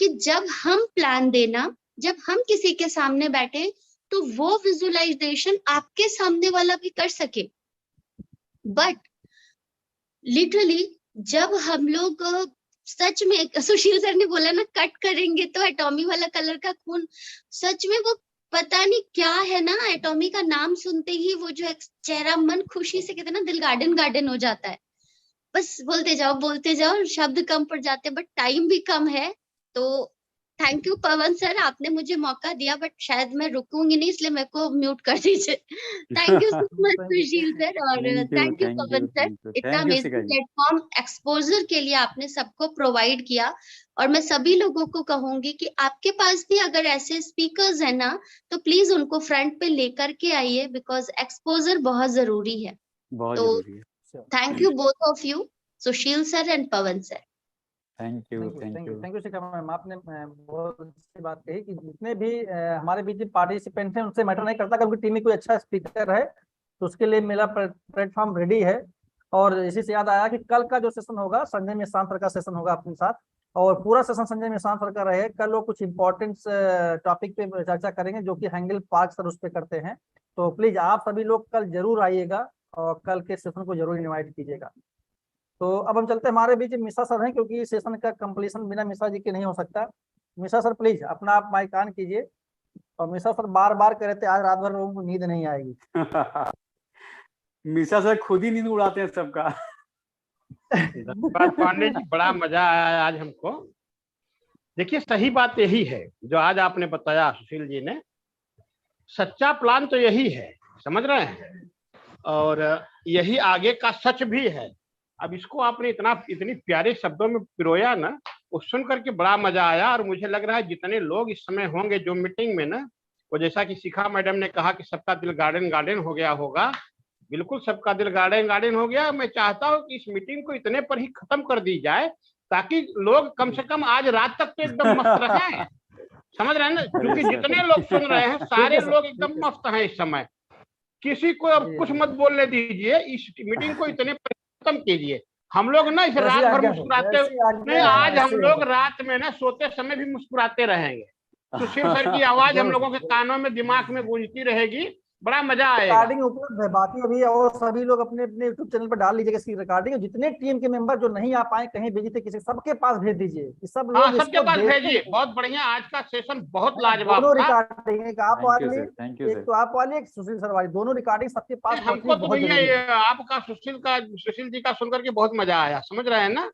कि जब हम प्लान देना, जब हम किसी के सामने बैठे, तो वो विजुअलाइजेशन आपके सामने वाला भी कर सके। बट लिटरली जब हम लोग सच में, सुशील सर ने बोला ना, कट करेंगे तो एटॉमी वाला कलर का खून, सच में वो पता नहीं क्या है ना, एटॉमी का नाम सुनते ही वो जो एक चेहरा मन खुशी से कहते हैं ना, दिल गार्डन गार्डन हो जाता है। बस बोलते जाओ, शब्द कम पड़ जाते हैं, बट टाइम भी कम है। तो थैंक यू पवन सर, आपने मुझे मौका दिया, बट शायद मैं रुकूंगी नहीं, इसलिए मेरे को म्यूट कर दीजिए। Thank you so much Sushil sir, और थैंक यू पवन सर, इतना अमेजिंग प्लेटफॉर्म एक्सपोजर के लिए आपने सबको प्रोवाइड किया। और मैं सभी लोगों को कहूंगी कि आपके पास भी अगर ऐसे स्पीकर्स है ना, तो प्लीज उनको फ्रंट पे लेकर के आइए, बिकॉज एक्सपोजर बहुत जरूरी है। बहुत तो जरूरी है। Thank you both of you, Sushil sir and Pawan sir. Thank you Shikha ma'am, आपने बहुत अच्छी बात कही कि जितने भी हमारे बीच पार्टिसिपेंट हैं उनसे मैटर नहीं करता कि उनकी टीम में कोई अच्छा स्पीकर है, तो उसके लिए मेरा प्लेटफॉर्म रेडी है। और इसी से याद आया कि कल का जो सेशन होगा, संजय मिश्रा सर का सेशन होगा अपने साथ, और पूरा सेशन संजय मिश्रा सर का रहे। कल वो कुछ इंपॉर्टेंट टॉपिक पे चर्चा करेंगे जो कि हैंगल पार्क सर उस पे करते हैं। तो प्लीज आप सभी लोग कल जरूर आइएगा और कल के सेशन को जरूर इन्वाइट कीजिएगा। तो अब हम चलते हैं, हमारे बीच मिश्रा सर हैं, क्योंकि सेशन का कंप्लीशन बिना मिश्रा जी के नहीं हो सकता। मिश्रा सर प्लीज अपना आप माइक ऑन कीजिए। और मिश्रा सर बार बार कह रहे थे आज रात भर लोगों को नींद नहीं आएगी। मिश्रा सर खुद ही नींद उड़ाते हैं सबका। पांडे जी, बड़ा मजा आया आज हमको। देखिए, सही बात यही है जो आज आपने बताया सुशील जी ने, सच्चा प्लान तो यही है, समझ रहे हैं, और यही आगे का सच भी है। अब इसको आपने इतनी प्यारे शब्दों में पिरोया ना, वो सुन करके बड़ा मजा आया। और मुझे लग रहा है जितने लोग इस समय होंगे जो मीटिंग में ना, वो जैसा कि शिखा मैडम ने कहा कि सबका दिल गार्डन गार्डन हो गया होगा, बिल्कुल सबका दिल गार्डन गार्डन हो गया। मैं चाहता हूँ कि इस मीटिंग को इतने पर ही खत्म कर दी जाए ताकि लोग कम से कम आज रात तक तो एकदम मस्त रहें, समझ रहे हैं ना, क्योंकि जितने लोग सुन रहे हैं सारे लोग एकदम मस्त हैं इस समय। किसी को अब कुछ मत बोलने दीजिए, इस मीटिंग को इतने पर खत्म कीजिए। हम लोग ना इस रात भर मुस्कुराते नहीं, आज हम लोग रात में ना सोते समय भी मुस्कुराते रहेंगे। सुशील सर की आवाज हम लोगों के कानों में दिमाग में गूंजती रहेगी, बड़ा मजा आएगा। रिकॉर्डिंग उपलब्ध है, बाकी अभी और सभी लोग अपने अपने यूट्यूब चैनल पर डाल लीजिएगा इसकी रिकॉर्डिंग। जितने टीम के मेंबर जो नहीं आ पाए, कहीं बिजी थे, किसी सबके पास भेज दीजिए, सब लोग सबके पास भेजिए। बहुत बढ़िया, आज का सेशन बहुत लाजवाब दोनों था। रिकॉर्डिंग, एक आप वाली, एक तो आप वाली, एक सुशील सर वाली, दोनों रिकॉर्डिंग सबके पास। हमको तो भैया आपका सुशील जी का सुनकर के बहुत मजा आया, समझ रहे हैं ना।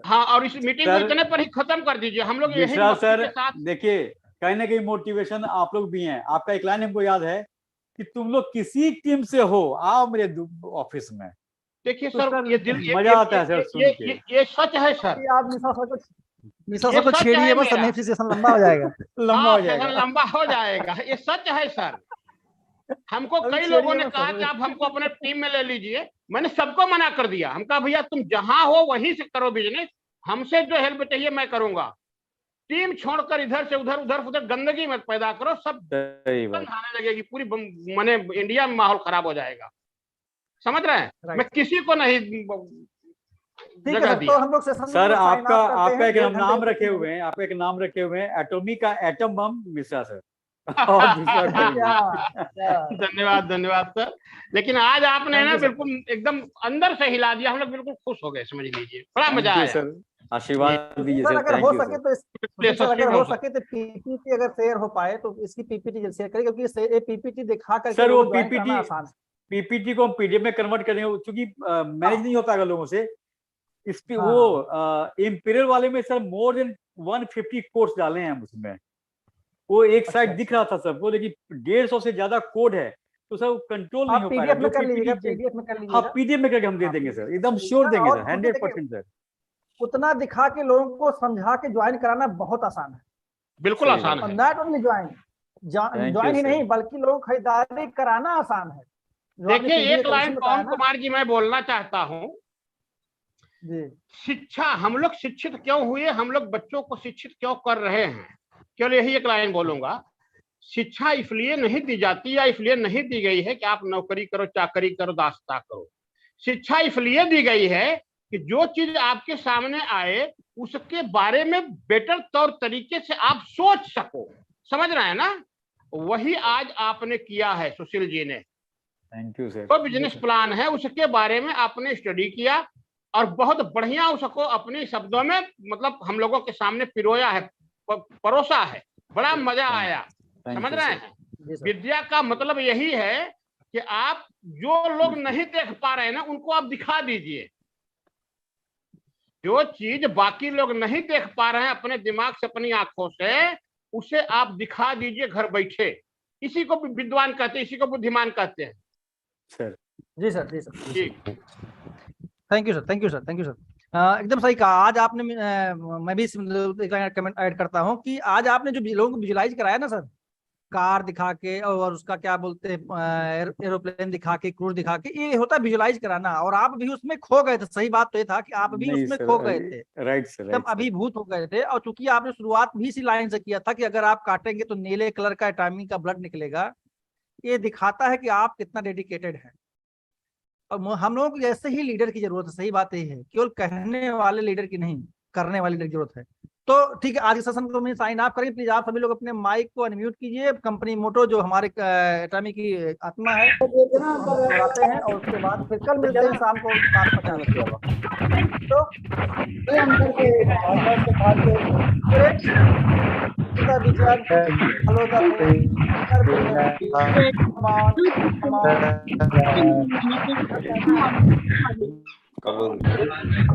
हाँ, और इस मीटिंग को इतने पर ही खत्म कर दीजिए। हम लोग यही सर देखिए, कहीं ना कहीं मोटिवेशन आप लोग भी हैं। आपका एक लाइन हमको याद है कि तुम लोग किसी टीम से हो, आओ मेरे ऑफिस में। देखिए सर, ये दिल मजा आता है सर सुन के। ये सच है सर। आप मिश्रा सर को छेड़िए बस, नहीं फिर सेशन लंबा हो जाएगा। लंबा हो जाएगा, ये सच है सर। हमको कई लोगों ने कहा कि आप हमको अपने टीम में ले लीजिए, मैंने सबको मना कर दिया। हम कहा भैया तुम जहां हो वहीं से करो बिजनेस, हमसे जो हेल्प चाहिए मैं करूंगा। टीम छोड़कर इधर से उधर, उधर उधर गंदगी मत पैदा करो, सब आने लगेगी, पूरी माने इंडिया में माहौल खराब हो जाएगा, समझ रहे हैं। मैं किसी को नहीं जगह दिया। तो हम लोग सेशन सर आपका एक नाम रखे हुए हैं, आपका एक नाम रखे हुए हैं, एटॉमी का एटम बम मिश्रा सर। धन्यवाद सर। लेकिन आज आपने ना बिल्कुल एकदम अंदर से हिला दिया, हम लोग बिल्कुल खुश हो गए, समझ लीजिए, बड़ा मजा आया सर। आशीर्वाद दीजिए सर। अगर हो सके तो पीपीटी अगर शेयर हो पाए तो इसकी पीपीटी शेयर करें, क्योंकि ये पीपीटी दिखा कर सर वो पीपीटी को हम पीडीएफ में कन्वर्ट करेंगे, क्योंकि मैनेज नहीं हो पाएगा लोगों से। इस पे वो इंपीरियल वाले में सर मोर देन 150 कोड्स डाले हैं हम उसमें। वो एक साइड दिख रहा था सबको, लेकिन 150 से ज्यादा कोड है, तो सर कंट्रोल नहीं हो पाएगा। पीडीएफ में कर लीजिएगा। हाँ, पीडीएफ में करके हम दे देंगे सर, एकदम श्योर देंगे सर, 100% सर। उतना दिखा के लोगों को समझा के ज्वाइन कराना बहुत आसान है, बिल्कुल आसान है। नॉट ओनली ज्वाइन ही नहीं, बल्कि लोगों को खरीदारी कराना आसान है। देखिए, एक लाइन पवन कुमार जी मैं बोलना चाहता हूँ। शिक्षा, हम लोग शिक्षित क्यों हुए, हम लोग बच्चों को शिक्षित क्यों कर रहे हैं, केवल यही एक लाइन बोलूंगा। शिक्षा इसलिए नहीं दी जाती या इसलिए नहीं दी गई है कि आप नौकरी करो, चाकरी करो, दास्ता करो। शिक्षा इसलिए दी गई है कि जो चीज आपके सामने आए उसके बारे में बेटर तौर तरीके से आप सोच सको, समझ रहे हैं ना। वही आज आपने किया है सुशील जी ने। Thank you sir. तो बिजनेस प्लान है उसके बारे में आपने स्टडी किया और बहुत बढ़िया उसको अपने शब्दों में मतलब हम लोगों के सामने पिरोया है, परोसा है, बड़ा मजा आया। समझ रहे हैं? जी सर। विद्या का मतलब यही है कि आप जो लोग नहीं देख पा रहे हैं ना, उनको आप दिखा दीजिए। जो चीज बाकी लोग नहीं देख पा रहे हैं अपने दिमाग से, अपनी आंखों से, उसे आप दिखा दीजिए घर बैठे। इसी को विद्वान कहते हैं, इसी को बुद्धिमान कहते हैं। सर जी सर, जी सर। ठीक। Thank you sir, thank you sir, thank you sir. एकदम सही कहा। आज आपने मैं भी एक लाइन कमेंट ऐड करता हूँ कि आज आपने जो लोगों को विजुलाइज कराया ना सर, कार दिखा के और उसका क्या बोलते हैं एरोप्लेन दिखा के, क्रूज दिखा के, ये होता है विजुलाइज कराना। और आप भी उसमें खो गए थे। सही बात तो ये था कि आप भी नहीं उसमें सर, खो गए थे, राइट सर, एकदम राइट सर। अभिभूत हो गए थे। और चूंकि आपने शुरुआत भी इसी लाइन से किया था कि अगर आप काटेंगे तो नीले कलर का एटॉमी का ब्लड निकलेगा, ये दिखाता है कि आप कितना डेडिकेटेड है। और हम लोगों को ऐसे ही लीडर की जरूरत है। सही बात यही है, केवल कहने वाले लीडर की नहीं, करने वाले लीडर की जरूरत है। तो ठीक है, आज के सेशन को मैं साइन ऑफ करेंगे। प्लीज आप सभी लोग अपने माइक को अनम्यूट कीजिए। कंपनी मोटो जो हमारे एटॉमी की आत्मा है दोहराते हैं, और उसके बाद फिर कल मिलते हैं शाम को 7:50। तो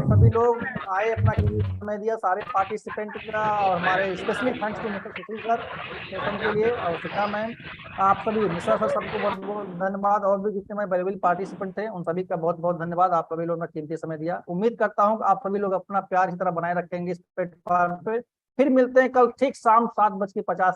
सभी लोग आए, अपना समय दिया, सारे पार्टिसिपेंट का, और हमारे specially thanks to mister Sushil sir session के लिए, और शिखा मैम, आप सभी, मिश्रा सर, सबको बहुत बहुत धन्यवाद। और भी जितने हमारे वैल्यूएबल पार्टिसिपेंट थे उन सभी का बहुत बहुत धन्यवाद। आप सभी लोगों ने कीमती समय दिया। उम्मीद करता हूँ आप सभी लोग अपना प्यार इसी तरह बनाए रखेंगे इस प्लेटफॉर्म पे। फिर मिलते हैं कल ठीक शाम 7:50